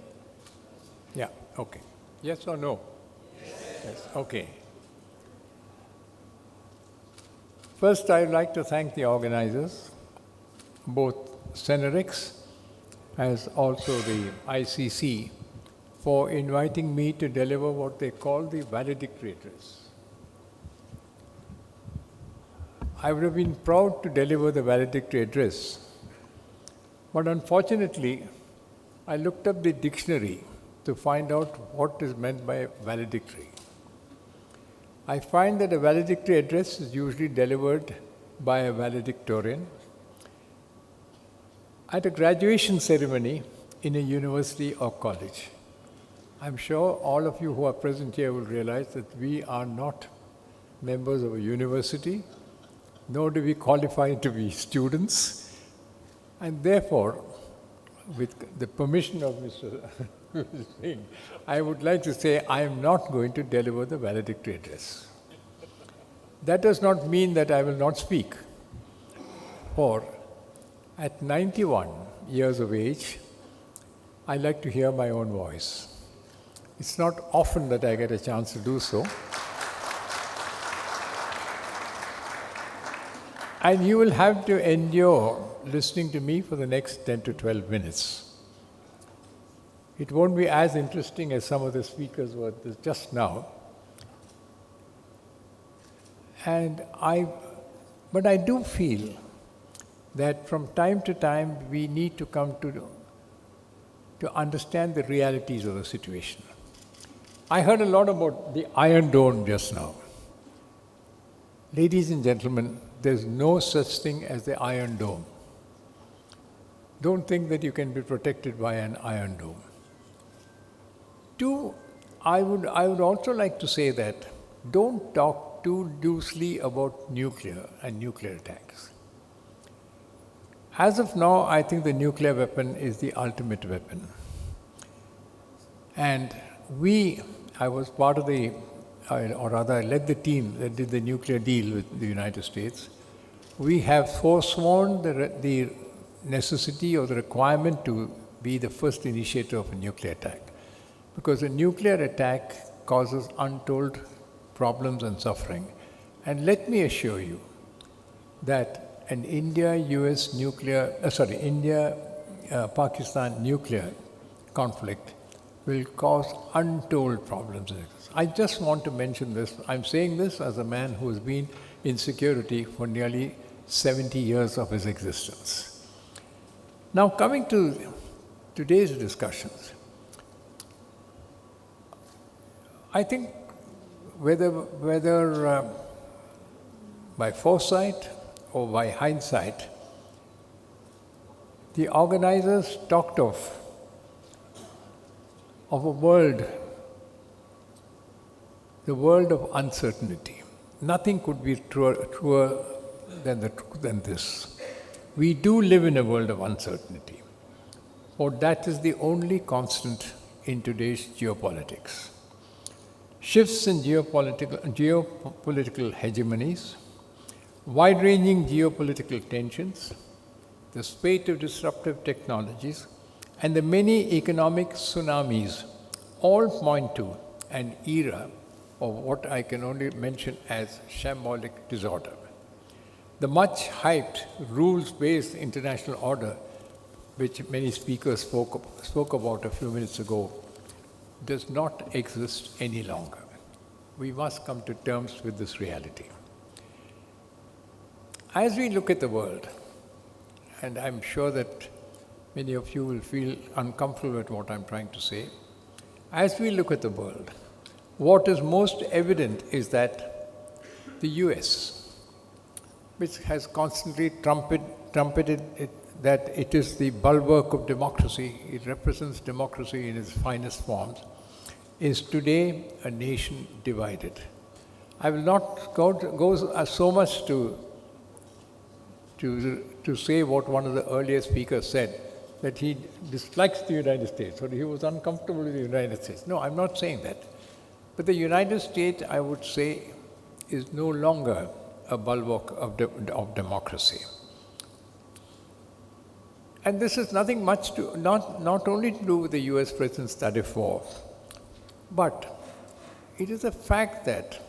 Yeah, okay. Yes or no? Yes, okay. First, I would like to thank the organizers, both Senerix as also the ICC, for inviting me to deliver what they call the valedictory address. I would have been proud to deliver the valedictory address, but unfortunately, I looked up the dictionary to find out what is meant by valedictory. I find that a valedictory address is usually delivered by a valedictorian at a graduation ceremony in a university or college. I'm sure all of you who are present here will realize that we are not members of a university, nor do we qualify to be students, and therefore, with the permission of Mr. Singh, I would like to say I am not going to deliver the valedictory address. That does not mean that I will not speak. For at 91 years of age, I like to hear my own voice. It's not often that I get a chance to do so. And you will have to endure listening to me for the next 10 to 12 minutes. It won't be as interesting as some of the speakers were just now. But I do feel that from time to time we need to come to understand the realities of the situation. I heard a lot about the Iron Dome just now. Ladies and gentlemen, there's no such thing as the Iron Dome. Don't think that you can be protected by an Iron Dome. Two, I would also like to say that don't talk too loosely about nuclear and nuclear attacks. As of now, I think the nuclear weapon is the ultimate weapon. And I was part of or rather I led the team that did the nuclear deal with the United States. We have forsworn the necessity or the requirement to be the first initiator of a nuclear attack. Because a nuclear attack causes untold problems and suffering. And let me assure you that an India-Pakistan nuclear conflict will cause untold problems. I just want to mention this. I'm saying this as a man who has been in security for nearly 70 years of his existence. Now, coming to today's discussions, I think whether by foresight or by hindsight, the organizers talked of a world, the world of uncertainty. Nothing could be truer than this. We do live in a world of uncertainty, for that is the only constant in today's geopolitics. Shifts in geopolitical hegemonies, wide-ranging geopolitical tensions, the spate of disruptive technologies, and the many economic tsunamis all point to an era of what I can only mention as shambolic disorder. The much-hyped rules-based international order, which many speakers spoke about a few minutes ago, does not exist any longer. We must come to terms with this reality. As we look at the world, and I'm sure that many of you will feel uncomfortable at what I'm trying to say. As we look at the world, what is most evident is that the US, which has constantly trumpeted that it is the bulwark of democracy, it represents democracy in its finest forms, is today a nation divided. I will not go so much to say what one of the earlier speakers said, that he dislikes the United States or he was uncomfortable with the United States. No, I'm not saying that. But the United States, I would say, is no longer a bulwark of democracy. And this is nothing much to, not only to do with the US presence '34, but it is a fact that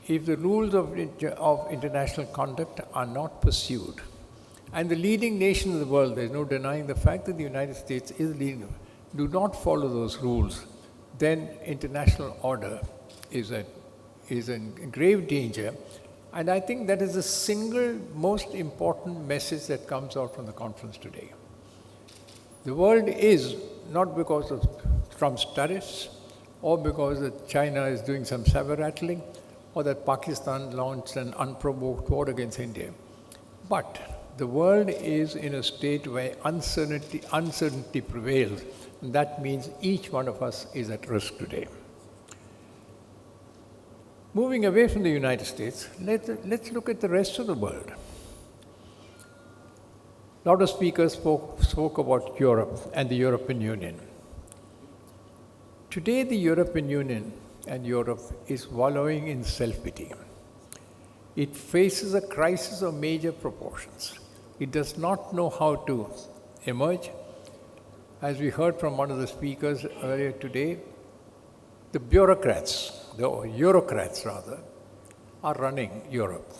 if the rules of international conduct are not pursued, and the leading nation in the world, there's no denying the fact that the United States is leading, do not follow those rules, then international order is in grave danger. And I think that is the single most important message that comes out from the conference today. The world is, not because of Trump's tariffs, or because that China is doing some saber rattling, or that Pakistan launched an unprovoked war against India, but the world is in a state where uncertainty prevails, and that means each one of us is at risk today. Moving away from the United States, let's look at the rest of the world. A lot of speakers spoke about Europe and the European Union. Today, the European Union and Europe is wallowing in self-pity. It faces a crisis of major proportions. It does not know how to emerge. As we heard from one of the speakers earlier today, the bureaucrats, the Eurocrats rather, are running Europe.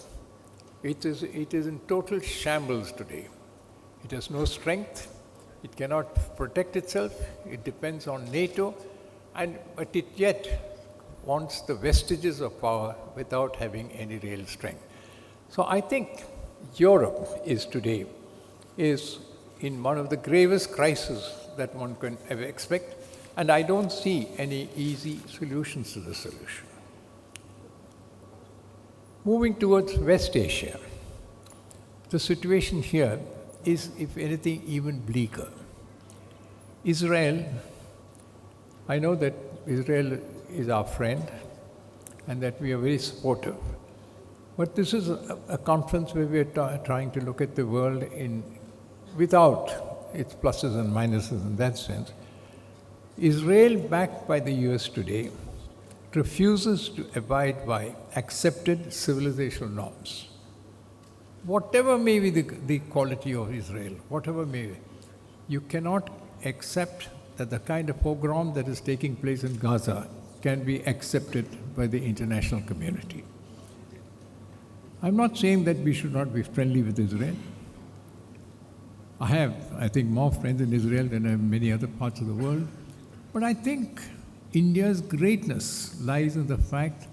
It is in total shambles today. It has no strength. It cannot protect itself. It depends on NATO, but it yet wants the vestiges of power without having any real strength. So I think Europe is today in one of the gravest crises that one can ever expect, and I don't see any easy solutions to the solution. Moving towards West Asia, the situation here is, if anything, even bleaker. Israel, I know that Israel is our friend and that we are very supportive. But this is a conference where we are trying to look at the world without its pluses and minuses in that sense. Israel, backed by the US today, refuses to abide by accepted civilizational norms. Whatever may be the quality of Israel, whatever may be, you cannot accept that the kind of pogrom that is taking place in Gaza can be accepted by the international community. I'm not saying that we should not be friendly with Israel. I think, more friends in Israel than I have in many other parts of the world. But I think India's greatness lies in the fact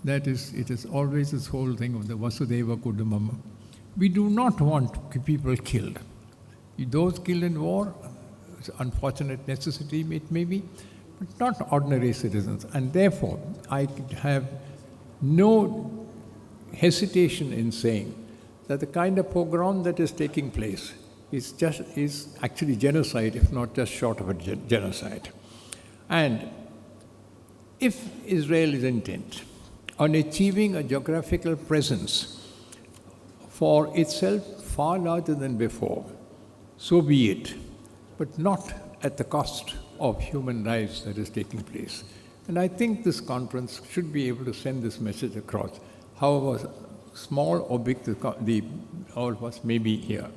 that it is always this whole thing of the Vasudeva Kudambam. We do not want people killed. Those killed in war, it's an unfortunate necessity, it may be, but not ordinary citizens. And therefore, I have no hesitation in saying that the kind of pogrom that is taking place is actually genocide, if not just short of a genocide. And if Israel is intent on achieving a geographical presence for itself far larger than before, so be it, but not at the cost of human lives that is taking place. And I think this conference should be able to send this message across, however small or big all of us may be here.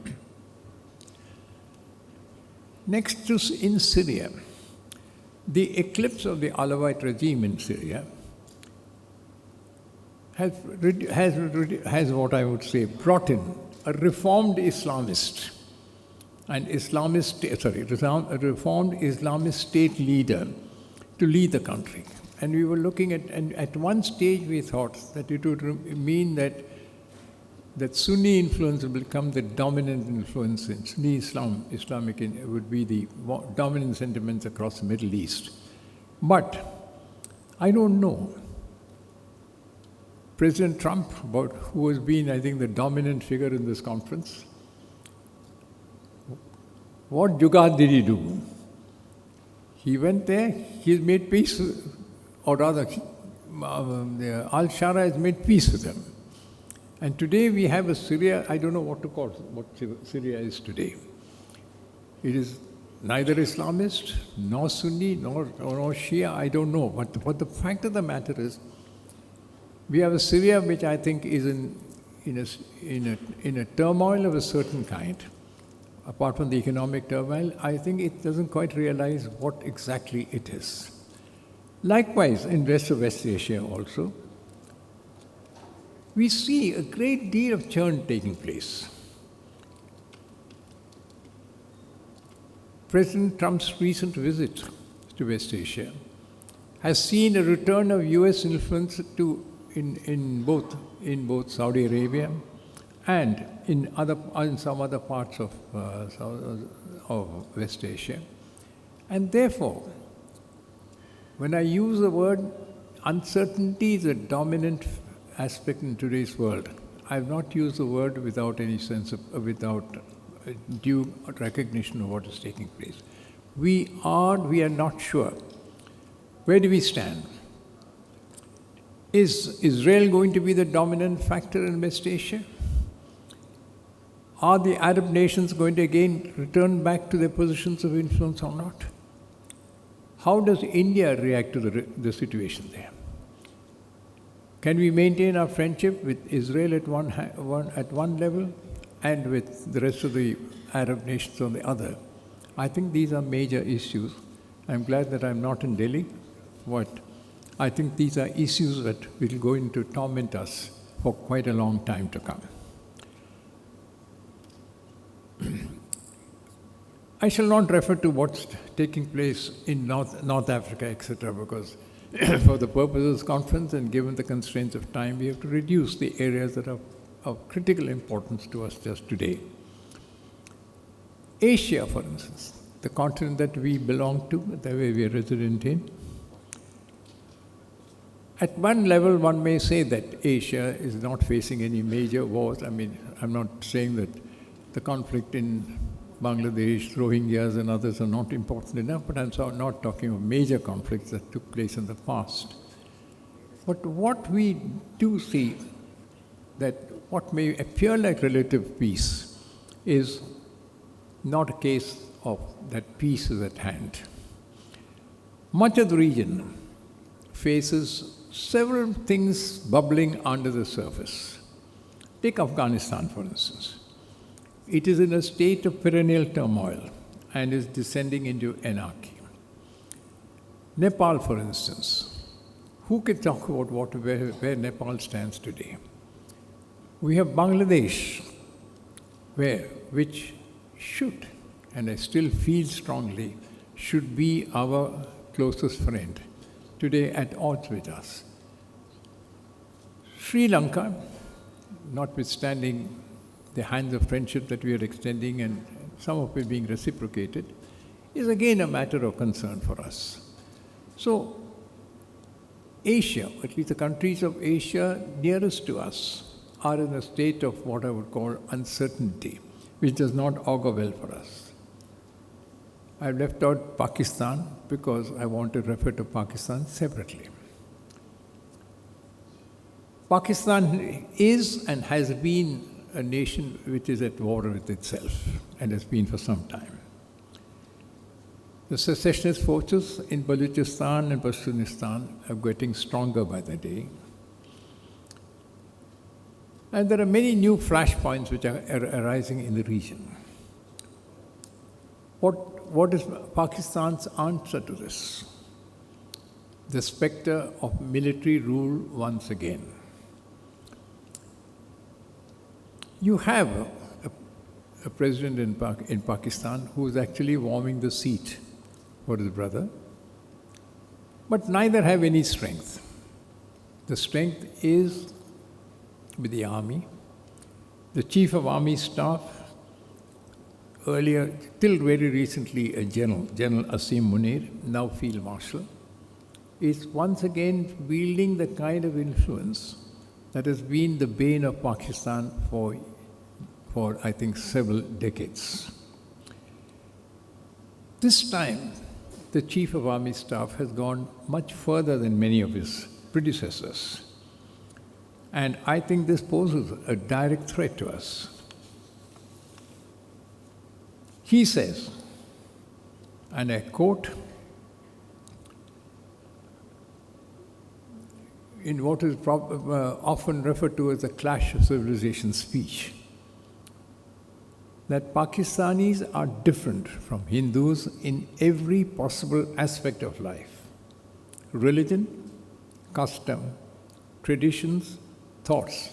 Next, in Syria, the eclipse of the Alawite regime in Syria has what I would say brought in a reformed Islamist, a reformed Islamist state leader to lead the country. And we were looking at one stage we thought that it would mean that that Sunni influence will become the dominant influence in Sunni Islamic would be the dominant sentiments across the Middle East. But I don't know. President Trump, who has been, I think, the dominant figure in this conference, what jugaad did he do? He went there, he made peace, or rather, Al-Shara has made peace with them. And today we have a Syria, I don't know what to call it, what Syria is today. It is neither Islamist, nor Sunni, nor Shia, I don't know. But the fact of the matter is, we have a Syria which I think is in a turmoil of a certain kind. Apart from the economic turmoil, I think it doesn't quite realize what exactly it is. Likewise, in rest of West Asia also, we see a great deal of churn taking place. President Trump's recent visit to West Asia has seen a return of US influence in both Saudi Arabia and in some other parts of West Asia. And therefore, when I use the word uncertainty is a dominant aspect in today's world, I have not used the word without any sense of, without due recognition of what is taking place. We are not sure. Where do we stand? Is Israel going to be the dominant factor in West Asia? Are the Arab nations going to again return back to their positions of influence or not? How does India react to the situation there? Can we maintain our friendship with Israel at one level and with the rest of the Arab nations on the other? I think these are major issues. I'm glad that I'm not in Delhi, but I think these are issues that will go into torment us for quite a long time to come. I shall not refer to what's taking place in North Africa, etc., because for the purpose of this conference and given the constraints of time, we have to reduce the areas that are of critical importance to us just today. Asia, for instance, the continent that we belong to, the way we are resident in, at one level, one may say that Asia is not facing any major wars. I mean, I'm not saying that the conflict in Bangladesh, Rohingyas and others are not important enough, but I'm not talking of major conflicts that took place in the past. But what we do see, that what may appear like relative peace is not a case of that peace is at hand. Much of the region faces several things bubbling under the surface. Take Afghanistan, for instance. It is in a state of perennial turmoil and is descending into anarchy. Nepal, for instance. Who can talk about where Nepal stands today? We have Bangladesh, which should, and I still feel strongly, should be our closest friend, today at odds with us. Sri Lanka, notwithstanding the hands of friendship that we are extending and some of it being reciprocated, is again a matter of concern for us. So Asia, at least the countries of Asia nearest to us, are in a state of what I would call uncertainty, which does not augur well for us. I've left out Pakistan because I want to refer to Pakistan separately. Pakistan is and has been a nation which is at war with itself and has been for some time. The secessionist forces in Balochistan and Pashtunistan are getting stronger by the day. And there are many new flashpoints which are arising in the region. What is Pakistan's answer to this? The specter of military rule once again. You have a president in Pakistan who is actually warming the seat for his brother, but neither have any strength. The strength is with the army, the Chief of Army Staff, earlier, till very recently, a General Asim Munir, now Field Marshal, is once again wielding the kind of influence that has been the bane of Pakistan for I think, several decades. This time, the Chief of Army Staff has gone much further than many of his predecessors. And I think this poses a direct threat to us. He says, and I quote, in what is often referred to as the clash of civilization speech, that Pakistanis are different from Hindus in every possible aspect of life: religion, custom, traditions, thoughts,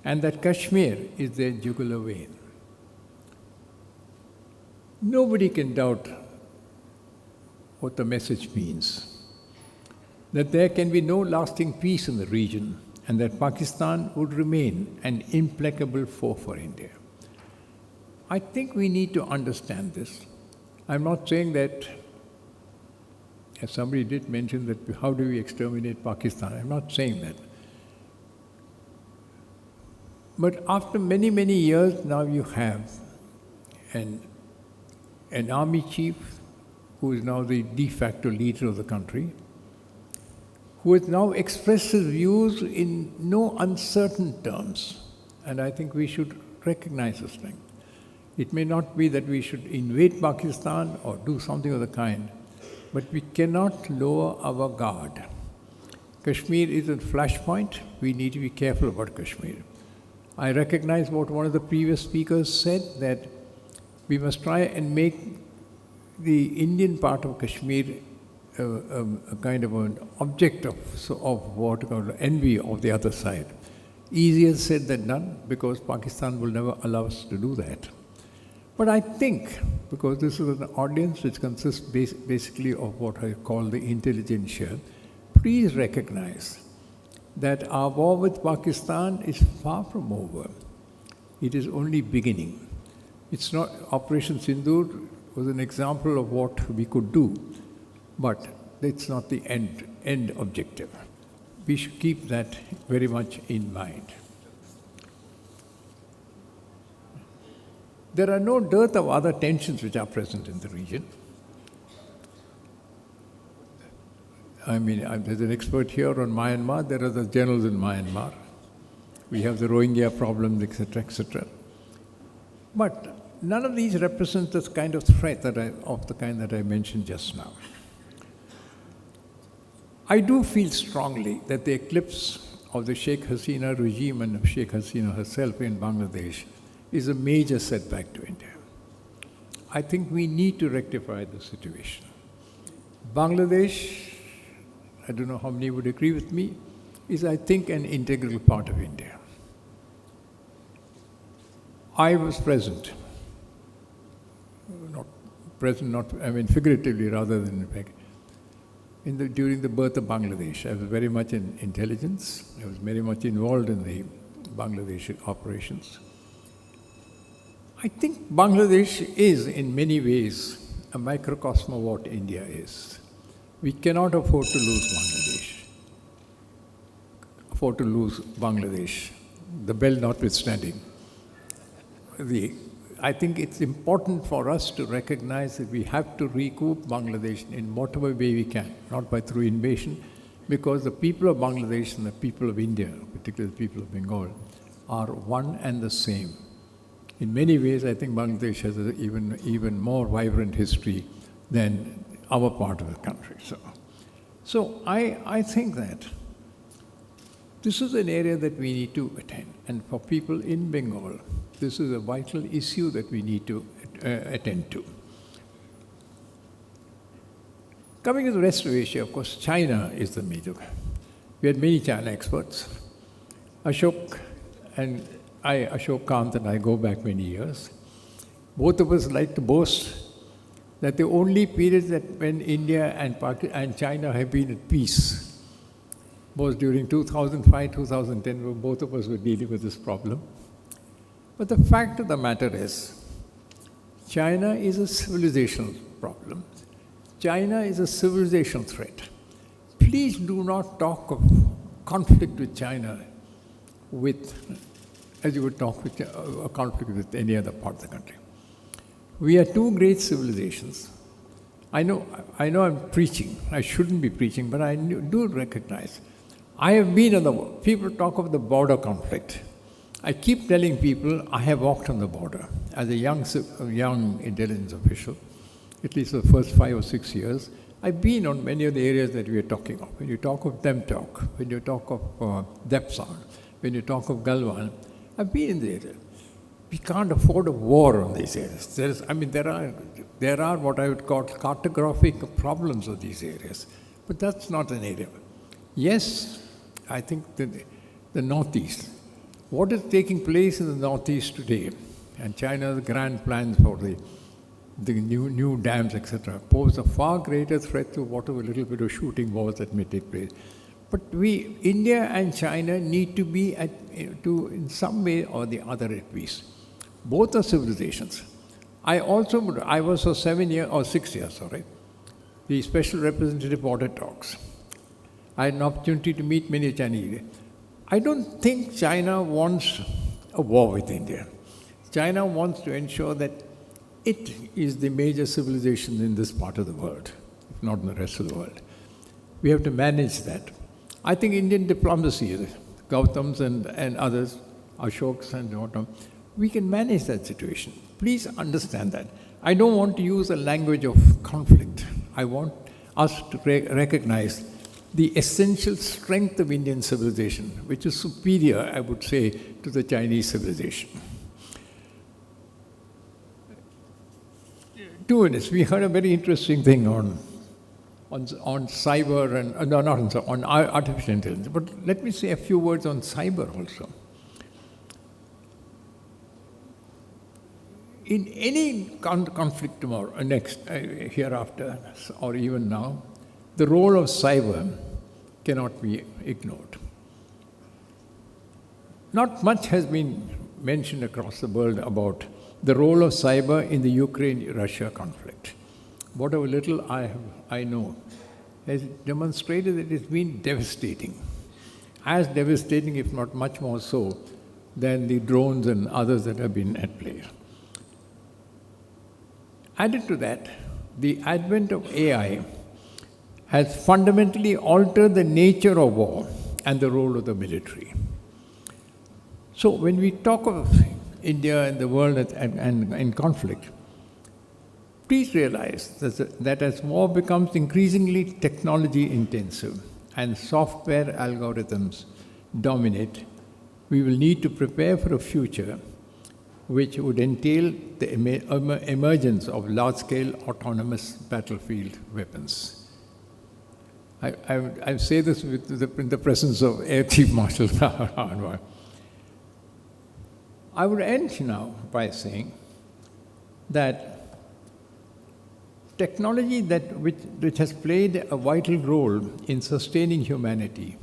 and that Kashmir is their jugular vein. Nobody can doubt what the message means, that there can be no lasting peace in the region and that Pakistan would remain an implacable foe for India. I think we need to understand this. I'm not saying that, as somebody did mention, that how do we exterminate Pakistan? I'm not saying that. But after many, many years, now you have an army chief who is now the de facto leader of the country, who has now expressed his views in no uncertain terms. And I think we should recognize this thing. It may not be that we should invade Pakistan or do something of the kind, but we cannot lower our guard. Kashmir is a flashpoint. We need to be careful about Kashmir. I recognize what one of the previous speakers said, that we must try and make the Indian part of Kashmir a kind of an object of what called envy of the other side. Easier said than done, because Pakistan will never allow us to do that. But I think, because this is an audience which consists basically of what I call the intelligentsia, please recognize that our war with Pakistan is far from over. It is only beginning. It's not, Operation Sindoor was an example of what we could do, but it's not the end objective. We should keep that very much in mind. There are no dearth of other tensions which are present in the region. I mean, there's an expert here on Myanmar. There are the generals in Myanmar. We have the Rohingya problems, etc., etc. But none of these represent this kind of threat of the kind that I mentioned just now. I do feel strongly that the eclipse of the Sheikh Hasina regime and of Sheikh Hasina herself in Bangladesh is a major setback to India. I think we need to rectify the situation. Bangladesh, I don't know how many would agree with me, is, I think, an integral part of India. I was present. Figuratively rather than in fact, during the birth of Bangladesh. I was very much in intelligence. I was very much involved in the Bangladesh operations. I think Bangladesh is, in many ways, a microcosm of what India is. We cannot afford to lose Bangladesh, the bell notwithstanding. I think it's important for us to recognize that we have to recoup Bangladesh in whatever way we can, not by through invasion, because the people of Bangladesh and the people of India, particularly the people of Bengal, are one and the same. In many ways, I think Bangladesh has an even more vibrant history than our part of the country. So I think that this is an area that we need to attend. And for people in Bengal, this is a vital issue that we need to attend to. Coming to the rest of Asia, of course, China is the major. We had many China experts. Ashok Kant and I go back many years. Both of us like to boast that the only period that when India and China have been at peace was during 2005, 2010, when both of us were dealing with this problem. But the fact of the matter is, China is a civilizational problem. China is a civilizational threat. Please do not talk of conflict with China as you would talk with a conflict with any other part of the country. We are two great civilizations. I know I'm preaching. I shouldn't be preaching, but I do recognize. I have been on the, people talk of the border conflict. I keep telling people I have walked on the border as a young intelligence official, at least for the first 5 or 6 years. I've been on many of the areas that we are talking of. When you talk of Demtok, when you talk of Depsang, when you talk of Galwan, I've been in the area. We can't afford a war on these areas. There are what I would call cartographic problems of these areas, but that's not an area. Yes, I think the Northeast, what is taking place in the Northeast today, and China's grand plans for the new dams, etc., pose a far greater threat to whatever little bit of shooting wars that may take place. But India and China need to be in some way or the other at peace. Both are civilizations. I was for 6 years, the special representative border talks. I had an opportunity to meet many Chinese. I don't think China wants a war with India. China wants to ensure that it is the major civilization in this part of the world, if not in the rest of the world. We have to manage that. I think Indian diplomacy, Gautams and others, Ashoks and whatnot, we can manage that situation. Please understand that. I don't want to use a language of conflict. I want us to recognize the essential strength of Indian civilization, which is superior, I would say, to the Chinese civilization. 2 minutes. We heard a very interesting thing on cyber and on artificial intelligence. But let me say a few words on cyber also. In any conflict tomorrow, hereafter, or even now, the role of cyber cannot be ignored. Not much has been mentioned across the world about the role of cyber in the Ukraine-Russia conflict. Whatever little I know has demonstrated that it's been devastating. As devastating, if not much more so, than the drones and others that have been at play. Added to that, the advent of AI has fundamentally altered the nature of war and the role of the military. So when we talk of India and the world and conflict, please realize that as war becomes increasingly technology intensive and software algorithms dominate, we will need to prepare for a future which would entail the emergence of large-scale autonomous battlefield weapons. I say this in the presence of Air Chief Marshal Anwar. I would end now by saying that technology which has played a vital role in sustaining humanity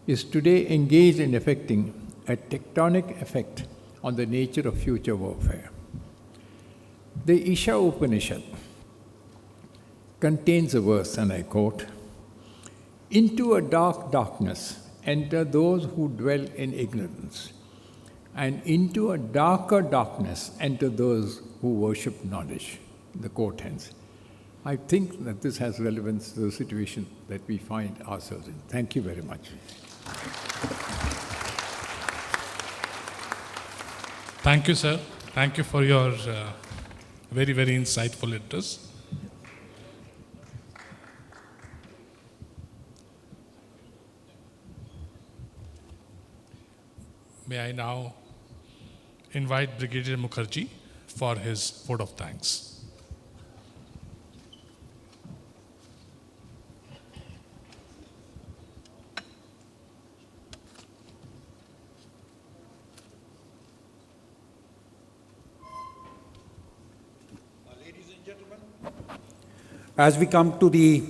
is today engaged in effecting a tectonic effect on the nature of future warfare. The Isha Upanishad contains a verse, and I quote, "Into a dark darkness enter those who dwell in ignorance, and into a darker darkness enter those who worship knowledge." The quote ends. I think that this has relevance to the situation that we find ourselves in. Thank you very much. Thank you, sir. Thank you for your very, very insightful address. May I now invite Brigadier Mukherjee for his vote of thanks. As we come to the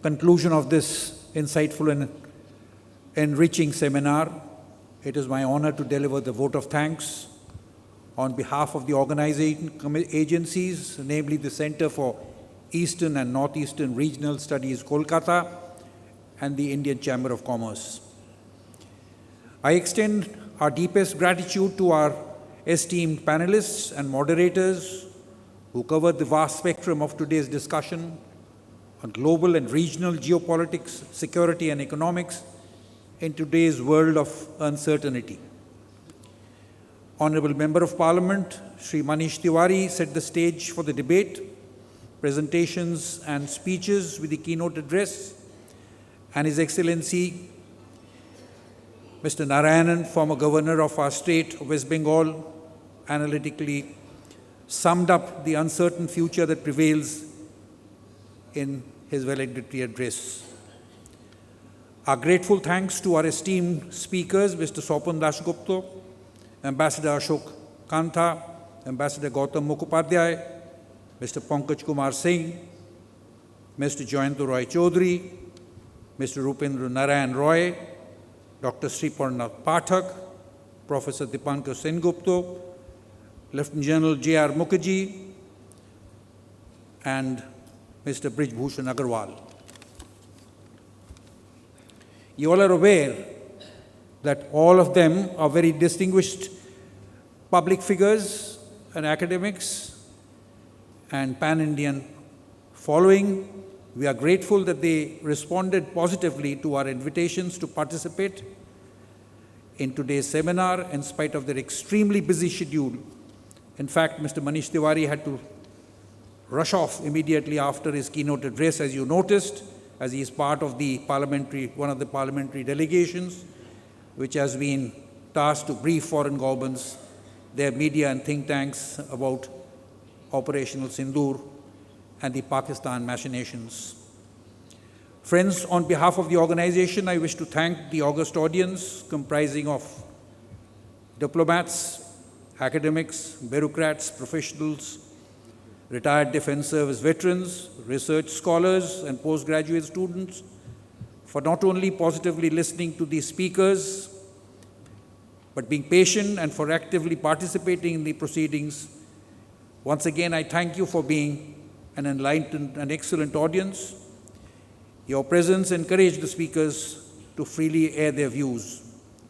conclusion of this insightful and enriching seminar, it is my honor to deliver the vote of thanks on behalf of the organizing agencies, namely the Center for Eastern and Northeastern Regional Studies, Kolkata, and the Indian Chamber of Commerce. I extend our deepest gratitude to our esteemed panelists and moderators who covered the vast spectrum of today's discussion on global and regional geopolitics, security, and economics in today's world of uncertainty. Honorable Member of Parliament, Shri Manish Tiwari, set the stage for the debate, presentations, and speeches with the keynote address, and His Excellency Mr. Narayanan, former governor of our state of West Bengal, analytically summed up the uncertain future that prevails in his valedictory address. Our grateful thanks to our esteemed speakers, Mr. Sopan Dasgupta, Ambassador Ashok Kantha, Ambassador Gautam Mukhopadhyay, Mr. Pankaj Kumar Singh, Mr. Jayanto Roy Chaudhary, Mr. Rupendra Narayan Roy, Dr. Sriparnath Pathak, Professor Dipankar Sengupta, Lieutenant General J.R. Mukherjee, and Mr. Brij Bhushan Agarwal. You all are aware that all of them are very distinguished public figures and academics and pan-Indian following. We are grateful that they responded positively to our invitations to participate in today's seminar in spite of their extremely busy schedule. In fact, Mr. Manish Tiwari had to rush off immediately after his keynote address, as you noticed, as he is part of the one of the parliamentary delegations, which has been tasked to brief foreign governments, their media and think tanks about Operational Sindoor and the Pakistan machinations. Friends, on behalf of the organization, I wish to thank the august audience comprising of diplomats, academics, bureaucrats, professionals, retired defense service veterans, research scholars, and postgraduate students for not only positively listening to the speakers, but being patient and for actively participating in the proceedings. Once again, I thank you for being an enlightened and excellent audience. Your presence encouraged the speakers to freely air their views.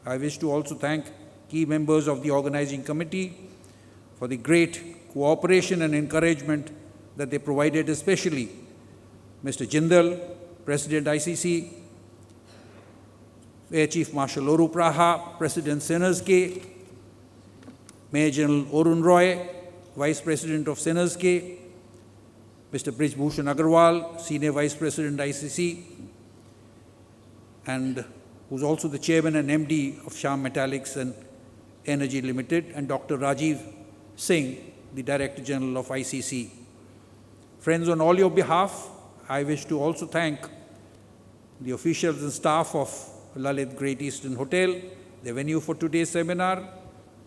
I wish to also thank key members of the organizing committee for the great cooperation and encouragement that they provided, especially Mr. Jindal, President ICC, Air Chief Marshal Orup Raha, President Sinners-K, Major General Arun Roy, Vice President of Sinners-K, Mr. Brij Bhushan Agarwal, Senior Vice President ICC, and who's also the Chairman and MD of Sham Metallics and Energy Limited, and Dr. Rajiv Singh, the Director General of ICC. Friends, on all your behalf, I wish to also thank the officials and staff of Lalit Great Eastern Hotel, the venue for today's seminar,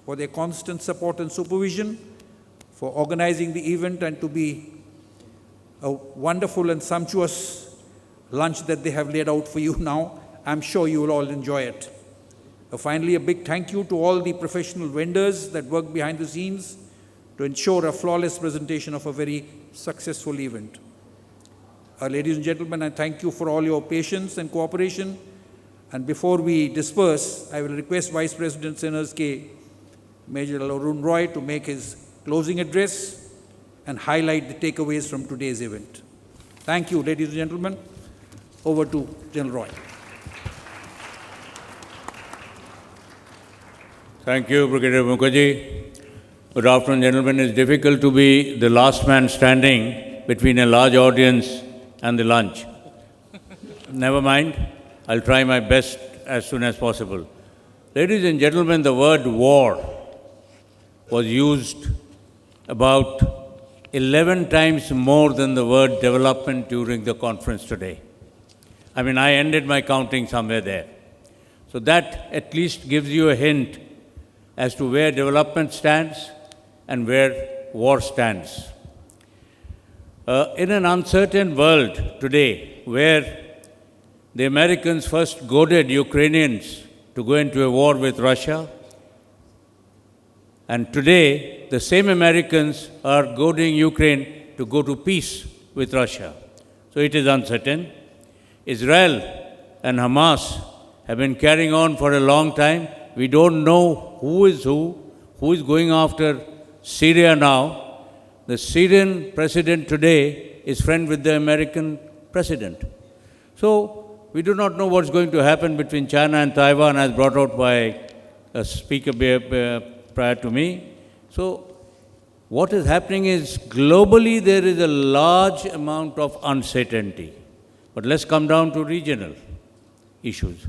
for their constant support and supervision, for organizing the event and to be a wonderful and sumptuous lunch that they have laid out for you now. I'm sure you will all enjoy it. Finally, a big thank you to all the professional vendors that work behind the scenes to ensure a flawless presentation of a very successful event. Ladies and gentlemen, I thank you for all your patience and cooperation. And before we disperse, I will request Vice President Sinners-K, Major Arun Roy, to make his closing address and highlight the takeaways from today's event. Thank you, ladies and gentlemen. Over to General Roy. Thank you, Brigadier Mukherjee. Good afternoon, gentlemen. It's difficult to be the last man standing between a large audience and the lunch. Never mind. I'll try my best as soon as possible. Ladies and gentlemen, the word war was used about 11 times more than the word development during the conference today. I mean, I ended my counting somewhere there. So that at least gives you a hint as to where development stands and where war stands. In an uncertain world today, where the Americans first goaded Ukrainians to go into a war with Russia, And today, the same Americans are goading Ukraine to go to peace with Russia. So it is uncertain. Israel and Hamas have been carrying on for a long time. We don't know who is going after Syria now. The Syrian president today is friend with the American president. So we do not know what's going to happen between China and Taiwan, as brought out by a speaker prior to me. So what is happening is globally there is a large amount of uncertainty. But let's come down to regional issues.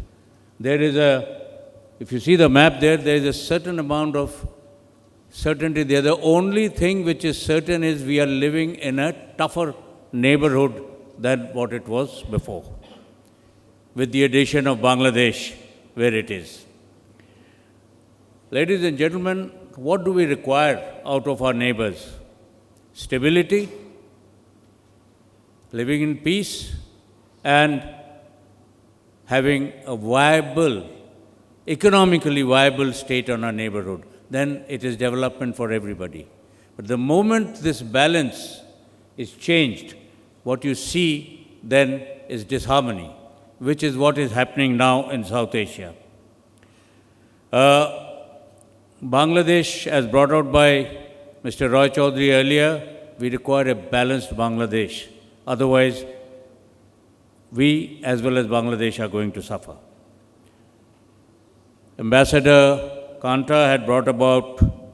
There is if you see the map there is a certain amount of certainty there. The only thing which is certain is we are living in a tougher neighborhood than what it was before, with the addition of Bangladesh where it is. Ladies and gentlemen, what do we require out of our neighbors? Stability, living in peace, and having a viable, economically viable state on our neighborhood. Then it is development for everybody. But the moment this balance is changed, what you see then is disharmony, which is what is happening now in South Asia. Bangladesh, as brought out by Mr. Roy Chaudhary earlier, we require a balanced Bangladesh. Otherwise, we as well as Bangladesh are going to suffer. Ambassador Kanta had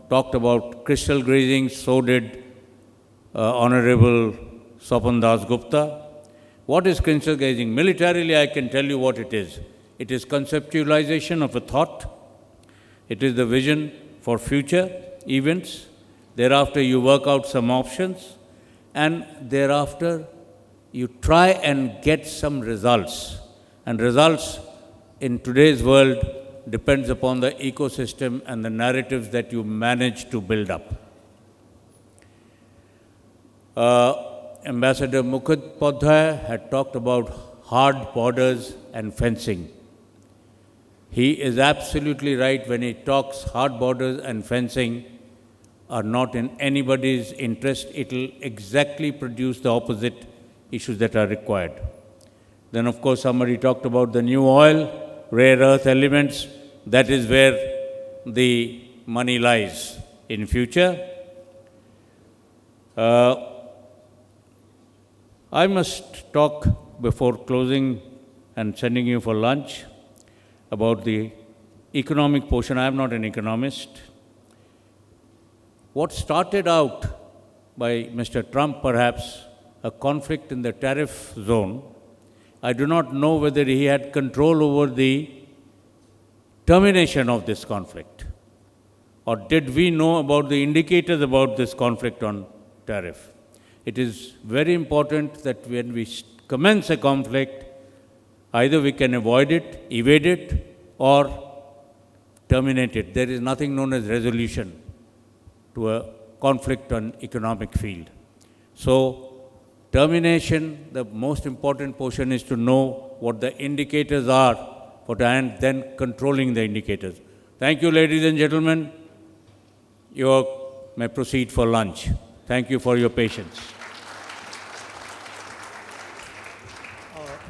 talked about crystal grazing, so did Honorable Sopan Das Gupta. What is crystal gazing? Militarily, I can tell you what it is. It is conceptualization of a thought. It is the vision for future events. Thereafter, you work out some options. And thereafter, you try and get some results. And results in today's world depends upon the ecosystem and the narratives that you manage to build up. Ambassador Mukhopadhyay had talked about hard borders and fencing. He is absolutely right when he talks hard borders and fencing are not in anybody's interest. It will exactly produce the opposite issues that are required. Then, of course, somebody talked about the new oil, rare earth elements. That is where the money lies in future. I must talk before closing and sending you for lunch about the economic portion. I am not an economist. What started out by Mr. Trump, perhaps, a conflict in the tariff zone, I do not know whether he had control over the termination of this conflict, or did we know about the indicators about this conflict on tariff. It is very important that when we commence a conflict, either we can avoid it, evade it, or terminate it. There is nothing known as resolution to a conflict on economic field. So, termination, the most important portion is to know what the indicators are, and then controlling the indicators. Thank you, ladies and gentlemen. You may proceed for lunch. Thank you for your patience.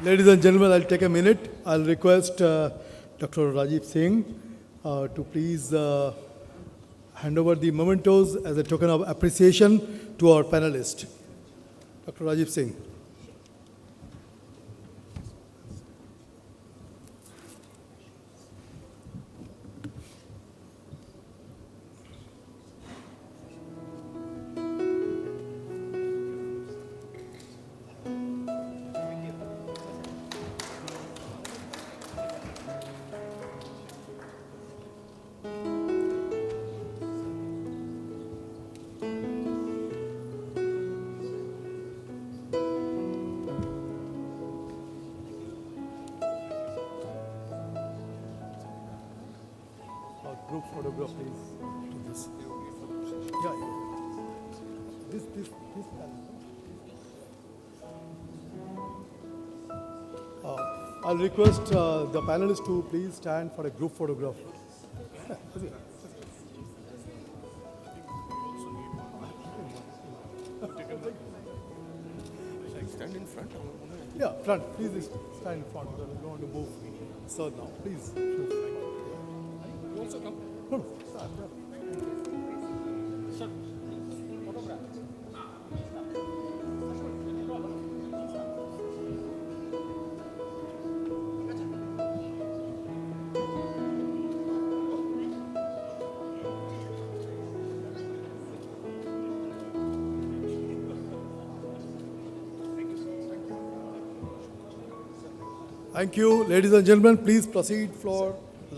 Ladies and gentlemen, I'll take a minute. I'll request Dr. Rajiv Singh to please hand over the mementos as a token of appreciation to our panelists. Dr. Rajiv Singh. Group photograph, please. To this. Yeah. This. I'll request the panelists to please stand for a group photograph. stand in front. Yeah, front. Please stand in front. We don't want to move. So now, please. You also come. No. Thank you. Ladies and gentlemen, please proceed, floor.